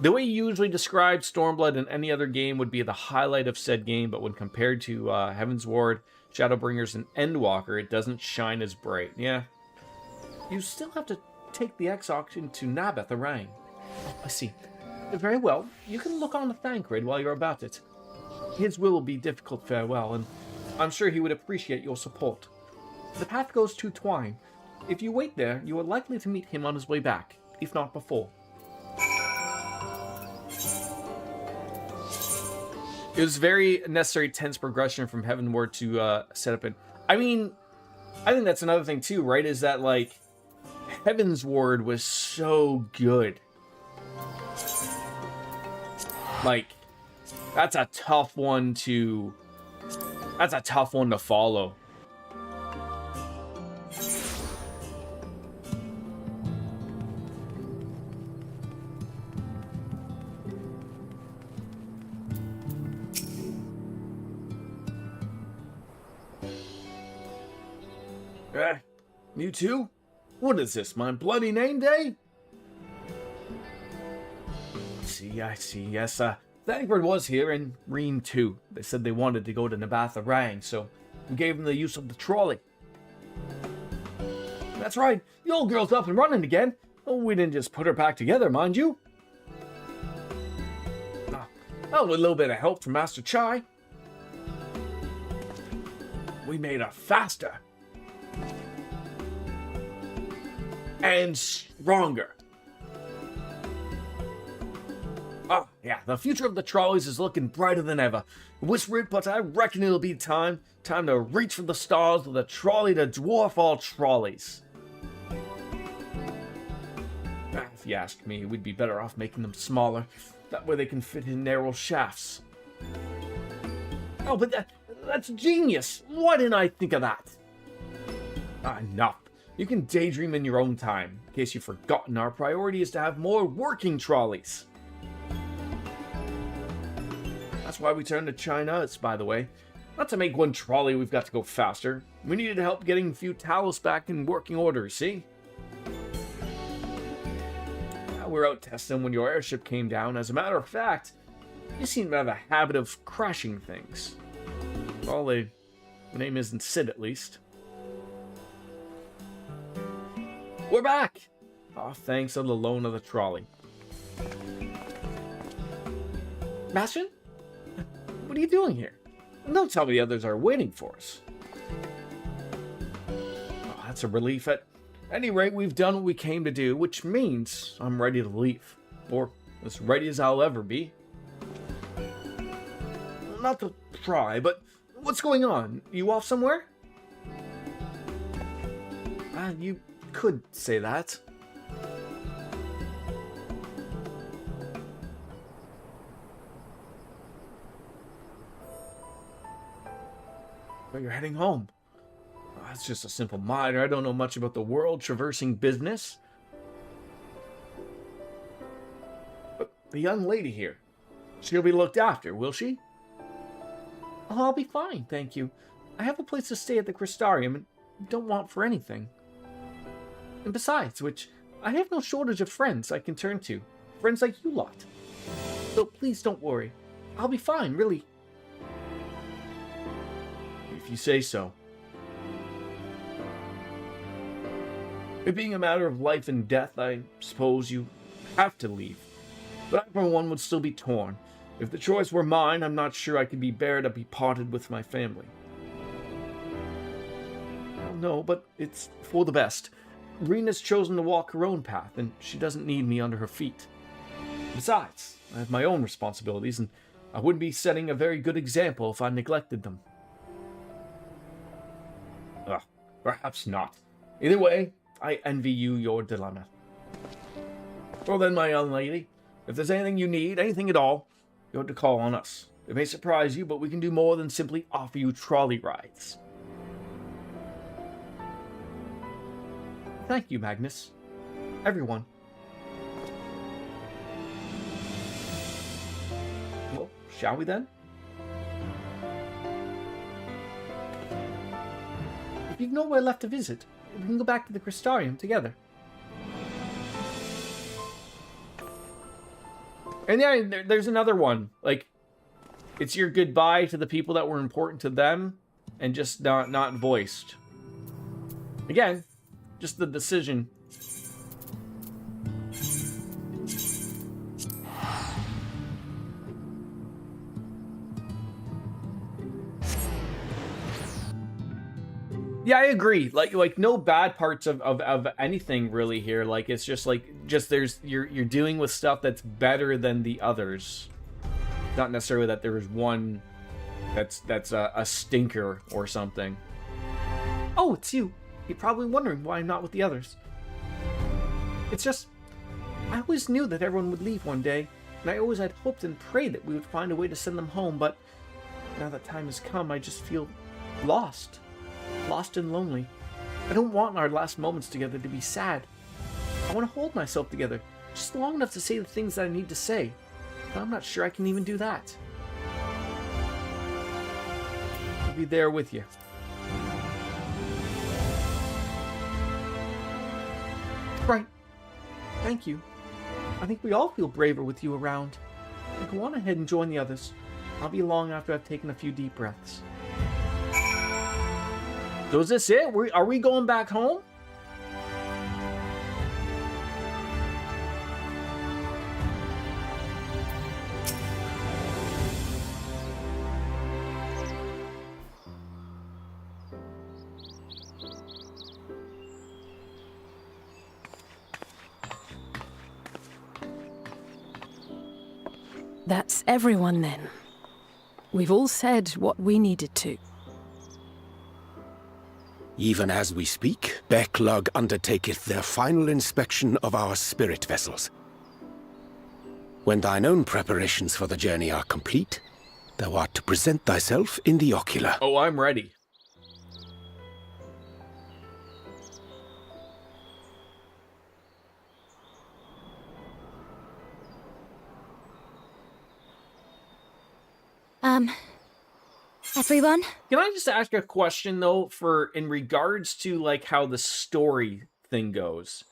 Speaker 1: The way you usually describe Stormblood in any other game would be the highlight of said game, but when compared to Heaven's Ward, Shadowbringers, and Endwalker, it doesn't shine as bright. Yeah. You still have to take the Exoc to Nabeth Arang. I see. Very well. You can look on the Thancred while you're about it. His will be difficult farewell, and I'm sure he would appreciate your support. The path goes to Twine. If you wait there, you are likely to meet him on his way back, if not before. It was very necessary, tense progression from Heavenward to set up it. I mean, I think that's another thing too, right? Is that, like, Heaven's Ward was so good. Like, that's a tough one to follow. You too? What is this, my bloody name day? I see, yes, Thancred was here, and Reen too. They said they wanted to go to Nabatha Rang, so we gave them the use of the trolley. That's right, the old girl's up and running again. Oh, we didn't just put her back together, mind you. Oh, with a little bit of help from Master Chai, we made her faster and stronger. Oh, yeah, the future of the trolleys is looking brighter than ever. Whisper it, but I reckon it'll be time to reach for the stars with a trolley to dwarf all trolleys. If you ask me, we'd be better off making them smaller. That way they can fit in narrow shafts. Oh, but that's genius! Why didn't I think of that? Enough. You can daydream in your own time. In case you've forgotten, our priority is to have more working trolleys. That's why we turned to China, by the way. Not to make one trolley, we've got to go faster. We needed help getting a few Talos back in working order, see? We're out testing when your airship came down. As a matter of fact, you seem to have a habit of crashing things. Well, the name isn't Sid, at least. We're back! Oh, thanks to the loan of the trolley. Bastion? What are you doing here? Don't tell me the others are waiting for us. Oh, that's a relief. At any rate, we've done what we came to do, which means I'm ready to leave. Or as ready as I'll ever be. Not to pry, but what's going on? You off somewhere? You could say that. But you're heading home. That's just a simple miner. I don't know much about the world traversing business. But the young lady here, she'll be looked after, will she? Oh, I'll be fine, thank you. I have a place to stay at the Crystarium and don't want for anything. And besides which, I have no shortage of friends I can turn to. Friends like you lot. So please don't worry. I'll be fine, really. If you say so. It being a matter of life and death, I suppose you have to leave. But I, for one, would still be torn. If the choice were mine, I'm not sure I could bear to be parted with my family. Well, no, but it's for the best. Rena's chosen to walk her own path, and she doesn't need me under her feet. Besides, I have my own responsibilities, and I wouldn't be setting a very good example if I neglected them. Perhaps not. Either way, I envy you your dilemma. Well then, my young lady, if there's anything you need, anything at all, you're to call on us. It may surprise you, but we can do more than simply offer you trolley rides. Thank you, Magnus. Everyone. Well, shall we then? If you've nowhere left to visit, we can go back to the Crystarium together. And then there's another one. Like, it's your goodbye to the people that were important to them and just not voiced. Again, just the decision. Yeah, I agree. Like no bad parts of anything really here. Like it's just there's you're dealing with stuff that's better than the others. Not necessarily that there is one that's a stinker or something. Oh, it's you. You're probably wondering why I'm not with the others. It's just I always knew that everyone would leave one day, and I always had hoped and prayed that we would find a way to send them home, but now that time has come, I just feel lost. Lost and lonely. I don't want our last moments together to be sad. I want to hold myself together, just long enough to say the things that I need to say, but I'm not sure I can even do that. I'll be there with you. Right. Thank you. I think we all feel braver with you around. Go on ahead and join the others. I'll be along after I've taken a few deep breaths. So is this it? Are we going back home?
Speaker 12: That's everyone then. We've all said what we needed to.
Speaker 13: Even as we speak, Becklug undertaketh their final inspection of our spirit vessels. When thine own preparations for the journey are complete, thou art to present thyself in the ocular.
Speaker 1: Oh, I'm ready.
Speaker 5: Everyone?
Speaker 1: Can I just ask a question though, for in regards to like how the story thing goes?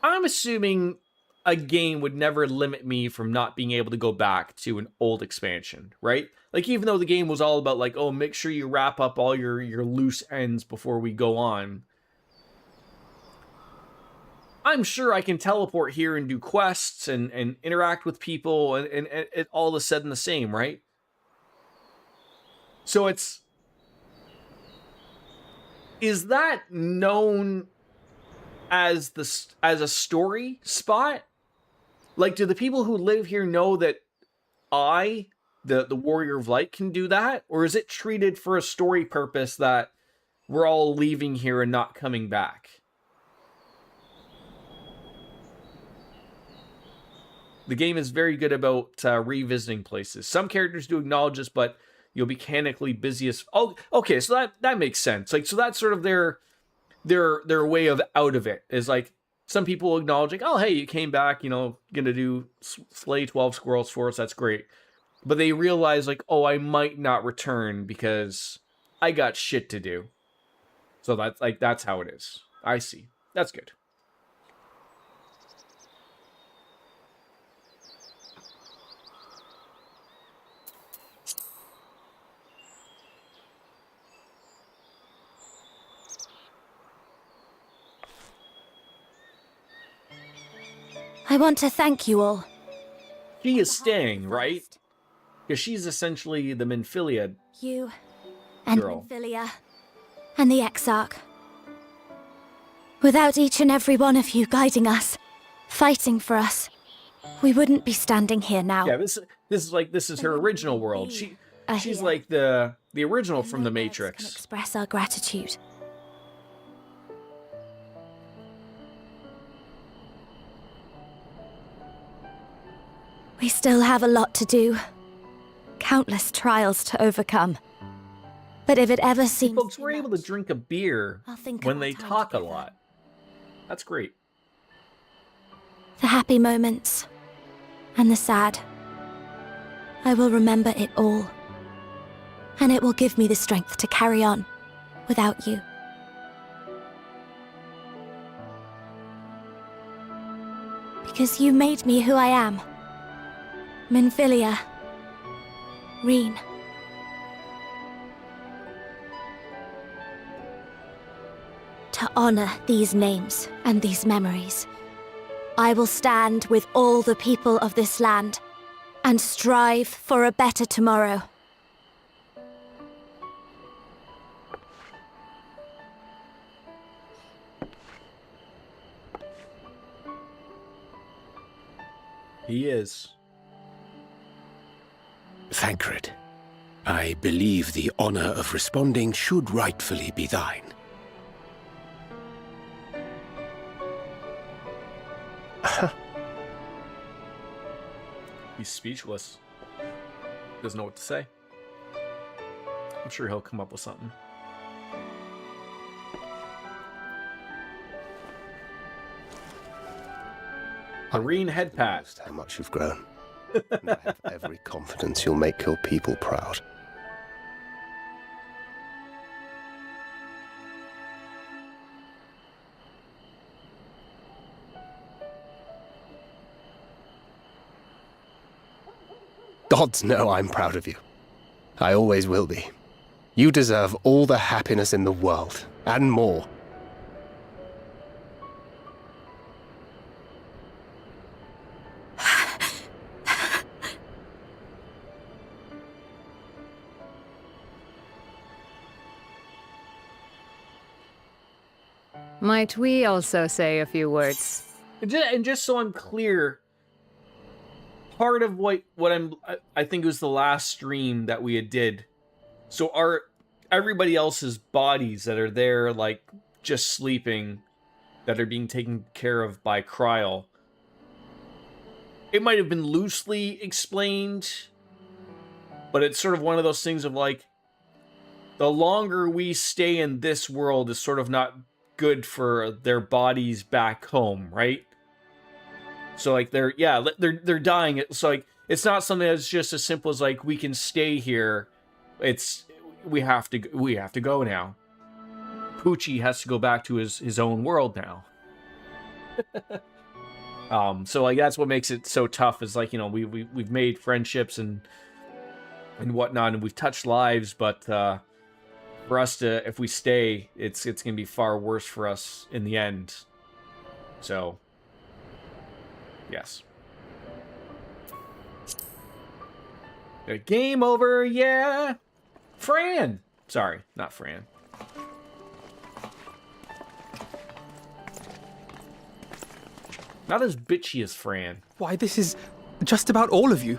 Speaker 1: I'm assuming a game would never limit me from not being able to go back to an old expansion, right? Like even though the game was all about like, oh, make sure you wrap up all your loose ends before we go on. I'm sure I can teleport here and do quests and interact with people and it all is said in the same, right? So is that known as a story spot? Like, do the people who live here know that the Warrior of Light, can do that? Or is it treated for a story purpose that we're all leaving here and not coming back? The game is very good about revisiting places. Some characters do acknowledge this, but you'll be mechanically busy as... Oh, okay, so that makes sense. Like, so that's sort of their way of out of it. Is like, some people acknowledge, like, oh, hey, you came back, you know, gonna do slay 12 squirrels for us, that's great. But they realize, like, oh, I might not return because I got shit to do. So that's how it is. I see. That's good.
Speaker 5: I want to thank you all.
Speaker 1: She is staying, right? Because she's essentially the Minfilia
Speaker 5: You and
Speaker 1: girl.
Speaker 5: Minfilia and the Exarch. Without each and every one of you guiding us, fighting for us, we wouldn't be standing here now.
Speaker 1: Yeah, this is her original world. She's like the original from the Matrix.
Speaker 5: Can express our gratitude. We still have a lot to do. Countless trials to overcome. But if it ever seems...
Speaker 1: Folks, we're able to drink a beer when they talk a lot. That's great.
Speaker 5: The happy moments. And the sad. I will remember it all. And it will give me the strength to carry on without you. Because you made me who I am. Minfilia. Reen. To honor these names and these memories, I will stand with all the people of this land and strive for a better tomorrow.
Speaker 1: He is.
Speaker 13: Thancred, I believe the honor of responding should rightfully be thine.
Speaker 1: He's speechless. Doesn't know what to say. I'm sure he'll come up with something. Reen head pat.
Speaker 14: How much you've grown. And I have every confidence you'll make your people proud. Gods know I'm proud of you. I always will be. You deserve all the happiness in the world, and more.
Speaker 12: Might we also say a few words?
Speaker 1: And just so I'm clear, part of what I think it was the last stream that we did. So are everybody else's bodies that are there, like just sleeping, that are being taken care of by Kryl. It might have been loosely explained, but it's sort of one of those things of like, the longer we stay in this world is sort of not good for their bodies back home, right? So like they're dying. So like it's not something that's just as simple as like we can stay here. It's we have to go now. Poochie has to go back to his own world now. So like that's what makes it so tough is like, you know, we've made friendships and whatnot, and we've touched lives, but for us to, if we stay, it's gonna be far worse for us in the end. So yes. Game over, yeah. Fran. Sorry, not Fran. Not as bitchy as Fran.
Speaker 7: Why, this is just about all of you.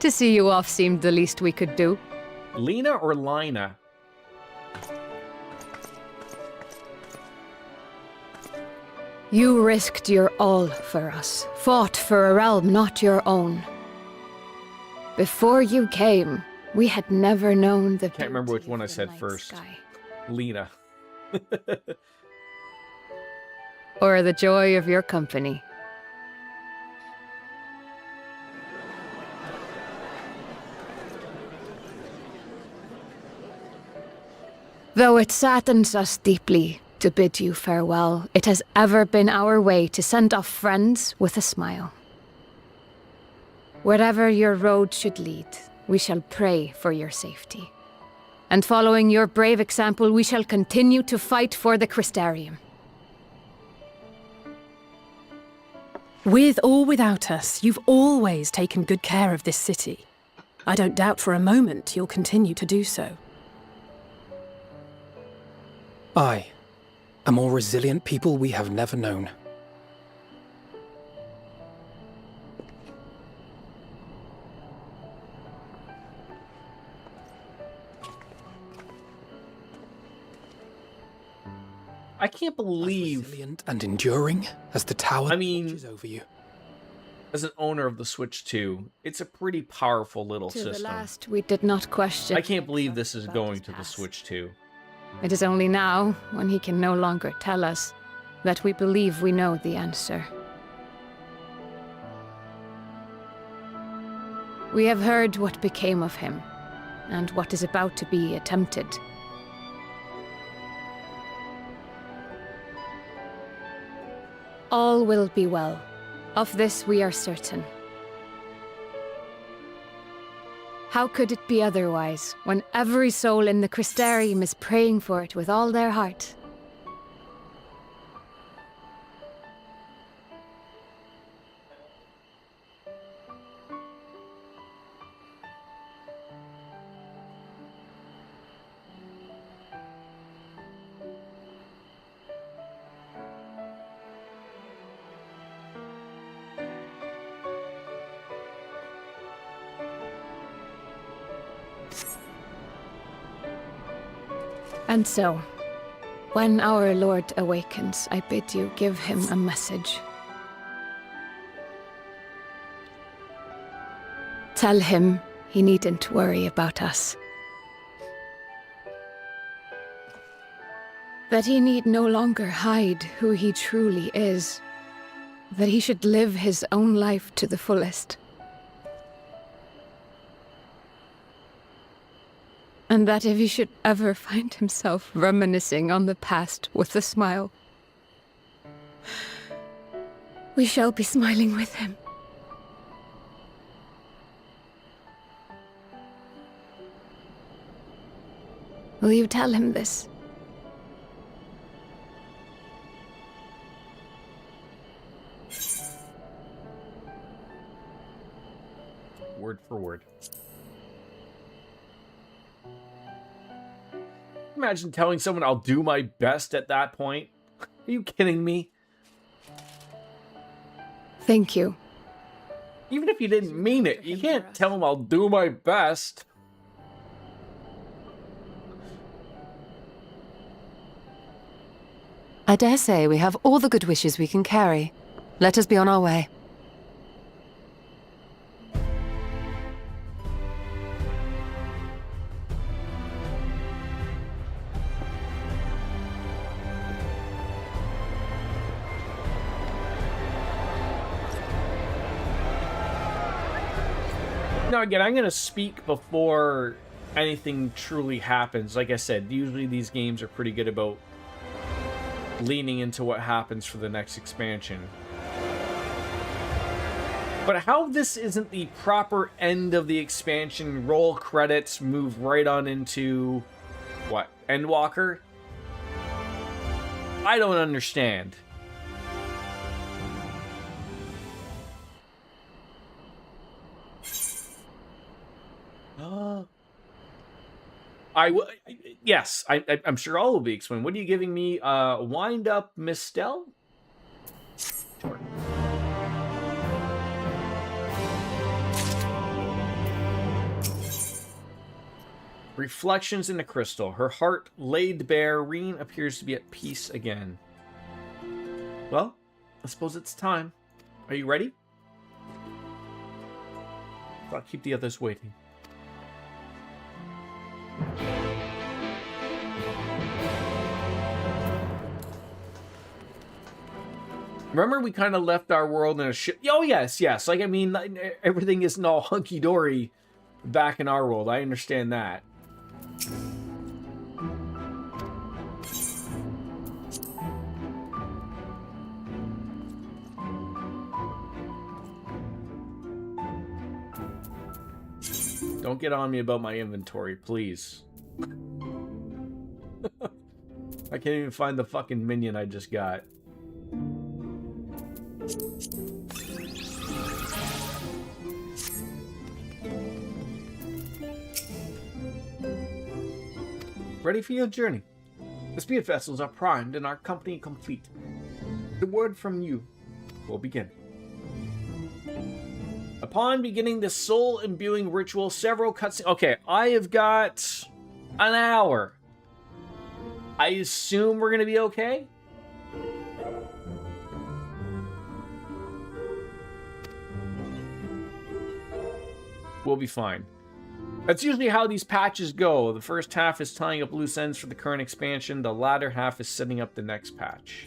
Speaker 12: To see you off seemed the least we could do.
Speaker 1: Lena or Lina?
Speaker 12: You risked your all for us, fought for a realm not your own. Before you came, we had never known the
Speaker 1: Can't remember which one I said first.
Speaker 12: Sky.
Speaker 1: Lena.
Speaker 12: Or the joy of your company. Though it saddens us deeply to bid you farewell, it has ever been our way to send off friends with a smile. Wherever your road should lead, we shall pray for your safety. And following your brave example, we shall continue to fight for the Crystarium.
Speaker 15: With or without us, you've always taken good care of this city. I don't doubt for a moment you'll continue to do so.
Speaker 7: Aye, a more resilient people we have never known.
Speaker 1: I can't believe...
Speaker 7: As resilient and enduring as the tower watches over you.
Speaker 1: As an owner of the Switch 2, it's a pretty powerful little
Speaker 12: To
Speaker 1: system.
Speaker 12: the last, we did not question.
Speaker 1: I can't believe this is going to the Switch 2.
Speaker 12: It is only now, when he can no longer tell us, that we believe we know the answer. We have heard what became of him, and what is about to be attempted. All will be well. Of this we are certain. How could it be otherwise, when every soul in the Crystarium is praying for it with all their heart? And so, when our Lord awakens, I bid you give him a message. Tell him he needn't worry about us. That he need no longer hide who he truly is. That he should live his own life to the fullest. And that if he should ever find himself reminiscing on the past with a smile, we shall be smiling with him. Will you tell him this?
Speaker 1: Word for word. Imagine telling someone I'll do my best at that point. Are you kidding me?
Speaker 12: Thank you.
Speaker 1: Even if you didn't mean it, you can't tell them I'll do my best.
Speaker 11: I dare say we have all the good wishes we can carry. Let us be on our way.
Speaker 1: Now again, I'm going to speak before anything truly happens. Like I said, usually these games are pretty good about leaning into what happens for the next expansion. But how this isn't the proper end of the expansion, roll credits, move right on into, what, Endwalker? I don't understand. Yes, I'm sure all will be explained. What are you giving me? Wind up Mistel? Sure. Reflections in the crystal. Her heart laid bare, Reen appears to be at peace again. Well, I suppose it's time. Are you ready? I'll keep the others waiting. Remember, we kind of left our world in a ship. Oh, yes. Like, I mean, everything isn't all hunky-dory back in our world. I understand that. Don't get on me about my inventory, please. I can't even find the fucking minion I just got. Ready for your journey. The speed vessels are primed and our company complete. The word from you will begin. Upon beginning the soul-imbuing ritual, several cutscenes... Okay, I have got an hour. I assume we're going to be okay? We'll be fine. That's usually how these patches go. The first half is tying up loose ends for the current expansion. The latter half is setting up the next patch.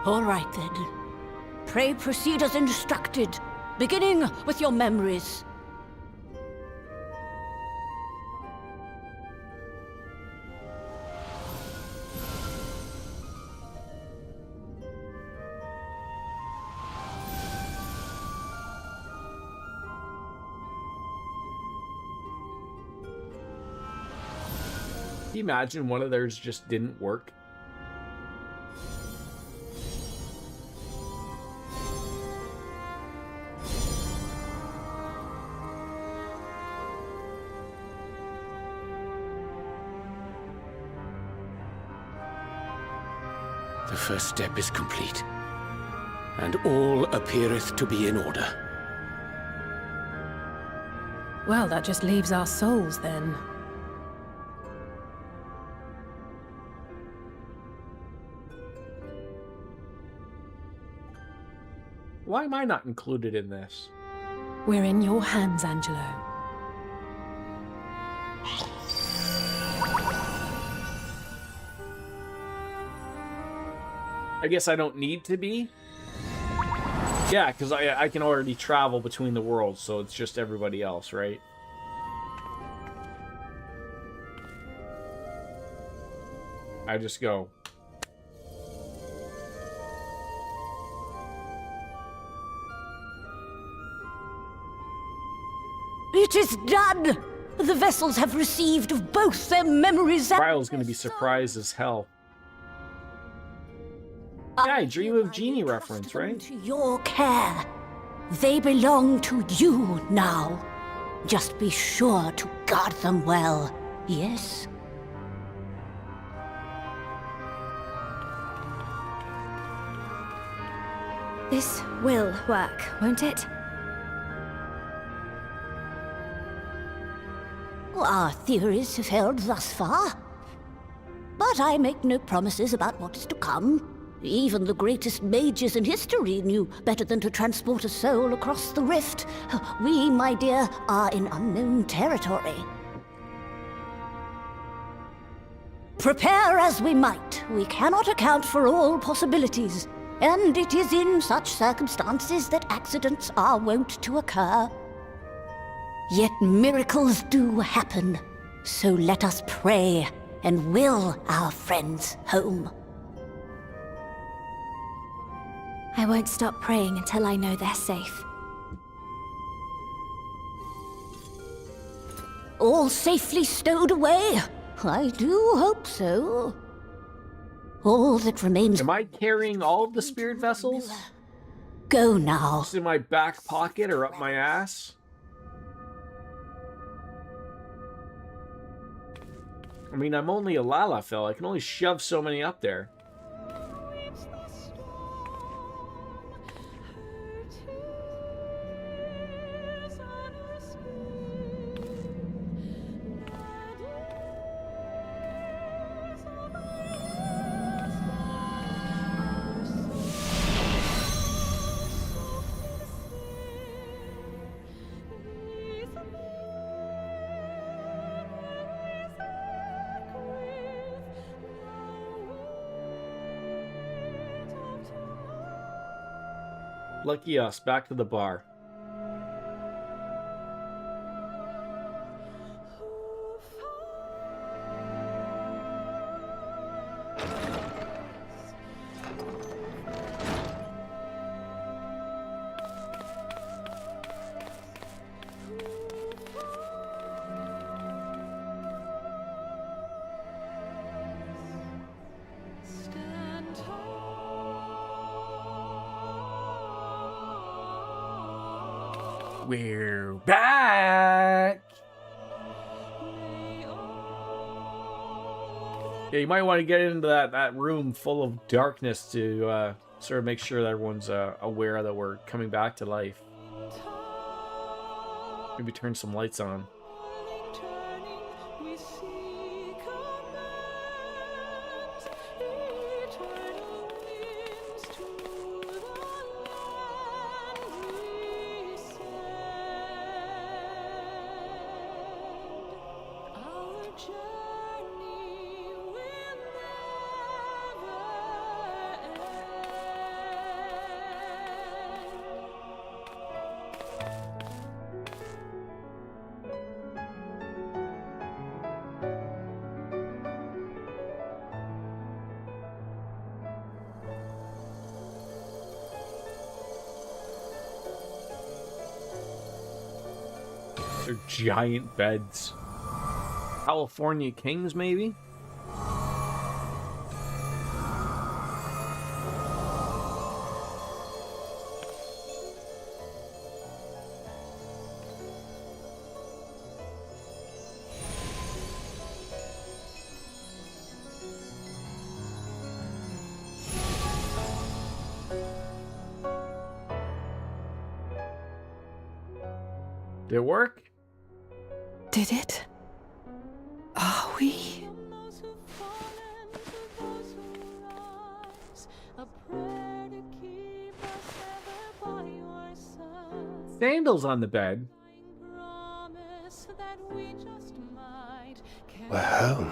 Speaker 16: All right, then. Pray proceed as instructed, beginning with your memories.
Speaker 1: Can you imagine one of theirs just didn't work?
Speaker 13: The first step is complete, and all appeareth to be in order.
Speaker 15: Well, that just leaves our souls, then.
Speaker 1: Why am I not included in this?
Speaker 15: We're in your hands, Angelo.
Speaker 1: I guess I don't need to be. Yeah, because I can already travel between the worlds, so it's just everybody else, right? I just go.
Speaker 16: It is done! The vessels have received of both their memories and...
Speaker 1: Ryle's gonna be surprised as hell. Yeah, I Dream of Genie reference, right?
Speaker 16: To your care. They belong to you now. Just be sure to guard them well, yes?
Speaker 5: This will work, won't it?
Speaker 16: Our theories have held thus far. But I make no promises about what is to come. Even the greatest mages in history knew better than to transport a soul across the rift. We, my dear, are in unknown territory. Prepare as we might, we cannot account for all possibilities. And it is in such circumstances that accidents are wont to occur. Yet miracles do happen. So let us pray and will our friends home.
Speaker 5: I won't stop praying until I know they're safe.
Speaker 16: All safely stowed away? I do hope so. All that remains...
Speaker 1: Am I carrying all of the spirit vessels?
Speaker 16: Go now.
Speaker 1: Just in my back pocket or up my ass? I mean, I'm only a Lalafell. I can only shove so many up there. Lucky us, back to the bar. We're back! Yeah, you might want to get into that room full of darkness to sort of make sure that everyone's aware that we're coming back to life. Maybe turn some lights on. They're giant beds. California Kings, maybe? Did it work?
Speaker 15: Did it? Are we?
Speaker 1: Sandals on the bed.
Speaker 14: We're home.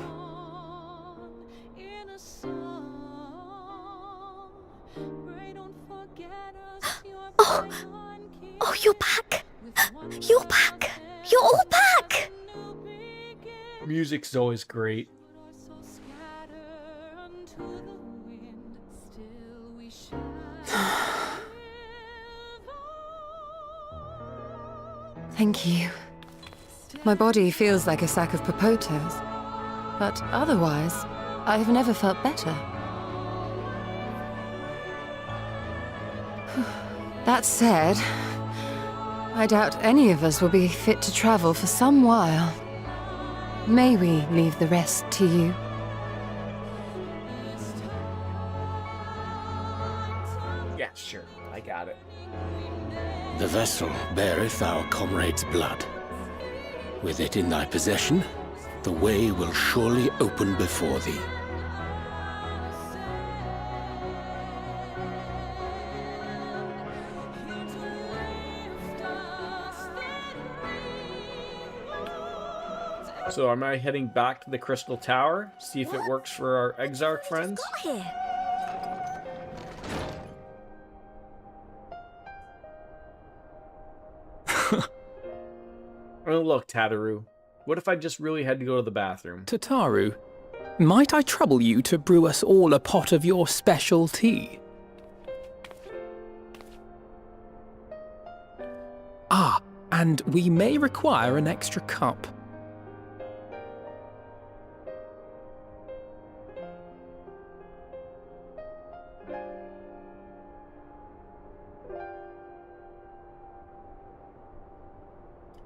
Speaker 5: Oh, Oh, you're back. You're back. You're all back.
Speaker 1: Music's always great.
Speaker 11: Thank you. My body feels like a sack of potatoes, but otherwise, I've never felt better. That said, I doubt any of us will be fit to travel for some while. May we leave the rest to you?
Speaker 1: Yeah, sure. I got it.
Speaker 13: The vessel beareth our comrade's blood. With it in thy possession, the way will surely open before thee.
Speaker 1: So am I heading back to the Crystal Tower? See if it works for our Exarch friends?
Speaker 5: Here.
Speaker 1: Oh, look, Tataru. What if I just really had to go to the bathroom?
Speaker 7: Tataru, might I trouble you to brew us all a pot of your special tea? Ah, and we may require an extra cup.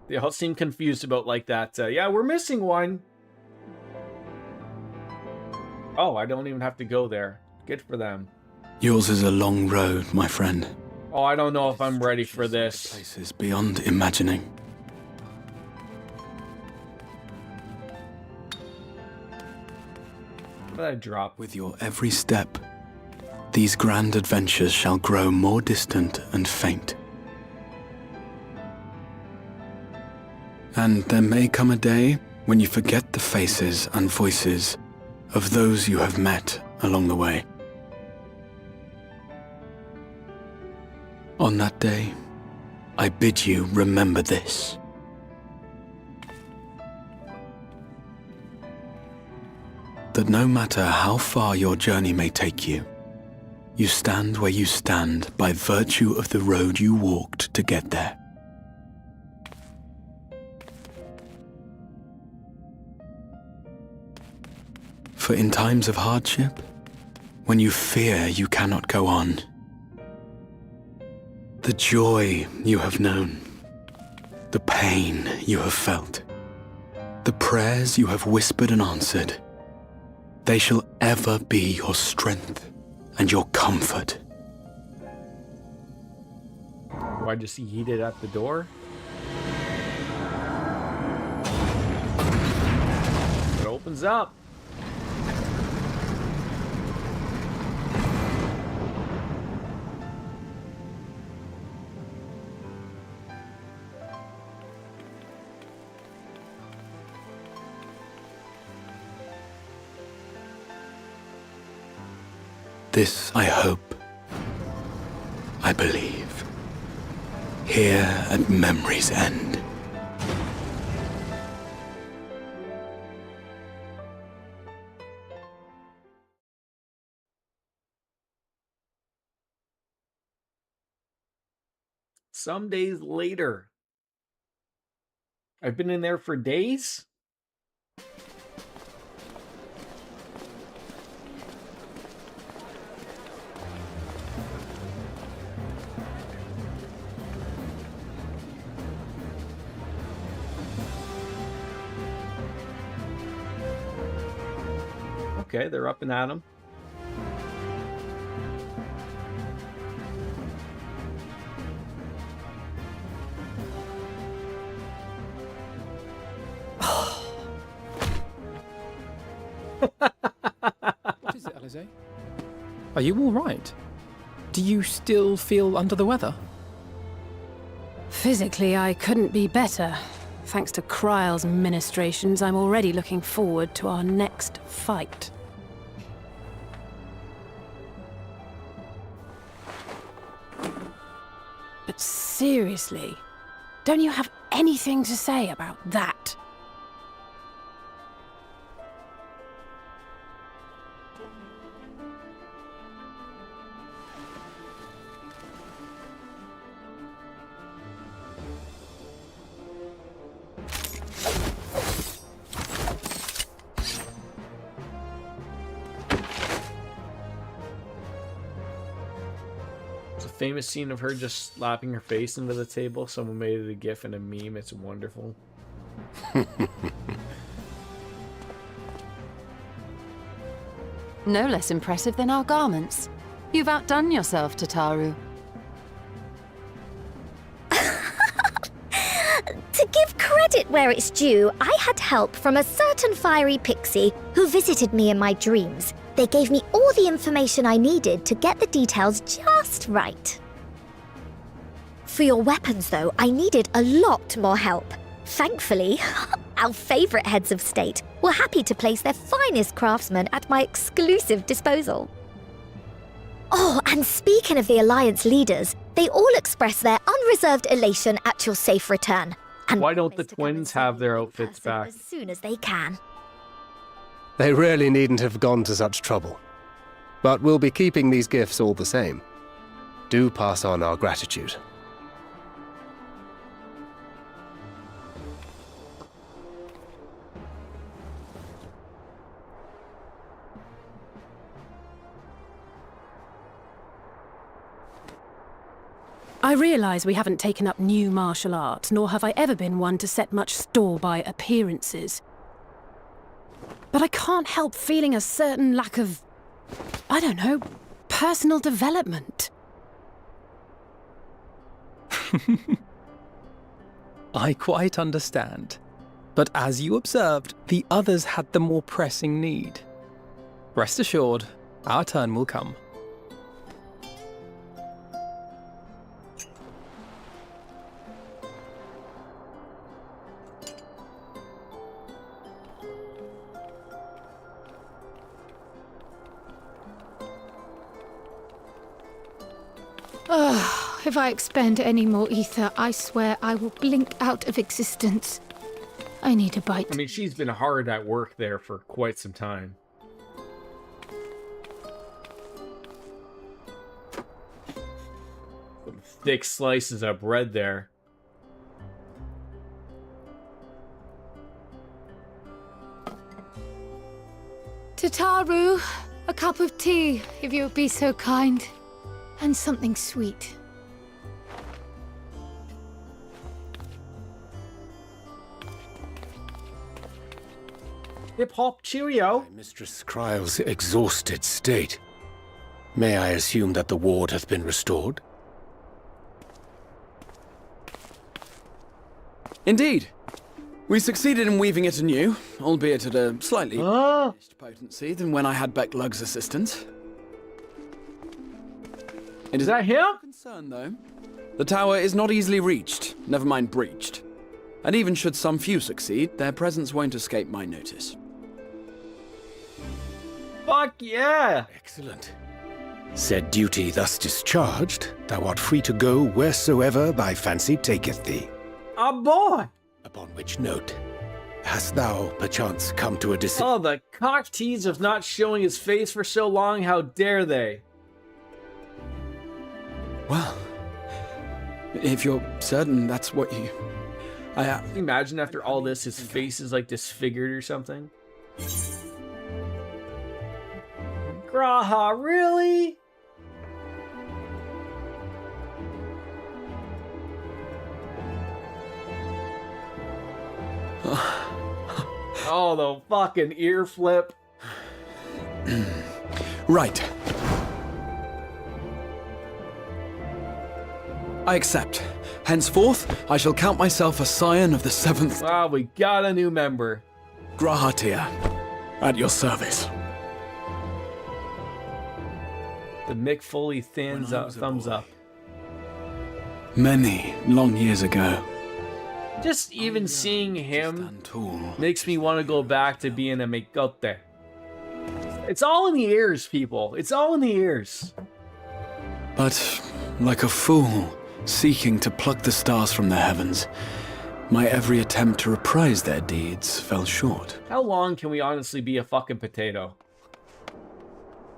Speaker 1: They all seem confused about like that. Yeah, we're missing one. Oh, I don't even have to go there. Good for them.
Speaker 2: Yours is a long road, my friend.
Speaker 1: Oh, I don't know if I'm ready for this.
Speaker 2: Places beyond imagining.
Speaker 1: What did I drop?
Speaker 2: With your every step, these grand adventures shall grow more distant and faint. And there may come a day when you forget the faces and voices of those you have met along the way. On that day, I bid you remember this. That no matter how far your journey may take you, you stand where you stand by virtue of the road you walked to get there. For in times of hardship, when you fear you cannot go on, the joy you have known, the pain you have felt, the prayers you have whispered and answered, they shall ever be your strength and your comfort.
Speaker 1: Do I just yeet it at the door? It opens up.
Speaker 2: This I hope, I believe, here at memory's end.
Speaker 1: Some days later. I've been in there for days? Okay, they're up and at 'em.
Speaker 7: What is it, Alizé? Are you all right? Do you still feel under the weather?
Speaker 15: Physically, I couldn't be better. Thanks to Kryle's ministrations, I'm already looking forward to our next fight. But seriously, don't you have anything to say about that?
Speaker 1: Famous scene of her just slapping her face into the table. Someone made it a gif and a meme. It's wonderful.
Speaker 11: No less impressive than our garments. You've outdone yourself, Tataru.
Speaker 5: To give credit where it's due, I had help from a certain fiery pixie who visited me in my dreams. They gave me all the information I needed to get the details just right. For your weapons, though, I needed a lot more help. Thankfully, our favourite heads of state were happy to place their finest craftsmen at my exclusive disposal. Oh, and speaking of the Alliance leaders, they all expressed their unreserved elation at your safe return. And
Speaker 1: why don't the twins have their outfits back?
Speaker 5: As soon as they can.
Speaker 14: They really needn't have gone to such trouble. But we'll be keeping these gifts all the same. Do pass on our gratitude.
Speaker 15: I realise we haven't taken up new martial arts, nor have I ever been one to set much store by appearances. But I can't help feeling a certain lack of, I don't know, personal development.
Speaker 7: I quite understand. But as you observed, the others had the more pressing need. Rest assured, our turn will come.
Speaker 12: If I expend any more ether, I swear I will blink out of existence. I need a bite.
Speaker 1: I mean, she's been hard at work there for quite some time. Some thick slices of bread there.
Speaker 12: Tataru, a cup of tea, if you would be so kind. And something sweet.
Speaker 1: Hip-hop cheerio.
Speaker 13: Mistress Kryle's exhausted state. May I assume that the ward hath been restored?
Speaker 2: Indeed. We succeeded in weaving it anew, albeit at a slightly diminished potency than when I had Becklug's assistance.
Speaker 1: Is that him?
Speaker 2: Concern, though. The tower is not easily reached, never mind breached. And even should some few succeed, their presence won't escape my notice.
Speaker 1: Fuck yeah!
Speaker 13: Excellent. Said duty thus discharged, thou art free to go wheresoever thy fancy taketh thee.
Speaker 1: A boy!
Speaker 13: Upon which note, hast thou perchance come to a decision?
Speaker 1: Oh, the cock tease of not showing his face for so long, how dare they?
Speaker 2: Well, if you're certain that's what you...
Speaker 1: Can you imagine after all this, his face is like disfigured or something? Graha, really? Oh, the fucking ear flip.
Speaker 2: Right. I accept. Henceforth, I shall count myself a scion of the 7th...
Speaker 1: Wow, we got a new member.
Speaker 2: Grahatia, at your service.
Speaker 1: The Mick Foley thumbs up.
Speaker 2: Many long years ago.
Speaker 1: Just even seeing him makes me want to go back to being a Mikote. It's all in the ears, people. It's all in the ears.
Speaker 2: But, like a fool, seeking to pluck the stars from the heavens. My every attempt to reprise their deeds fell short.
Speaker 1: How long can we honestly be a fucking potato?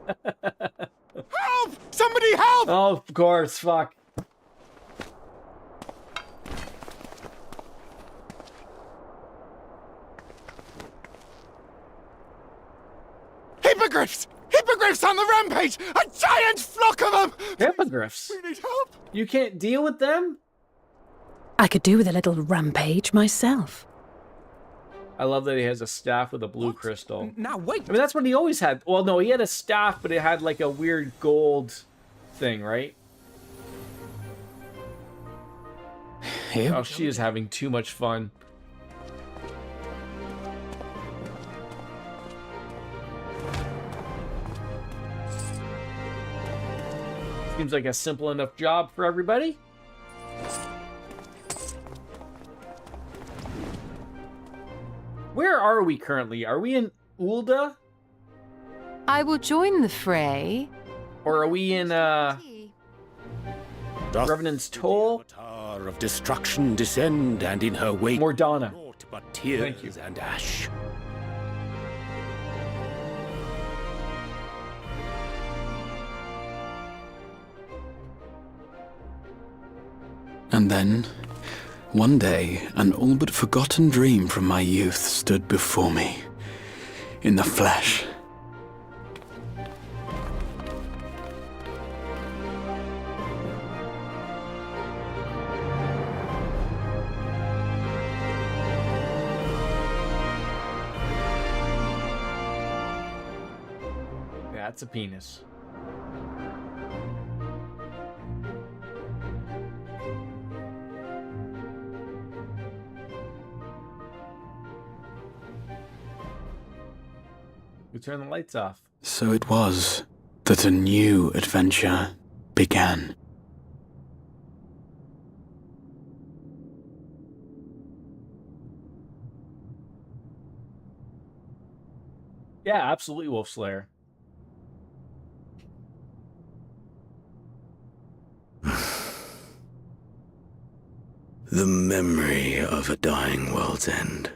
Speaker 3: Help! Somebody help!
Speaker 1: Oh, of course, fuck.
Speaker 3: Hippogriffs! Hippogriffs on the rampage! A giant flock of them!
Speaker 1: Hippogriffs?
Speaker 3: We need help!
Speaker 1: You can't deal with them?
Speaker 15: I could do with a little rampage myself.
Speaker 1: I love that he has a staff with a blue crystal.
Speaker 7: Now wait.
Speaker 1: I mean, that's what he always had. Well, no, he had a staff, but it had like a weird gold thing, right?
Speaker 7: Here.
Speaker 1: Oh, she is having too much fun. Seems like a simple enough job for everybody. Where are we currently? Are we in Ulda?
Speaker 11: I will join the fray.
Speaker 1: Or are we in, Revenant's Toll?
Speaker 13: Avatar of destruction descend, and in her wake
Speaker 1: Mordana.
Speaker 13: naught but tears and ash.
Speaker 2: And then, one day, an all but forgotten dream from my youth stood before me, in the flesh.
Speaker 1: That's a penis. We turn the lights off.
Speaker 2: So it was that a new adventure began.
Speaker 1: Yeah, absolutely, Wolf Slayer.
Speaker 17: The memory of a dying world's end.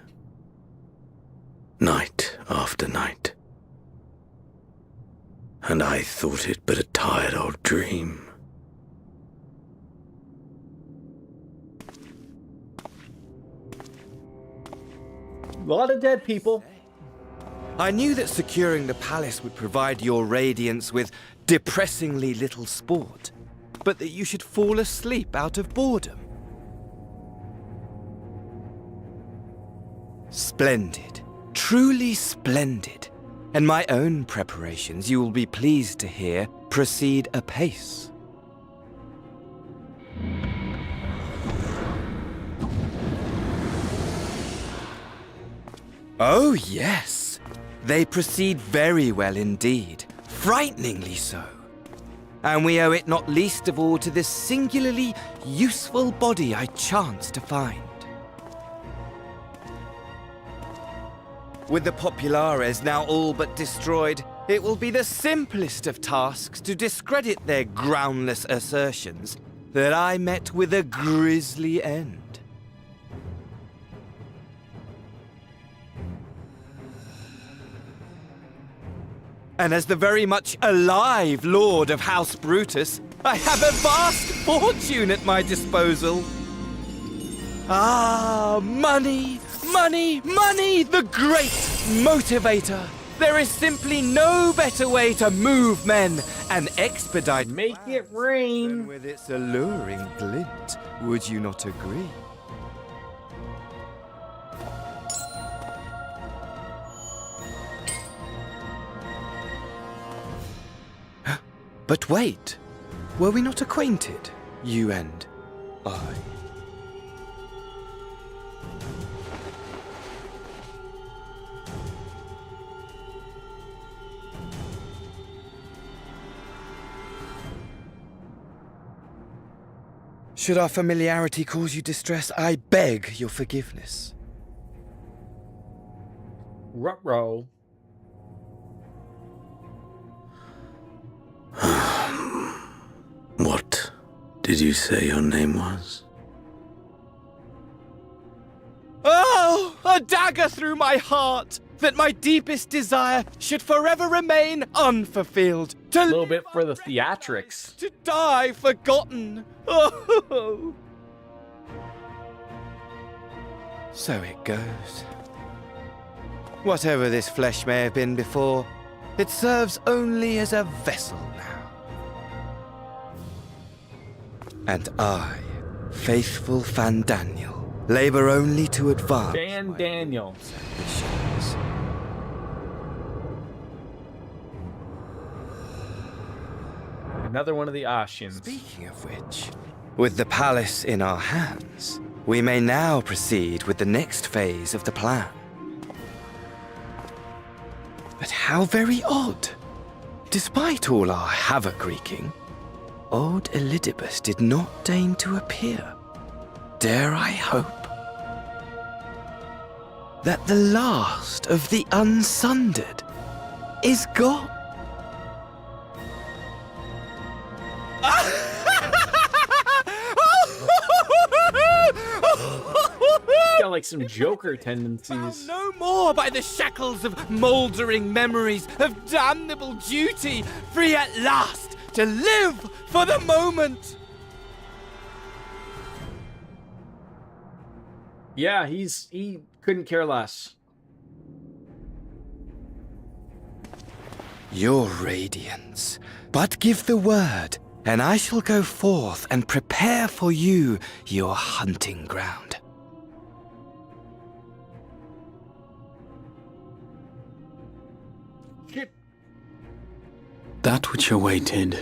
Speaker 17: Night after night. And I thought it but a tired old dream.
Speaker 1: A lot of dead people.
Speaker 18: I knew that securing the palace would provide your radiance with depressingly little sport, but that you should fall asleep out of boredom. Splendid. Truly splendid. And my own preparations, you will be pleased to hear, proceed apace. Oh, yes. They proceed very well indeed. Frighteningly so. And we owe it not least of all to this singularly useful body I chanced to find. With the populares now all but destroyed, it will be the simplest of tasks to discredit their groundless assertions that I met with a grisly end. And as the very much alive Lord of House Brutus, I have a vast fortune at my disposal. Ah, money! Money, money, the great motivator. There is simply no better way to move men and expedite.
Speaker 1: Make it rain.
Speaker 18: Than with its alluring glint. Would you not agree? But wait, were we not acquainted, you and I? Should our familiarity cause you distress, I beg your forgiveness.
Speaker 1: Ruh-roh.
Speaker 17: What did you say your name was?
Speaker 18: Oh, a dagger through my heart, that my deepest desire should forever remain unfulfilled.
Speaker 1: A little bit for the theatrics.
Speaker 18: To die forgotten. Oh. So it goes. Whatever this flesh may have been before, it serves only as a vessel now. And I, faithful Fandaniel, labor only to advance.
Speaker 1: Dan Daniel. Another one of the Ashians.
Speaker 18: Speaking of which, with the palace in our hands, we may now proceed with the next phase of the plan. But how very odd. Despite all our havoc wreaking, old Elidibus did not deign to appear. Dare I hope that the last of the unsundered is gone?
Speaker 1: Got like some Joker tendencies.
Speaker 18: No more by the shackles of mouldering memories of damnable duty, free at last to live for the moment.
Speaker 1: Yeah, he couldn't care less.
Speaker 18: Your radiance, but give the word, and I shall go forth and prepare for you your hunting ground.
Speaker 2: That which awaited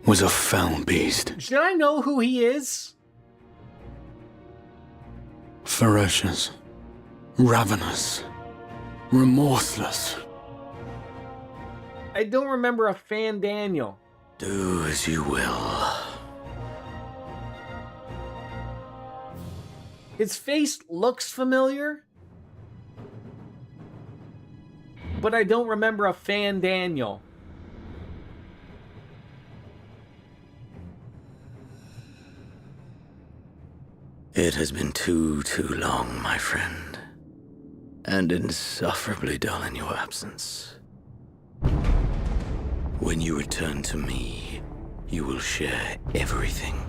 Speaker 2: was a foul beast.
Speaker 1: Should I know who he is?
Speaker 2: Ferocious, ravenous, remorseless.
Speaker 1: I don't remember a Fandaniel.
Speaker 17: Do as you will.
Speaker 1: His face looks familiar, but I don't remember a Fandaniel.
Speaker 17: It has been too long, my friend, and insufferably dull in your absence. When you return to me, you will share everything.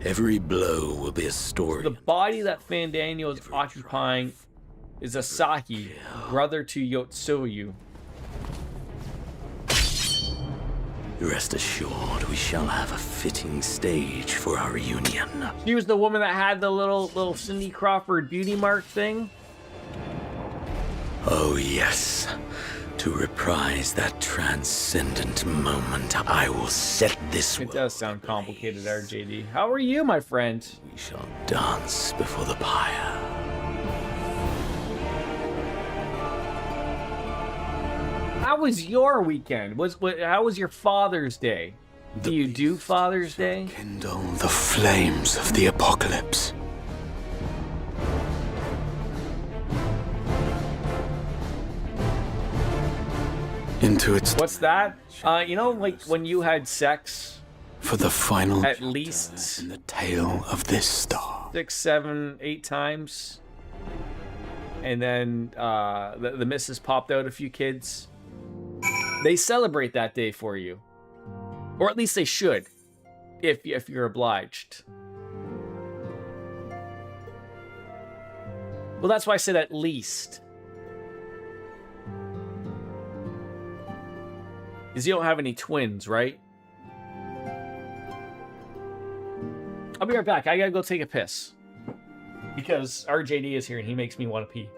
Speaker 17: Every blow will be a story.
Speaker 1: The body that Fandaniel is occupying is Asahi, brother to Yotsuyu.
Speaker 17: Rest assured, we shall have a fitting stage for our reunion.
Speaker 1: She was the woman that had the little Cindy Crawford beauty mark thing?
Speaker 17: Oh yes. To reprise that transcendent moment, I will set this
Speaker 1: It does sound complicated, RJD. How are you, my friend?
Speaker 17: We shall dance before the pyre.
Speaker 1: How was your weekend? How was your Father's Day? Do you do Father's Day?
Speaker 2: Kindle the flames of the apocalypse. Into its...
Speaker 1: What's that? You know, like when you had sex?
Speaker 2: For the final
Speaker 1: at least
Speaker 2: in the tale of this star.
Speaker 1: 6, 7, 8 times. And then the missus popped out a few kids. They celebrate that day for you. Or at least they should, if you're obliged. Well, that's why I said at least. Because you don't have any twins, right? I'll be right back. I gotta go take a piss. Because RJD is here and he makes me want to pee.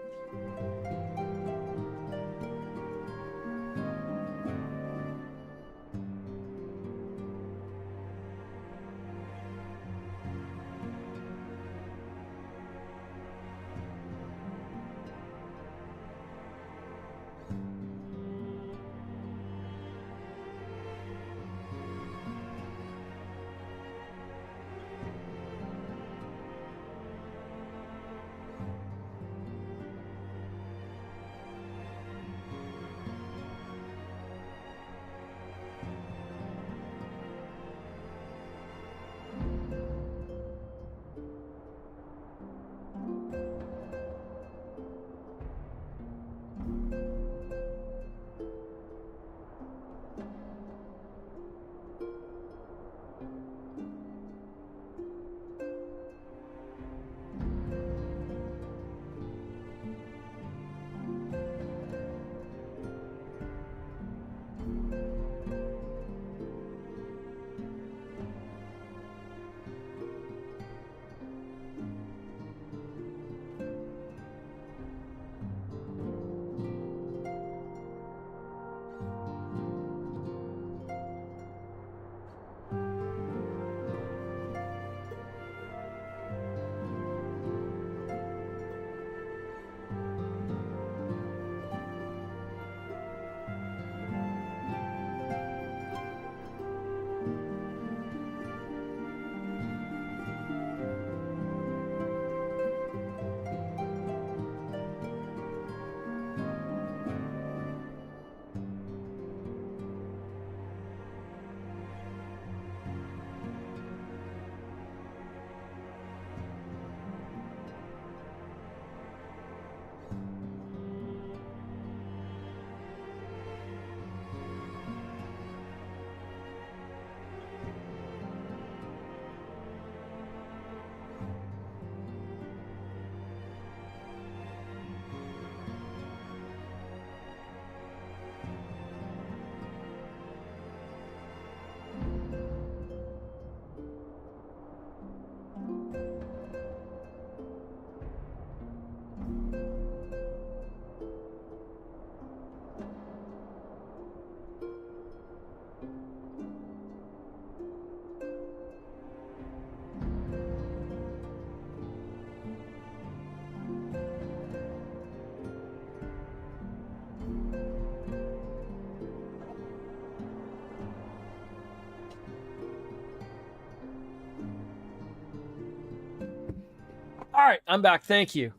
Speaker 1: Alright, I'm back. Thank you.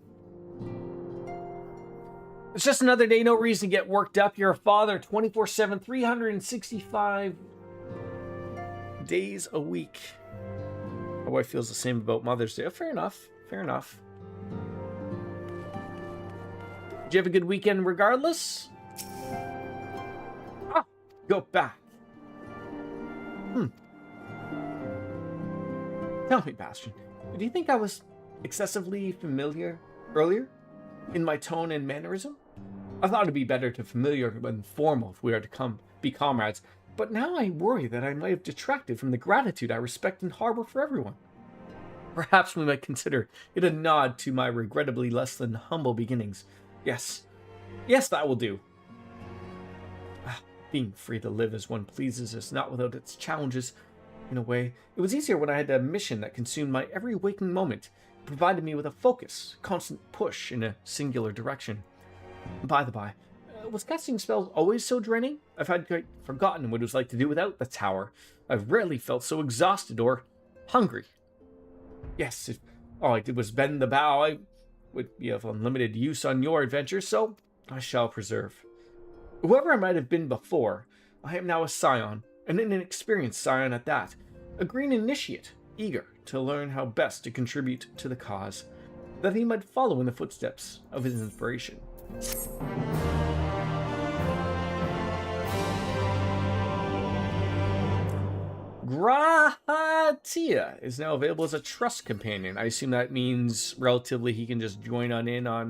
Speaker 1: It's just another day. No reason to get worked up. You're a father 24/7, 365 days a week. My wife feels the same about Mother's Day. Oh, fair enough. Fair enough. Did you have a good weekend regardless? Ah, go back. Tell me, Bastion, do you think I was excessively familiar earlier in my tone and mannerism? I thought it'd be better to familiar than formal if we are to be comrades, but now I worry that I might have detracted from the gratitude I respect and harbor for everyone. Perhaps we might consider it a nod to my regrettably less than humble beginnings. Yes, that will do. Being free to live as one pleases is not without its challenges. In a way, it was easier when I had a mission that consumed my every waking moment, provided me with a focus, constant push in a singular direction. By the by, was casting spells always so draining? I've had quite forgotten what it was like to do without the tower. I've rarely felt so exhausted or hungry. Yes, if all I did was bend the bow, I would be of unlimited use on your adventure, so I shall preserve. Whoever I might have been before, I am now a scion, and an inexperienced scion at that, a green initiate, eager to learn how best to contribute to the cause, that he might follow in the footsteps of his inspiration. Grahatia is now available as a trust companion. I assume that means relatively he can just join in on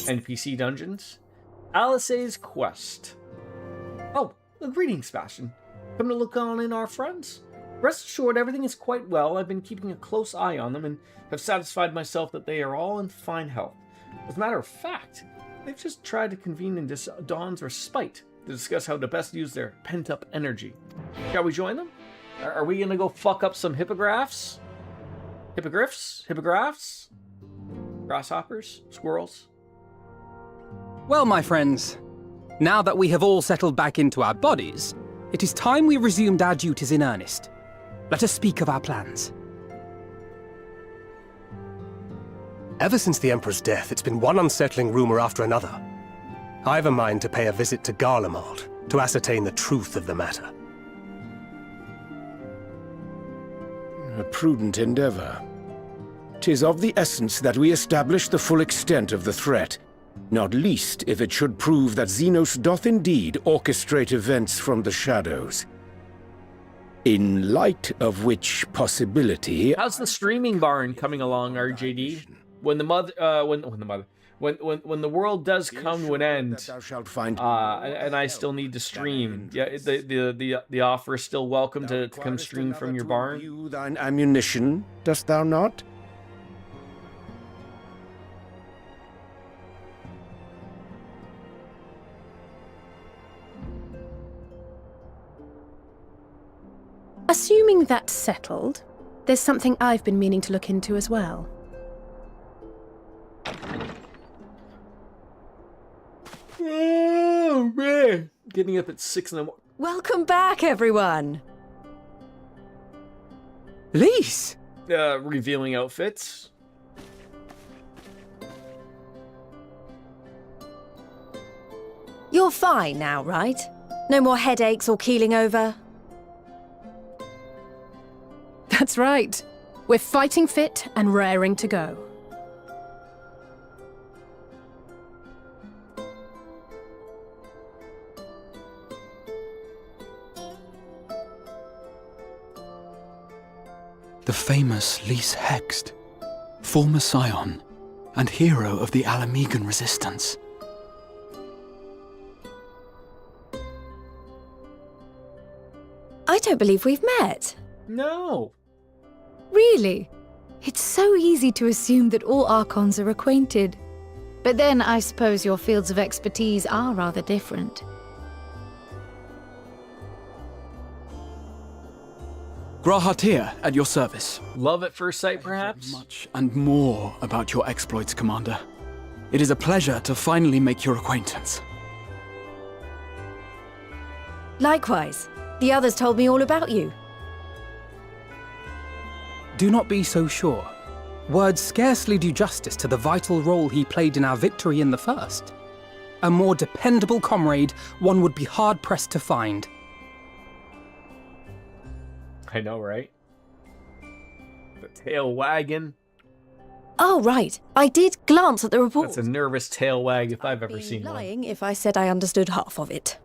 Speaker 1: NPC dungeons. Alice's quest. Oh, greetings, Bastion. Come to look on in our friends? Rest assured, everything is quite well. I've been keeping a close eye on them and have satisfied myself that they are all in fine health. As a matter of fact, they've just tried to convene in Dawn's respite to discuss how to best use their pent-up energy. Shall we join them? Are we gonna go fuck up some hippogriffs? Hippogriffs? Grasshoppers? Squirrels?
Speaker 7: Well, my friends, now that we have all settled back into our bodies, it is time we resumed our duties in earnest. Let us speak of our plans.
Speaker 14: Ever since the Emperor's death, it's been one unsettling rumor after another. I've a mind to pay a visit to Garlemald to ascertain the truth of the matter.
Speaker 13: A prudent endeavor. 'Tis of the essence that we establish the full extent of the threat, not least if it should prove that Xenos doth indeed orchestrate events from the shadows. In light of which possibility...
Speaker 1: How's the streaming barn coming along, RJD? When the world does come to an end, and I still need to stream, yeah, the offer is still welcome to come stream from your barn.
Speaker 13: You thine ammunition, dost thou not?
Speaker 15: Assuming that's settled, there's something I've been meaning to look into as well.
Speaker 1: Oh, man. Getting up at 6 in the morning.
Speaker 19: Welcome back, everyone.
Speaker 7: Lise!
Speaker 1: Revealing outfits.
Speaker 19: You're fine now, right? No more headaches or keeling over?
Speaker 15: That's right. We're fighting fit and raring to go.
Speaker 2: The famous Lise Hext, former scion and hero of the Alamegan resistance.
Speaker 19: I don't believe we've met.
Speaker 1: No.
Speaker 12: Really? It's so easy to assume that all Archons are acquainted. But then I suppose your fields of expertise are rather different.
Speaker 2: Grahatir, at your service.
Speaker 1: Love at first sight, perhaps?
Speaker 2: Much and more about your exploits, Commander. It is a pleasure to finally make your acquaintance.
Speaker 19: Likewise. The others told me all about you.
Speaker 7: Do not be so sure. Words scarcely do justice to the vital role he played in our victory in the first. A more dependable comrade one would be hard-pressed to find.
Speaker 1: I know, right? The tail wagging.
Speaker 19: Oh, right. I did glance at the report.
Speaker 1: That's a nervous tail wag if I've ever seen one.
Speaker 19: Lying if I said I understood half of it.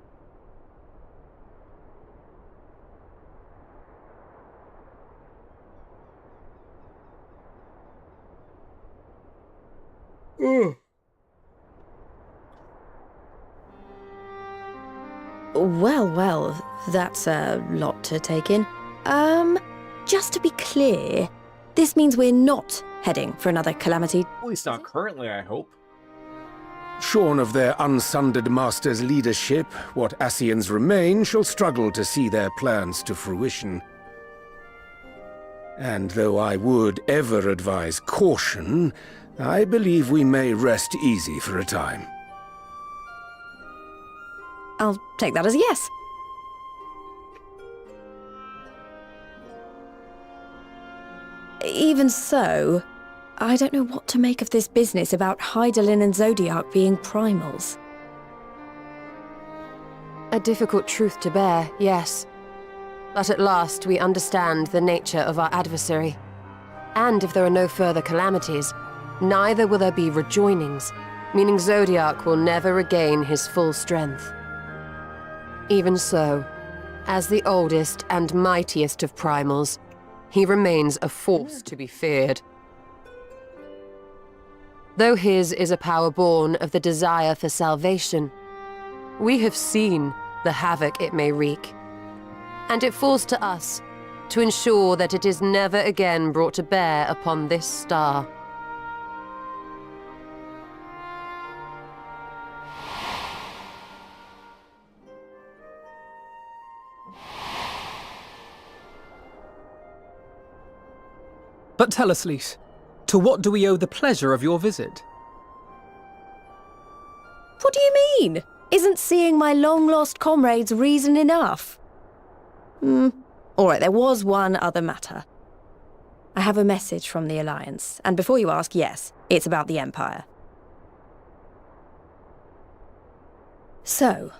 Speaker 19: Well, that's a lot to take in. Just to be clear, this means we're not heading for another calamity.
Speaker 1: At least not currently, I hope.
Speaker 13: Shorn of their unsundered master's leadership, what Ascians remain shall struggle to see their plans to fruition. And though I would ever advise caution, I believe we may rest easy for a time.
Speaker 19: I'll take that as a yes. Even so, I don't know what to make of this business about Hydaelyn and Zodiac being primals.
Speaker 11: A difficult truth to bear, yes. But at last we understand the nature of our adversary. And if there are no further calamities, neither will there be rejoinings, meaning Zodiac will never regain his full strength. Even so, as the oldest and mightiest of primals, he remains a force to be feared. Though his is a power born of the desire for salvation, we have seen the havoc it may wreak, and it falls to us to ensure that it is never again brought to bear upon this star.
Speaker 7: But tell us, Lys, to what do we owe the pleasure of your visit?
Speaker 19: What do you mean? Isn't seeing my long-lost comrades reason enough? Alright, there was one other matter. I have a message from the Alliance, and before you ask, yes, it's about the Empire. So,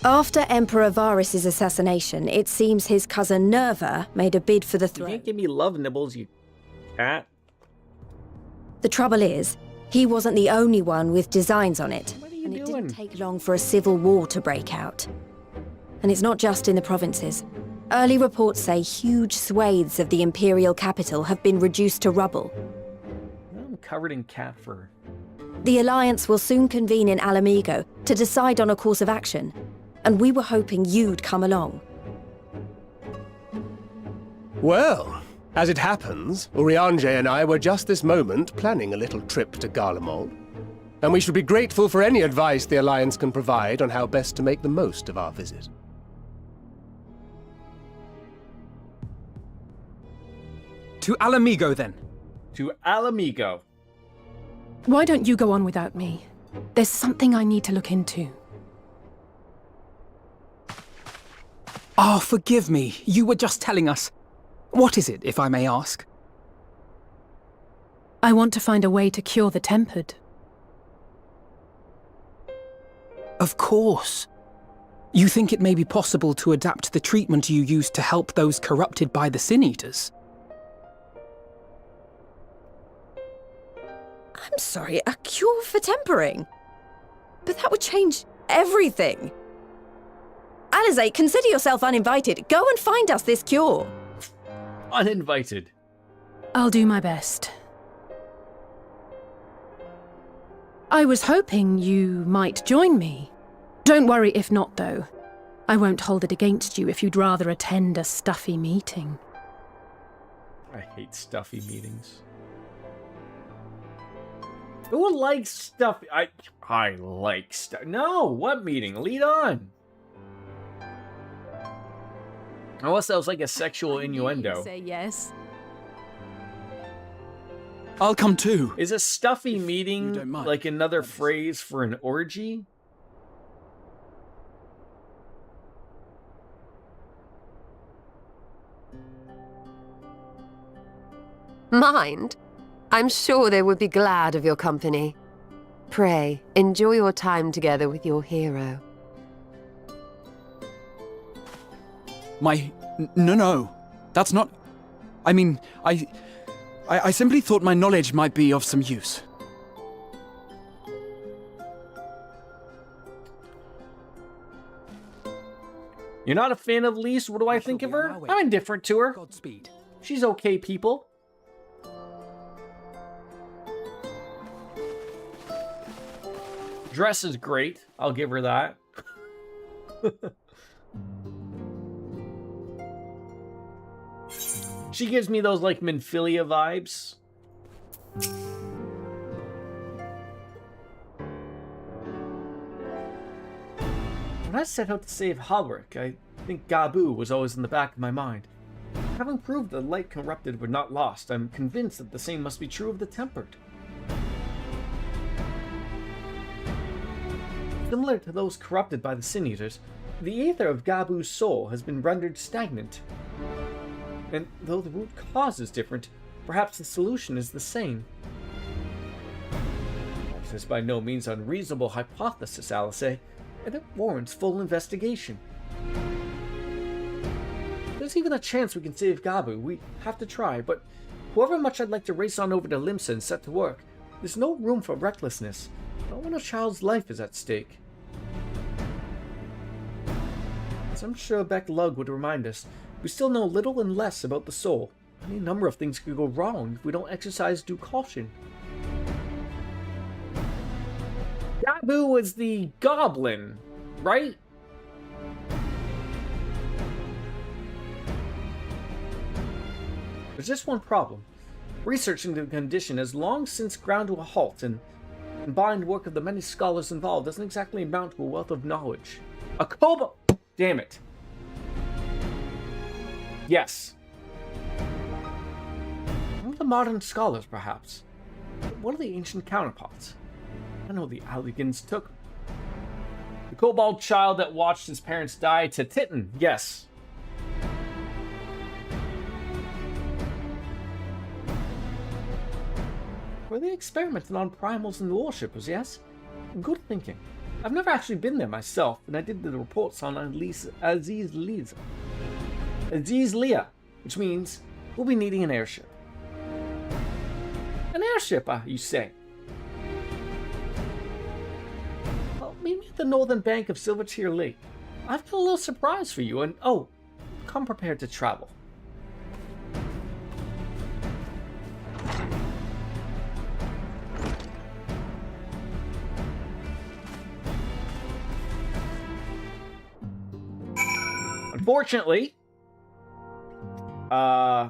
Speaker 19: after Emperor Varys' assassination, it seems his cousin Nerva made a bid for the throne.
Speaker 1: You can't give me love nibbles, you cat.
Speaker 19: The trouble is, he wasn't the only one with designs on it, and it
Speaker 1: doing?
Speaker 19: didn't take long for a civil war to break out. And it's not just in the provinces. Early reports say huge swathes of the imperial capital have been reduced to rubble.
Speaker 1: I'm covered in cat fur.
Speaker 19: The Alliance will soon convene in Alamigo to decide on a course of action, and we were hoping you'd come along.
Speaker 14: Well, as it happens, Urianger and I were just this moment planning a little trip to Garlemald, and we should be grateful for any advice the Alliance can provide on how best to make the most of our visit.
Speaker 7: To Alamigo, then.
Speaker 1: To Alamigo.
Speaker 15: Why don't you go on without me? There's something I need to look into.
Speaker 7: Oh, forgive me. You were just telling us. What is it, if I may ask?
Speaker 15: I want to find a way to cure the tempered.
Speaker 7: Of course. You think it may be possible to adapt the treatment you use to help those corrupted by the Sin Eaters?
Speaker 19: I'm sorry, a cure for tempering? But that would change everything. Alizé, consider yourself uninvited. Go and find us this cure.
Speaker 1: Uninvited.
Speaker 15: I'll do my best. I was hoping you might join me. Don't worry if not, though. I won't hold it against you if you'd rather attend a stuffy meeting.
Speaker 1: I hate stuffy meetings. Who likes stuffy? I like stuff. No, what meeting? Lead on. Unless that was like a sexual innuendo.
Speaker 15: Say yes.
Speaker 2: I'll come too.
Speaker 1: Is a stuffy meeting like another phrase for an orgy?
Speaker 11: Mind? I'm sure they would be glad of your company. Pray, enjoy your time together with your hero.
Speaker 2: No. That's not... I mean, I simply thought my knowledge might be of some use.
Speaker 1: You're not a fan of Lise? What do I think of her? I'm indifferent to her.
Speaker 7: Godspeed.
Speaker 1: She's okay, people. Dress is great. I'll give her that. She gives me those, like, Minfilia vibes. When I set out to save Halric, I think Gabu was always in the back of my mind. Having proved the light corrupted but not lost, I'm convinced that the same must be true of the tempered. Similar to those corrupted by the Sin Eaters, the aether of Gabu's soul has been rendered stagnant. And though the root cause is different, perhaps the solution is the same. This is by no means unreasonable hypothesis, Alice, and it warrants full investigation. There's even a chance we can save Gabu. We have to try, but however much I'd like to race on over to Limsa and set to work, there's no room for recklessness. Not when a child's life is at stake. As I'm sure Beck Lug would remind us, we still know little and less about the soul. Any number of things could go wrong if we don't exercise due caution. Gabu was the goblin, right? There's just one problem. Research into the condition has long since ground to a halt, and combined work of the many scholars involved doesn't exactly amount to a wealth of knowledge. A kobold! Damn it. Yes. One of the modern scholars, perhaps. But one of the ancient counterparts. I know the Alligans took. The kobold child that watched his parents die to Titan. Yes. Were they experimenting on primals and worshippers, yes? Good thinking. I've never actually been there myself, and I did the reports on Aziz Leah, which means we'll be needing an airship. An airship, you say? Well, meet me at the northern bank of Silvertear Lake. I've got a little surprise for you, and oh, come prepared to travel. Unfortunately, my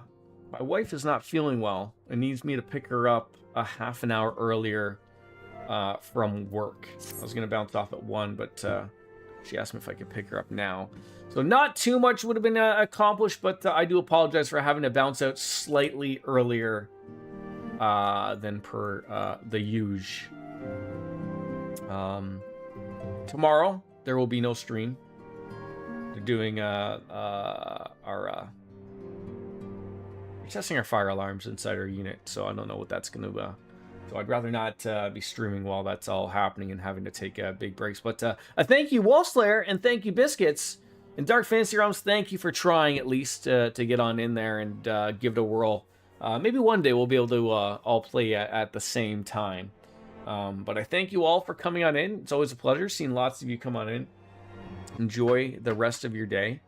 Speaker 1: wife is not feeling well and needs me to pick her up a half an hour earlier from work. I was going to bounce off at 1, but she asked me if I could pick her up now. So not too much would have been accomplished, but I do apologize for having to bounce out slightly earlier than per the usual. Tomorrow, there will be no stream. They're doing we're testing our fire alarms inside our unit, so I don't know what that's going to so I'd rather not be streaming while that's all happening and having to take big breaks. But I thank you, Wallslayer, and thank you, Biscuits. And Dark Fantasy Realms, thank you for trying at least to get on in there and give it a whirl. Maybe one day we'll be able to all play at the same time. But I thank you all for coming on in. It's always a pleasure seeing lots of you come on in. Enjoy the rest of your day.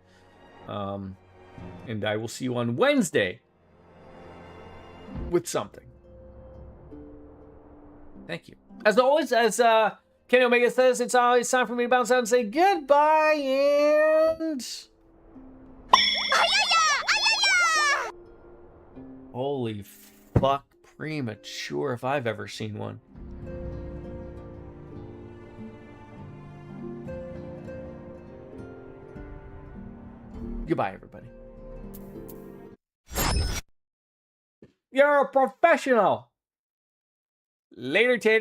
Speaker 1: And I will see you on Wednesday with something. Thank you. As always, as Kenny Omega says, it's always time for me to bounce out and say goodbye and... Holy fuck, premature if I've ever seen one. Goodbye, everybody. You're a professional. Later, Tater.